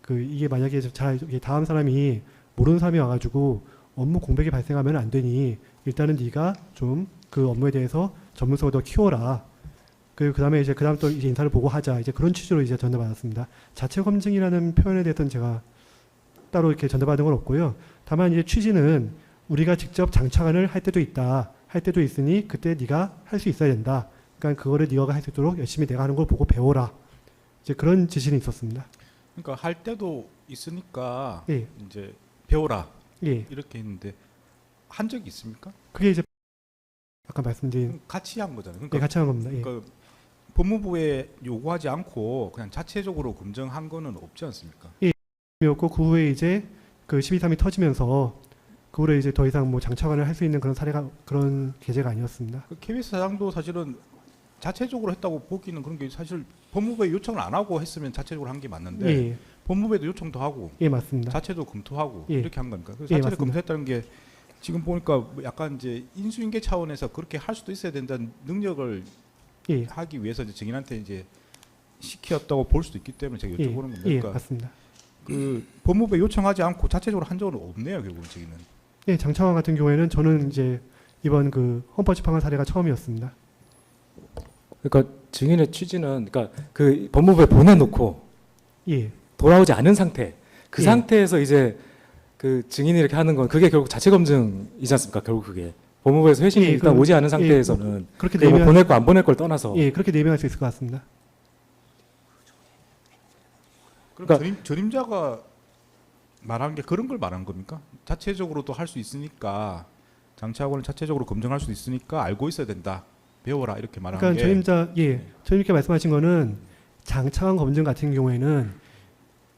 그 이게 만약에 이게 다음 사람이 모르는 사람이 와가지고 업무 공백이 발생하면 안 되니 일단은 네가 좀 그 업무에 대해서 전문성을 더 키워라. 그다음에 이제 그다음 또 이제 인사를 보고 하자. 이제 그런 취지로 이제 전달받았습니다. 자체 검증이라는 표현에 대해서는 제가 따로 이렇게 전달받은 건 없고요. 다만 이제 취지는 우리가 직접 장차관을 할 때도 있다. 할 때도 있으니 그때 네가 할 수 있어야 된다. 그러니까 그거를 네가 할 수 있도록 열심히 내가 하는 걸 보고 배워라. 이제 그런 지시는 있었습니다. 그러니까 할 때도 있으니까 예, 이제 배워라 예. 이렇게 했는데 한 적이 있습니까? 그게 이제 아까 말씀드린 같이 한 거잖아요. 예, 그러니까, 같이 한 겁니다. 예. 그러니까 법무부에 요구하지 않고 그냥 자체적으로 검증한 거는 없지 않습니까? 이었고 그 후에 이제 그 12.3이 터지면서 그 후에 이제 더 이상 뭐 장차관을 할 수 있는 그런 사례가 그런 계제가 아니었습니다. 그 KBS 사장도 사실은 자체적으로 했다고 보기는 그런 게 사실 법무부에 요청을 안 하고 했으면 자체적으로 한 게 맞는데 예, 법무부에도 요청도 하고 예, 맞습니다. 자체도 검토하고 예. 이렇게 한 겁니까? 그래서 예, 자체를 맞습니다. 검토했다는 게 지금 보니까 뭐 약간 이제 인수인계 차원에서 그렇게 할 수도 있어야 된다는 능력을 예, 하기 위해서 이제 증인한테 이제 시켰다고 볼 수도 있기 때문에 제가 예, 여쭤보는 겁니다. 예, 그러니까 맞습니다. 그 법무부에 요청하지 않고 자체적으로 한 적은 없네요, 결국은 증인은. 예, 장차관 같은 경우에는 저는 이제 이번 그 헌법재판관 사례가 처음이었습니다. 그러니까 증인의 취지는 그러니까 그 법무부에 보내놓고 예, 돌아오지 않은 상태. 그 예. 상태에서 이제 그 증인이 이렇게 하는 건 그게 결국 자체 검증이지 않습니까? 결국 그게 법무부에서 회신이 예, 일단 그럼- 오지 않은 상태에서는 그렇게 그거 뭐 내면 보낼 거 안 보낼 걸 떠나서 예, 그렇게 내명할 수 있을 것 같습니다. 그럼 그러니까- 전임자가 말한 게 그런 걸 말한 겁니까? 자체적으로도 할 수 있으니까 장차관을 자체적으로 검증할 수 있으니까 알고 있어야 된다. 배워라 이렇게 말한 그러니까 게. 전임자, 예, 전임께 말씀하신 거는 장차관 검증 같은 경우에는,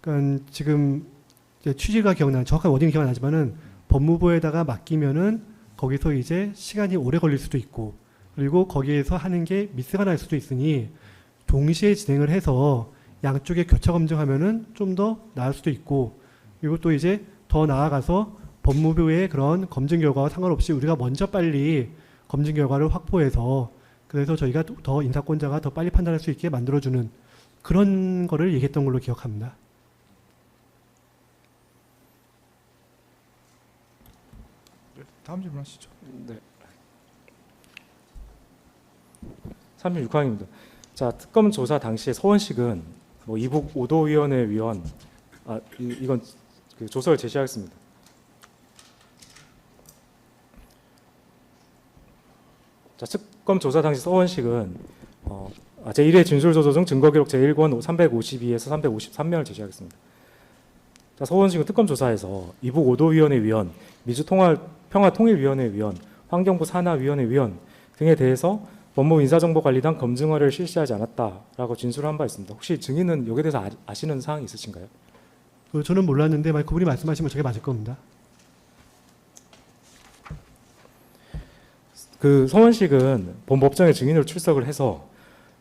그러니까 지금 이제 취지가 정확한 워딩이 기억 안 나지만은 법무부에다가 맡기면은 거기서 이제 시간이 오래 걸릴 수도 있고, 그리고 거기에서 하는 게 미스가 날 수도 있으니 동시에 진행을 해서 양쪽에 교차 검증하면은 좀 더 나을 수도 있고, 그리고 또 이제 더 나아가서 법무부의 그런 검증 결과와 상관없이 우리가 먼저 빨리 검증 결과를 확보해서 그래서 저희가 더 인사권자가 더 빨리 판단할 수 있게 만들어주는 그런 거를 얘기했던 걸로 기억합니다. 다음 질문하시죠. 네. 36항입니다. 자, 특검 조사 당시에 서원식은 뭐 이북 오도위원회 위원 이건 그 조서를 제시하겠습니다. 자, 특검 조사 당시 서원식은 제1회 진술조서 중 증거기록 제1권 352에서 353면을 제시하겠습니다. 자, 서원식은 특검 조사에서 이북 오도위원회 위원, 미주평화통일위원회 위원, 환경부 산하위원회 위원 등에 대해서 법무부 인사정보관리단 검증화를 실시하지 않았다라고 진술을 한 바 있습니다. 혹시 증인은 여기에 대해서 아시는 사항이 있으신가요? 저는 몰랐는데 만약 그분이 말씀하시면 저게 맞을 겁니다. 그 서원식은 본 법정에 증인으로 출석을 해서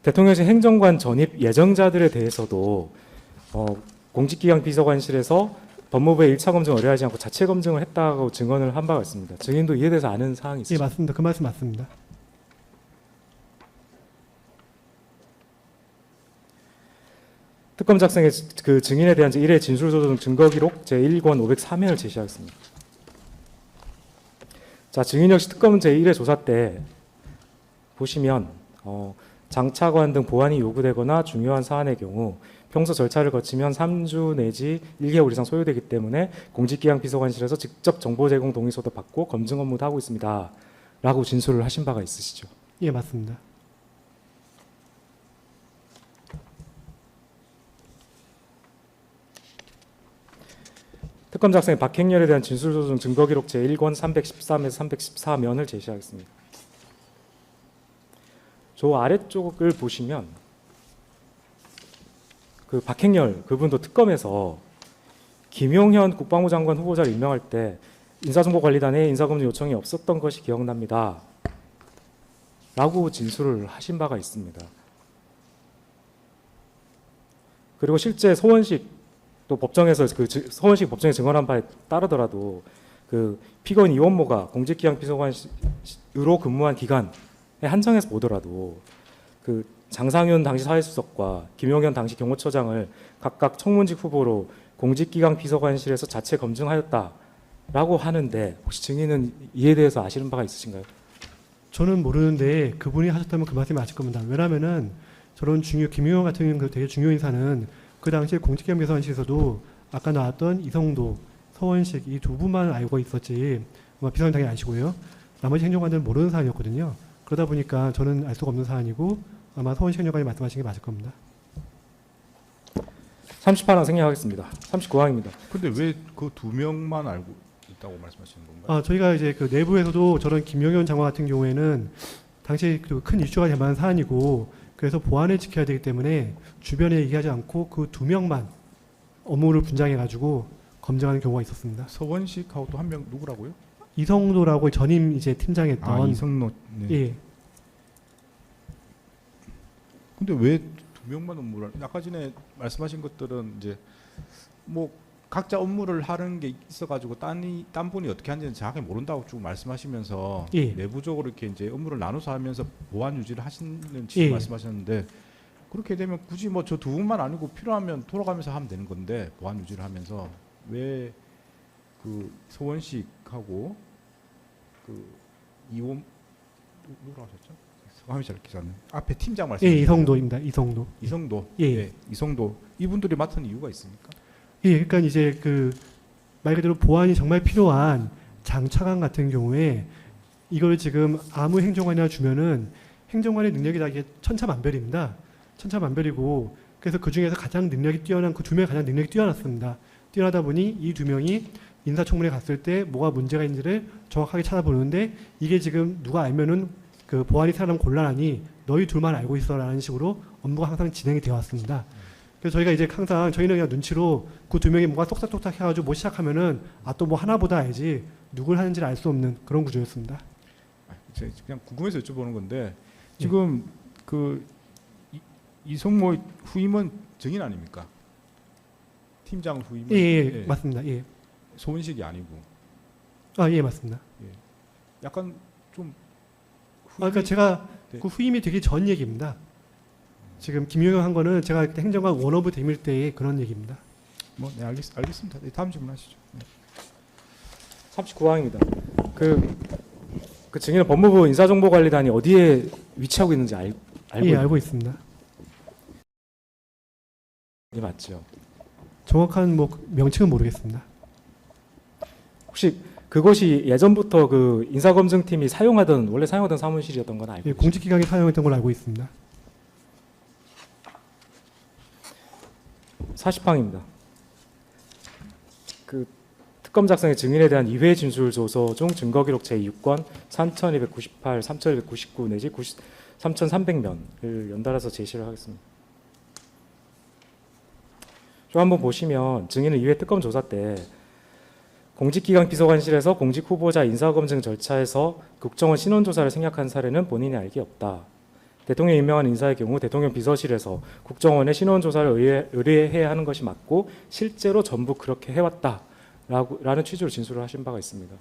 대통령실 행정관 전입 예정자들에 대해서도 공직기강 비서관실에서 법무부의 1차 검증 의뢰하지 않고 자체 검증을 했다고 증언을 한 바가 있습니다. 증인도 이에 대해서 아는 사항이 예, 있으신가요? 맞습니다. 그 말씀 맞습니다. 특검 작성의 그 증인에 대한 제1회 진술조서 등 증거기록 제1권 503회를 제시하겠습니다. 자, 증인 역시 특검 제1회 조사 때 보시면 장차관 등 보완이 요구되거나 중요한 사안의 경우 평소 절차를 거치면 3주 내지 1개월 이상 소요되기 때문에 공직기강 비서관실에서 직접 정보 제공 동의서도 받고 검증 업무도 하고 있습니다. 라고 진술을 하신 바가 있으시죠? 예, 맞습니다. 특검 작성의 박행렬에 대한 진술조서 등 증거기록 제1권 313에서 314면을 제시하겠습니다. 저 아래쪽을 보시면 그 박행렬 그분도 특검에서 김용현 국방부 장관 후보자를 임명할 때 인사정보관리단에 인사검증 요청이 없었던 것이 기억납니다. 라고 진술을 하신 바가 있습니다. 그리고 실제 서원식 또 법정에서 서원식 법정에 증언한 바에 따르더라도 그 피고인 이원모가 공직기강 비서관으로 근무한 기간에 한정해서 보더라도 그 장상윤 당시 사회수석과 김용현 당시 경호처장을 각각 청문직 후보로 공직기강 비서관실에서 자체 검증하였다라고 하는데 혹시 증인은 이에 대해서 아시는 바가 있으신가요? 저는 모르는데 그분이 하셨다면 그 말씀이 맞을 겁니다. 왜냐하면은 저런 김용현 같은 그 되게 중요 인사는 그 당시에 공직기강 비서관실에서도 아까 나왔던 이성도, 서원식 이 두 분만 알고 있었지 아마 비서관 당연히 아시고요. 나머지 행정관들은 모르는 사안이었거든요. 그러다 보니까 저는 알 수가 없는 사안이고 아마 서원식 행정관이 말씀하신 게 맞을 겁니다. 38항 생략하겠습니다. 39항입니다. 근데 왜 그 두 명만 알고 있다고 말씀하시는 건가요? 저희가 이제 그 내부에서도 저런 김용현 장관 같은 경우에는 당시 그 큰 이슈가 될 만한 사안이고 그래서 보안을 지켜야 되기 때문에 주변에 얘기하지 않고 그 두 명만 업무를 분장해가지고 검증하는 경우가 있었습니다. 서원식하고 또 한 명 누구라고요? 이성도라고 전임 이제 팀장했던 이성노. 네. 예, 근데 왜 두 명만 업무를 아까 전에 말씀하신 것들은 이제 뭐 각자 업무를 하는 게 있어가지고 딴 분이 어떻게 하는지는 정확히 모른다고 쭉 말씀하시면서 예. 내부적으로 이렇게 이제 업무를 나눠서 하면서 보완 유지를 하시는 예. 말씀하셨는데 그렇게 되면 굳이 뭐 저 두 분만 아니고 필요하면 돌아가면서 하면 되는 건데 보완 유지를 하면서 왜 그 서원식하고 그 이원 누구라고 하셨죠? 성함이 잘 기억이 안 나요. 앞에 팀장 말씀. 예, 이성도입니다. 이성도. 이성도. 예. 이성도. 이분들이 맡은 이유가 있습니까? 예, 그러니까 이제 그 말 그대로 보안이 정말 필요한 장차관 같은 경우에 이걸 지금 아무 행정관이나 주면은 행정관의 능력이 다 이게 천차만별입니다. 천차만별이고 그래서 그 중에서 가장 능력이 뛰어난 그 두 명이 가장 능력이 뛰어났습니다. 뛰어나다 보니 이 두 명이 인사청문회 갔을 때 뭐가 문제가 있는지를 정확하게 찾아보는데 이게 지금 누가 알면은 그 보안이 살아나면 곤란하니 너희 둘만 알고 있어라는 식으로 업무가 항상 진행이 되어 왔습니다. 그래서 저희가 이제 항상 저희는 그냥 눈치로 그 두 명이 뭔가 똑딱똑딱 해가지고 뭐 시작하면은 아 또 뭐 하나보다 알지 누굴 하는지를 알 수 없는 그런 구조였습니다. 제가 그냥 궁금해서 여쭤보는 건데 지금 그 이성모 후임은 증인 아닙니까? 팀장 후임은 예, 맞습니다. 예. 소은식이 아니고 아, 예, 맞습니다. 약간 좀 그러니까 제가 네. 그 후임이 되기 전 얘기입니다. 지금 김용영 한 거는 제가 그때 행정관 원어브 대밀 때의 그런 얘기입니다. 뭐 네, 알겠습니다. 네, 다음 질문하시죠. 네. 39항입니다. 그 증인은 법무부 인사정보관리단이 어디에 위치하고 있는지 알고 예, 있나요? 알고 있습니다. 네, 맞죠. 정확한 뭐 명칭은 모르겠습니다. 혹시 그것이 예전부터 그 인사검증팀이 원래 사용하던 사무실이었던 건 알고 예, 계시죠? 공직기관이 사용했던 걸로 알고 있습니다. 40항입니다. 그 특검 작성의 증인에 대한 2회 진술 조서 중 증거기록 제6권 3298, 3299 내지 3300면을 연달아서 제시를 하겠습니다. 좀 한번 보시면 증인은 2회 특검 조사 때 공직기강 비서관실에서 공직 후보자 인사검증 절차에서 국정원 신원조사를 생략한 사례는 본인이 알기 없다. 대통령이 임명한 인사의 경우 대통령 비서실에서 국정원의 신원조사를 의뢰해야 하는 것이 맞고 실제로 전부 그렇게 해왔다라는 취지로 진술을 하신 바가 있습니다.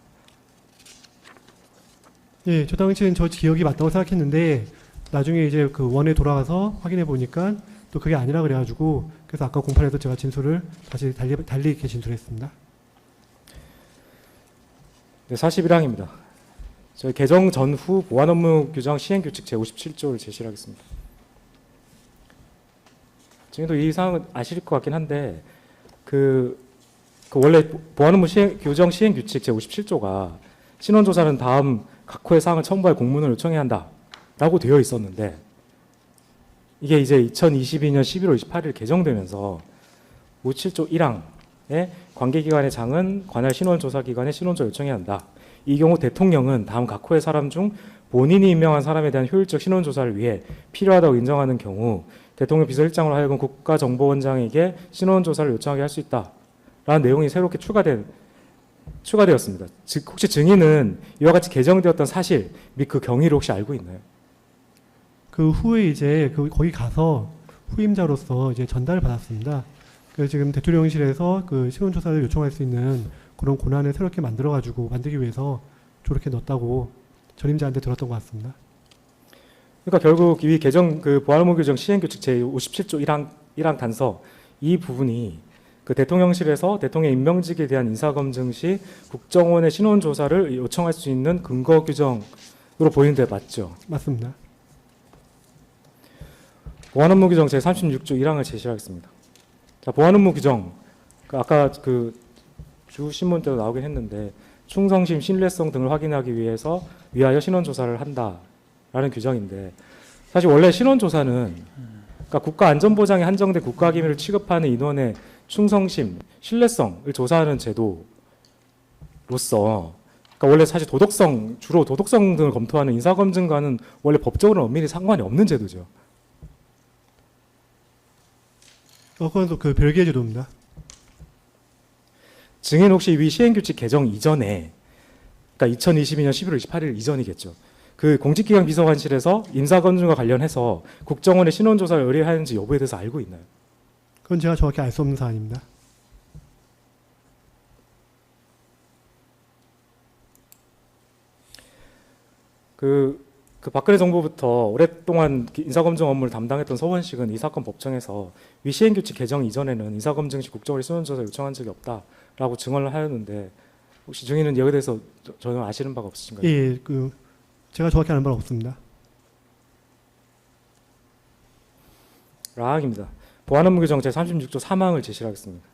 예, 저 당시엔 저 기억이 맞다고 생각했는데 나중에 이제 그 원에 돌아가서 확인해 보니까 또 그게 아니라 그래가지고 그래서 아까 공판에서 제가 진술을 다시 달리 이렇게 진술했습니다. 네, 41항입니다. 저희 개정 전후 보안업무 규정 시행규칙 제57조를 제시를 하겠습니다. 증인도 이 사항은 아실 것 같긴 한데 그 원래 보안업무 규정 시행규칙 제57조가 신원조사는 다음 각 호의 사항을 첨부할 공문을 요청해야 한다라고 되어 있었는데 이게 이제 2022년 11월 28일 개정되면서 57조 1항에 관계기관의 장은 관할 신원조사기관에 신원조 요청해야 한다. 이 경우 대통령은 다음 각 호의 사람 중 본인이 임명한 사람에 대한 효율적 신원조사를 위해 필요하다고 인정하는 경우 대통령 비서실장으로 하여금 국가정보원장에게 신원조사를 요청하게 할 수 있다라는 내용이 새롭게 추가되었습니다. 즉 혹시 증인은 이와 같이 개정되었던 사실 및 그 경위를 혹시 알고 있나요? 그 후에 이제 거기 가서 후임자로서 이제 전달을 받았습니다. 그래서 지금 대통령실에서 그 신원조사를 요청할 수 있는 그런 권한을 새롭게 만들기 위해서 저렇게 넣었다고 전임자한테 들었던 것 같습니다. 그러니까 결국 이 개정 그 보안업무 규정 시행규칙 제57조 1항 단서 이 부분이 그 대통령실에서 대통령 임명직에 대한 인사검증 시 국정원의 신원조사를 요청할 수 있는 근거 규정으로 보이는데 맞죠? 맞습니다. 보안업무 규정 제36조 1항을 제시하겠습니다. 자, 보안업무 규정 아까 그 주 신문 때도 나오긴 했는데 충성심, 신뢰성 등을 확인하기 위하여 신원조사를 한다라는 규정인데 사실 원래 신원조사는 그러니까 국가안전보장에 한정된 국가기밀을 취급하는 인원의 충성심, 신뢰성을 조사하는 제도로서 그러니까 원래 사실 주로 도덕성 등을 검토하는 인사검증과는 원래 법적으로는 엄밀히 상관이 없는 제도죠. 그건 또 그 별개의 제도입니다. 증인 혹시 위 시행규칙 개정 이전에 그러니까 2022년 11월 28일 이전이겠죠. 그 공직기강 비서관실에서 인사검증과 관련해서 국정원의 신원조사를 의뢰하는지 여부에 대해서 알고 있나요? 그건 제가 정확히 알 수 없는 사안입니다. 그 박근혜 정부부터 오랫동안 인사검증 업무를 담당했던 서원식은 이 사건 법정에서 위 시행규칙 개정 이전에는 인사검증 시 국정원이 신원조사 요청한 적이 없다라고 증언을 하였는데 혹시 증인은 여기에 대해서 전혀 아시는 바가 없으신가요? 예, 제가 정확히 아는 바는 없습니다. 라항입니다. 보안업무 규정 제36조 3항을 제시하겠습니다.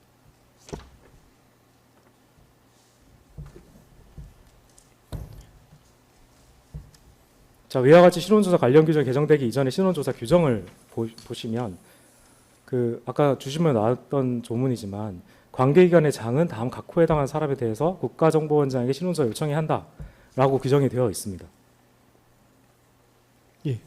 자, 위와 같이 신원조사 관련 규정이 개정되기 이전에 신원조사 규정을 보시면 아까 주신문에 나왔던 조문이지만 관계기관의 장은 다음 각 호에 해당하는 사람에 대해서 국가정보원장에게 신원조사 요청해야 한다라고 규정이 되어 있습니다. 예.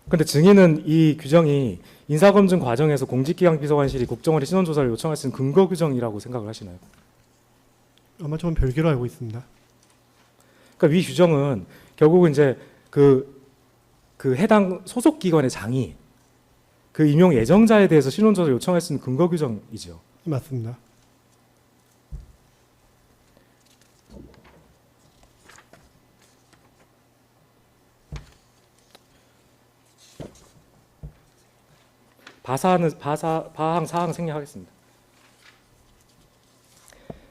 그런데 증인은 이 규정이 인사검증 과정에서 공직기강 비서관실이 국정원에 신원조사를 요청할 수 있는 근거 규정이라고 생각을 하시나요? 아마 좀 별개로 알고 있습니다. 그러니까 위 규정은 결국은 이제 그 해당 소속 기관의 장이 그 임용 예정자에 대해서 신원조사를 요청할 수 있는 근거 규정이죠. 맞습니다. 바항 사항 생략하겠습니다.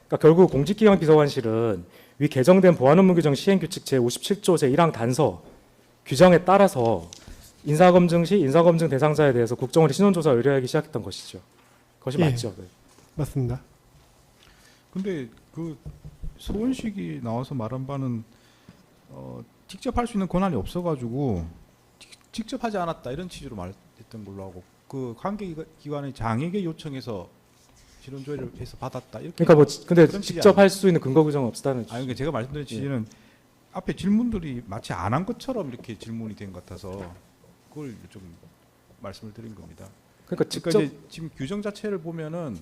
그러니까 결국 공직기강 비서관실은 위 개정된 보안업무 규정 시행규칙 제57조 제1항 단서 규정에 따라서 인사검증 시 인사검증 대상자에 대해서 국정원이 신원조사 의뢰하기 시작했던 것이죠. 그것이 예. 맞죠? 네. 맞습니다. 근데 그 서원식이 나와서 말한 바는 직접 할 수 있는 권한이 없어가지고 직접 하지 않았다 이런 취지로 말했던 걸로 하고 그 관계기관의 장에게 요청해서 신원조회를 해서 받았다 이렇게. 그러니까 근데 그런 취지 직접 아니에요? 할 수 있는 근거 규정은 없다는. 아니 그러니까 제가 말씀드린 취지는 앞에 질문들이 마치 안 한 것처럼 이렇게 질문이 된 것 같아서 그걸 좀 말씀을 드린 겁니다. 그러니까 그러니까 직접 이제 지금 규정 자체를 보면은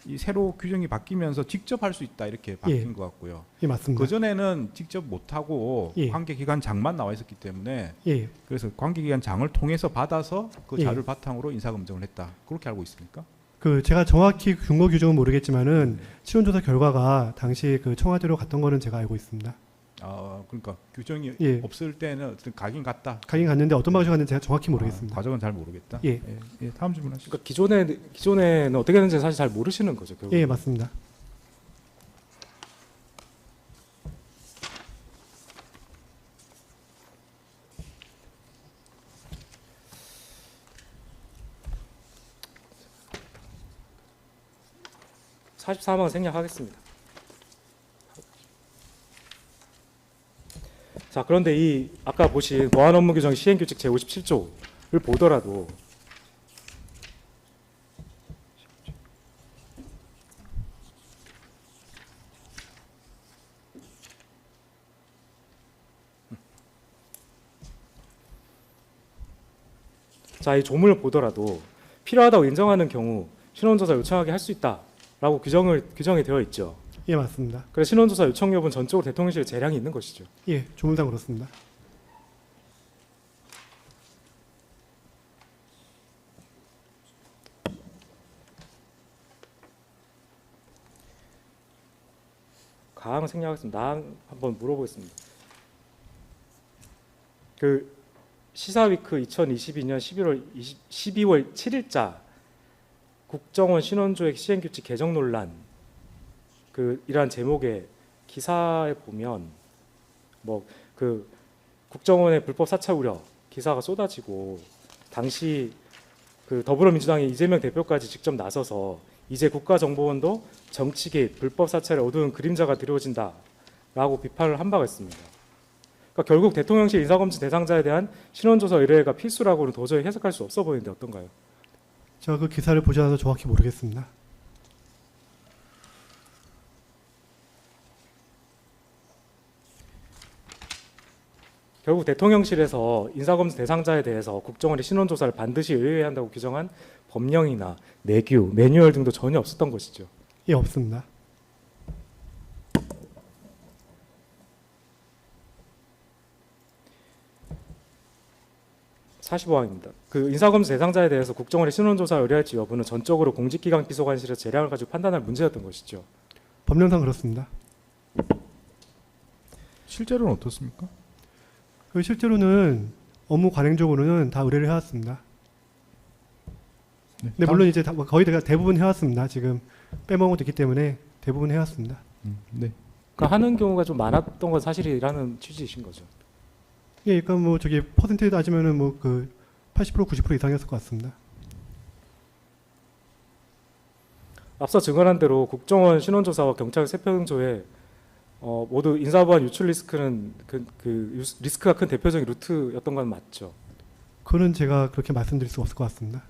이 새로 규정이 바뀌면서 직접 할 수 있다 이렇게 바뀐 것 같고요. 예, 맞습니다. 그 전에는 직접 못 하고 예. 관계기관 장만 나와 있었기 때문에 예, 그래서 관계기관 장을 통해서 받아서 그 예. 자료를 바탕으로 인사검증을 했다. 그렇게 알고 있습니까? 제가 정확히 근거 규정은 모르겠지만은 신원조사 결과가 당시 청와대로 갔던 거는 제가 알고 있습니다. 아 그러니까 규정이 예. 없을 때는 어쨌든 가긴 갔다. 가긴 갔는데 어떤 방식으로 갔는지 제가 정확히 모르겠습니다. 과정은 잘 모르겠다. 예. 예, 다음 질문하시죠. 그러니까 기존에는 어떻게 되는지 사실 잘 모르시는 거죠. 결국. 예, 맞습니다. 사 44만 생략하겠습니다. 자, 그런데 이 아까 보신 보안업무규정 시행규칙 제57조를 보더라도 자, 이 조문을 보더라도 필요하다고 인정하는 경우 신원조사 요청하게 할 수 있다라고 규정이 되어 있죠. 예, 맞습니다. 그래서 신원조사 요청 여부는 전적으로 대통령실에 재량이 있는 것이죠. 예, 조문상 그렇습니다. 가항 생략하겠습니다. 나항 한번 물어보겠습니다. 그 시사위크 2022년 12월 7일자 국정원 신원조획 시행규칙 개정 논란 이러한 제목의 기사에 보면 국정원의 불법 사찰 우려 기사가 쏟아지고 당시 더불어민주당의 이재명 대표까지 직접 나서서 이제 국가정보원도 정치 개입, 불법 사찰의 어두운 그림자가 드리워진다라고 비판을 한 바가 있습니다. 그러니까 결국 대통령실 인사검증 대상자에 대한 신원조사 의뢰가 필수라고는 도저히 해석할 수 없어 보이는데 어떤가요? 제가 그 기사를 보지 않아서 정확히 모르겠습니다. 결국 대통령실에서 인사검증 대상자에 대해서 국정원이 신원조사를 반드시 의뢰해야 한다고 규정한 법령이나 내규, 매뉴얼 등도 전혀 없었던 것이죠. 예, 없습니다. 45항입니다. 그 인사검증 대상자에 대해서 국정원의 신원조사를 의뢰할지 여부는 전적으로 공직기강 비서관실의 재량을 가지고 판단할 문제였던 것이죠. 법령상 그렇습니다. 실제로는 어떻습니까? 그 실제로는 업무 관행적으로는 다 의뢰를 해왔습니다. 네, 근데 물론 이제 거의 대부분 해왔습니다. 지금 빼먹은 것도 있기 때문에 대부분 해왔습니다. 네. 그러니까 하는 경우가 좀 많았던 건 사실이라는 취지이신 거죠. 예, 그러니까 뭐 저기 퍼센트에 따지면은 뭐 그 80% 90% 이상이었을 것 같습니다. 앞서 증언한 대로 국정원 신원조사와 경찰 세평조에 모두 인사보안 유출 리스크는 리스크가 큰 대표적인 루트였던 건 맞죠. 그거는 제가 그렇게 말씀드릴 수 없을 것 같습니다.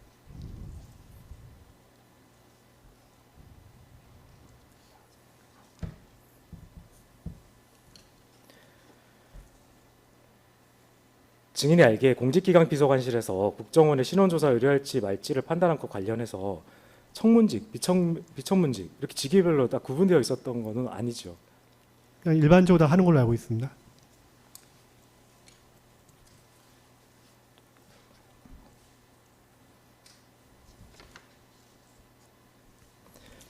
증인이 알기에 공직기강 비서관실에서 국정원의 신원조사 의뢰할지 말지를 판단한 것 관련해서 청문직, 비청문직 이렇게 직위별로 다 구분되어 있었던 것은 아니죠. 그냥 일반적으로 다 하는 걸로 알고 있습니다.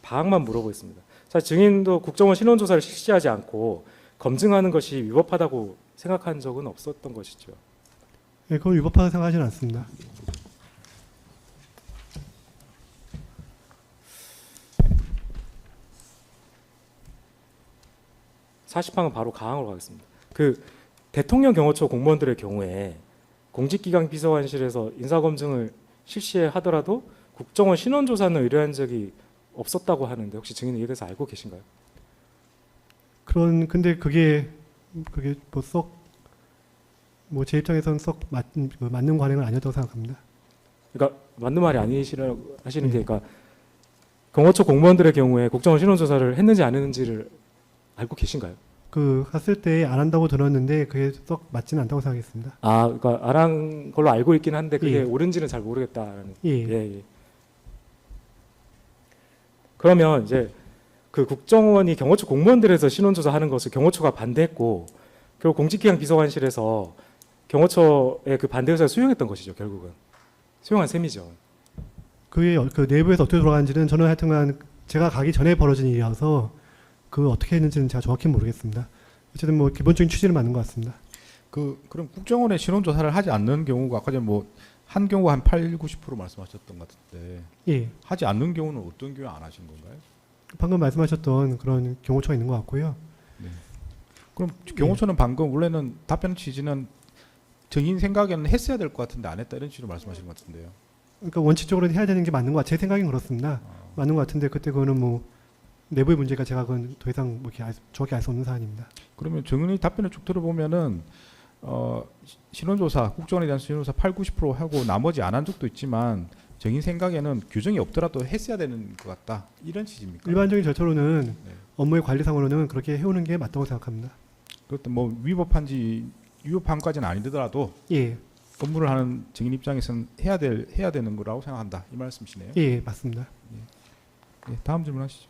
방학만 물어보겠습니다. 사실 증인도 국정원 신원조사를 실시하지 않고 검증하는 것이 위법하다고 생각한 적은 없었던 것이죠. 예, 그건 위법하다고 생각하지는 않습니다. 사십항은 바로 가항으로 가겠습니다. 그 대통령 경호처 공무원들의 경우에 공직기강 비서관실에서 인사검증을 실시하더라도 국정원 신원조사는 의뢰한 적이 없었다고 하는데 혹시 증인은 이에 대해서 알고 계신가요? 근데 그게 뭐 제 입장에서는 썩 맞는 관행은 아니었다고 생각합니다. 그러니까 맞는 말이 아니시라고 하시는 게 그러니까 경호처 공무원들의 경우에 국정원 신원조사를 했는지 안 했는지를 알고 계신가요? 그 갔을 때 안 한다고 들었는데 그게 썩 맞지는 않다고 생각했습니다. 아, 그러니까 안 한 걸로 알고 있긴 한데 그게 예. 옳은지는 잘 모르겠다라는. 예. 예. 그러면 이제 그 국정원이 경호처 공무원들에서 신원조사하는 것을 경호처가 반대했고 결국 공직기강 비서관실에서 경호처의 그 반대 의사를 수용했던 것이죠. 결국은 수용한 셈이죠. 그게 그 내부에서 어떻게 돌아가는지는 저는 하여튼간 제가 가기 전에 벌어진 일이라서 그 어떻게 했는지는 제가 정확히 모르겠습니다. 어쨌든 뭐 기본적인 취지는 맞는 것 같습니다. 그럼 국정원의 신원 조사를 하지 않는 경우가 아까 전에 한 경우가 한 8, 90% 말씀하셨던 것 같은데 예. 하지 않는 경우는 어떤 경우 안 하신 건가요? 방금 말씀하셨던 그런 경호처가 있는 것 같고요. 그럼 경호처는 방금 원래는 답변 취지는 증인 생각에는 했어야 될 것 같은데 안 했다 이런 취지로 말씀하시는 것 같은데요. 그러니까 원칙적으로는 해야 되는 게 맞는 것 같아요. 제 생각엔 그렇습니다. 맞는 것 같은데 그때 그거는 뭐 내부의 문제가 제가 그건 더 이상 뭐 이렇게 정확히 알 수 없는 사안입니다. 그러면 증인의 답변을 쭉 들어보면은 신원조사 국정원에 대한 신원조사 8, 90% 하고 나머지 안 한 적도 있지만 증인 생각에는 규정이 없더라도 했어야 되는 것 같다 이런 취지입니까? 일반적인 절차로는 네. 업무의 관리상으로는 그렇게 해오는 게 맞다고 생각합니다. 그것도 뭐 위법한까지는 아니더라도 예, 업무를 하는 증인 입장에서는 해야 되는 거라고 생각한다 이 말씀이시네요. 예, 맞습니다. 예, 다음 질문하시죠.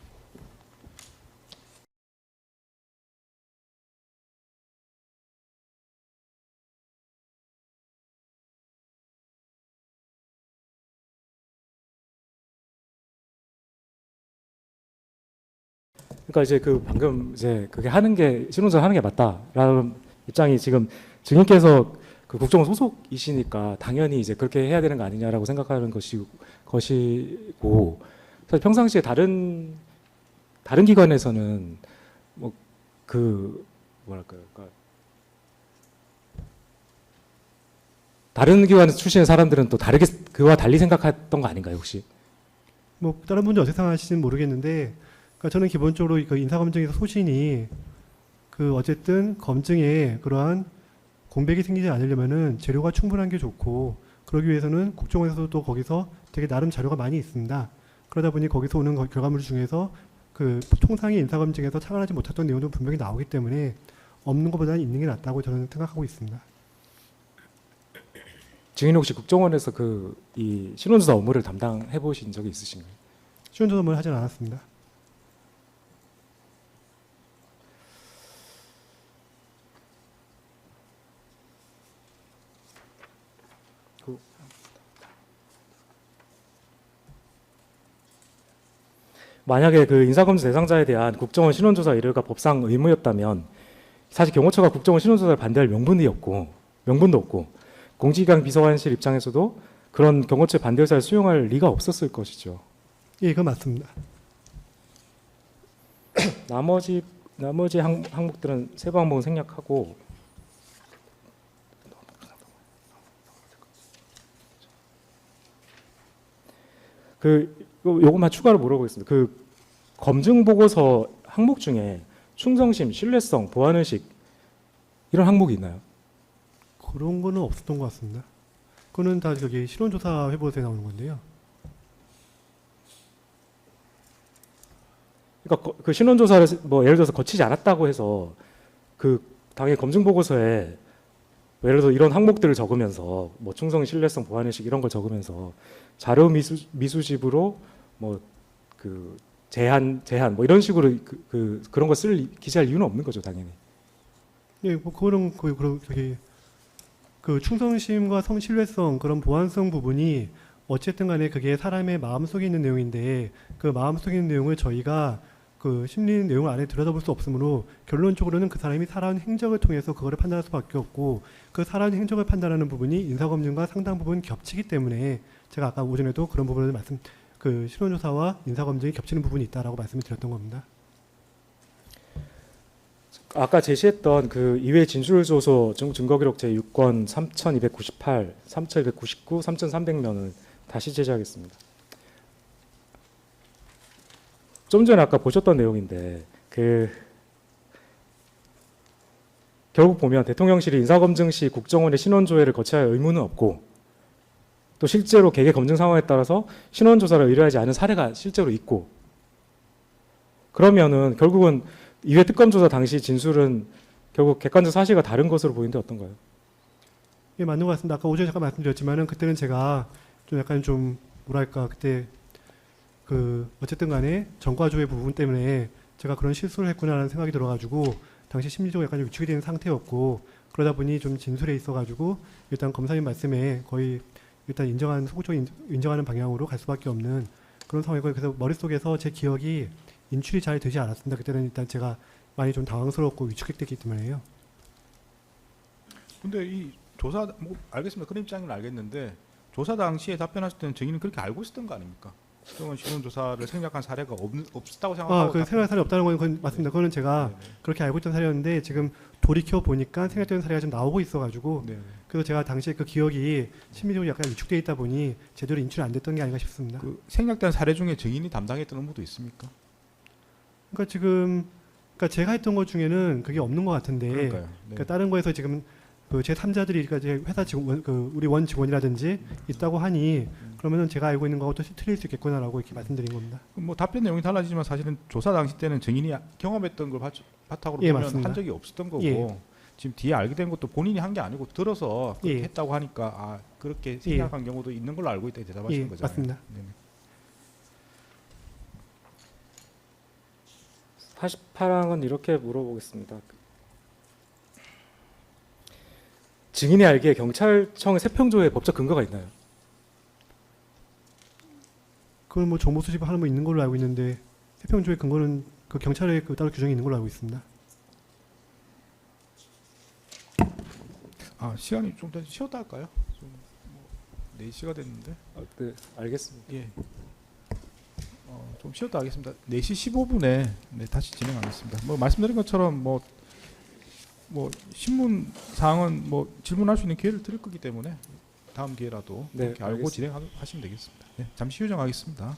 그러니까 이제 그 방금 이제 그게 하는 게 신원조사 하는 게 맞다라는 입장이 지금 증인께서 그 국정원 소속이시니까 당연히 이제 그렇게 해야 되는 거 아니냐라고 생각하는 것이고 사실 평상시에 다른 기관에서는 뭐 그 뭐랄까요, 그러니까 다른 기관 출신의 사람들은 또 다르게 그와 달리 생각했던 거 아닌가요 혹시? 뭐 다른 분들 어떻게 생각하실지는 모르겠는데, 그러니까 저는 기본적으로 그 인사검증에서 소신이 그 어쨌든 검증에 그러한 공백이 생기지 않으려면은 재료가 충분한 게 좋고, 그러기 위해서는 국정원에서도 거기서 되게 나름 자료가 많이 있습니다. 그러다 보니 거기서 오는 결과물 중에서 그 통상의 인사검증에서 착안하지 못했던 내용도 분명히 나오기 때문에 없는 것보다는 있는 게 낫다고 저는 생각하고 있습니다. 증인 혹시 국정원에서 그 이 신원조사 업무를 담당해 보신 적이 있으신가요? 시원조사를 하진 않았습니다. 만약에 그 인사검증 대상자에 대한 국정원 신원조사 의뢰가 법상 의무였다면 사실 경호처가 국정원 신원조사를 반대할 명분도 없고 공직기강 비서관실 입장에서도 그런 경호처의 반대 의사를 수용할 리가 없었을 것이죠. 예, 그건 맞습니다. 나머지 항목들은 세부 항목은 생략하고 요것만 추가로 물어보겠습니다. 그 검증 보고서 항목 중에 충성심, 신뢰성, 보안의식 이런 항목이 있나요? 그런 거는 없었던 것 같습니다. 그거는 다 저기 신원조사 회보에 나오는 건데요. 그러니까 그 신원조사를 뭐 예를 들어서 거치지 않았다고 해서 그 당의 검증 보고서에 예를 들어 이런 항목들을 적으면서 뭐 충성, 신뢰성, 보안의식 이런 걸 적으면서 자료 미수집으로 뭐 그 제한 뭐 이런 식으로 그런 거 쓸 기재할 이유는 없는 거죠, 당연히. 예, 뭐 그거는 그 충성심과 신뢰성 그런 보안성 부분이 어쨌든 간에 그게 사람의 마음속에 있는 내용인데 그 마음속에 있는 내용을 저희가 그 심리 내용을 안에 들여다볼 수 없으므로 결론적으로는 그 사람이 살아온 행적을 통해서 그거를 판단할 수밖에 없고 그 살아온 행적을 판단하는 부분이 인사검증과 상당 부분 겹치기 때문에 제가 아까 오전에도 그런 부분을 그 신원조사와 인사검증이 겹치는 부분이 있다라고 말씀을 드렸던 겁니다. 아까 제시했던 그 이외 진술조서 증거기록 제6권 3298, 3299, 3300면을 다시 제시하겠습니다. 좀 전에 아까 보셨던 내용인데 결국 보면 대통령실이 인사검증 시 국정원의 신원조회를 거쳐야 할 의무는 없고 또 실제로 개개 검증 상황에 따라서 신원조사를 의뢰하지 않은 사례가 실제로 있고 그러면은 결국은 이회 특검조사 당시 진술은 결국 객관적 사실과 다른 것으로 보이는데 어떤가요? 예, 맞는 것 같습니다. 아까 오전에 잠깐 말씀드렸지만은 그때는 제가 좀 약간 좀 뭐랄까 그때 그 어쨌든 간에 전과조회 부분 때문에 제가 그런 실수를 했구나라는 생각이 들어가지고 당시 심리적으로 약간 위축이 되는 상태였고 그러다 보니 좀 진술에 있어가지고 일단 검사님 말씀에 거의 일단 소극적으로 인정하는 방향으로 갈 수밖에 없는 그런 상황이고 그래서 머릿속에서 제 기억이 인출이 잘 되지 않았습니다. 그때는 일단 제가 많이 좀 당황스럽고 위축됐기 때문에요. 근데 이 조사 알겠습니다. 그런 입장은 알겠는데 조사 당시에 답변하실 때는 증인은 그렇게 알고 있었던 거 아닙니까? 국정원 신원조사를 생략한 사례가 없었다고 생각하고 그 생략 사례 없다는 건 그건 맞습니다. 그거는 제가 그렇게 알고 있던 사례였는데 지금 돌이켜 보니까 생략된 사례가 좀 나오고 있어가지고 그래서 제가 당시에 그 기억이 심리적으로 약간 위축돼 있다 보니 제대로 인출이 안 됐던 게 아닌가 싶습니다. 그 생략된 사례 중에 증인이 담당했던 업무도 있습니까? 그러니까 제가 했던 것 중에는 그게 없는 것 같은데, 그러니까요. 네. 그러니까 다른 거에서 지금 그 제 3자들이 그러니까 제 회사 직원, 그 우리 원 직원이라든지 있다고 하니 그러면은 제가 알고 있는 거하고 또 틀릴 수 있겠구나라고 이렇게 말씀드린 겁니다. 뭐 답변 내용이 달라지지만 사실은 조사 당시 때는 증인이 경험했던 걸 바탕으로 예, 보면 맞습니다. 한 적이 없었던 거고 예. 지금 뒤에 알게 된 것도 본인이 한 게 아니고 들어서 그렇게 예. 했다고 하니까 그렇게 생각한 경우도 있는 걸로 알고 있다 대답하시는 거잖아요. 맞습니다. 네네. 48항은 이렇게 물어보겠습니다. 증인이 알기에 경찰청의 세평조회 법적 근거가 있나요? 그건 뭐 정보 수집하는 거 있는 걸로 알고 있는데 세평조의 근거는 그 경찰의 그 따로 규정이 있는 걸로 알고 있습니다. 시간이 좀 더 쉬었다 할까요? 좀 4시가 됐는데. 네, 알겠습니다. 예. 좀 쉬었다 하겠습니다. 4시 15분에 다시 진행하겠습니다. 뭐 말씀드린 것처럼 뭐 신문 사항은 뭐 질문할 수 있는 기회를 드릴 거기 때문에 다음 기회라도 네, 이렇게 알고 알겠습니다. 진행하시면 되겠습니다. 잠시 휴정하겠습니다.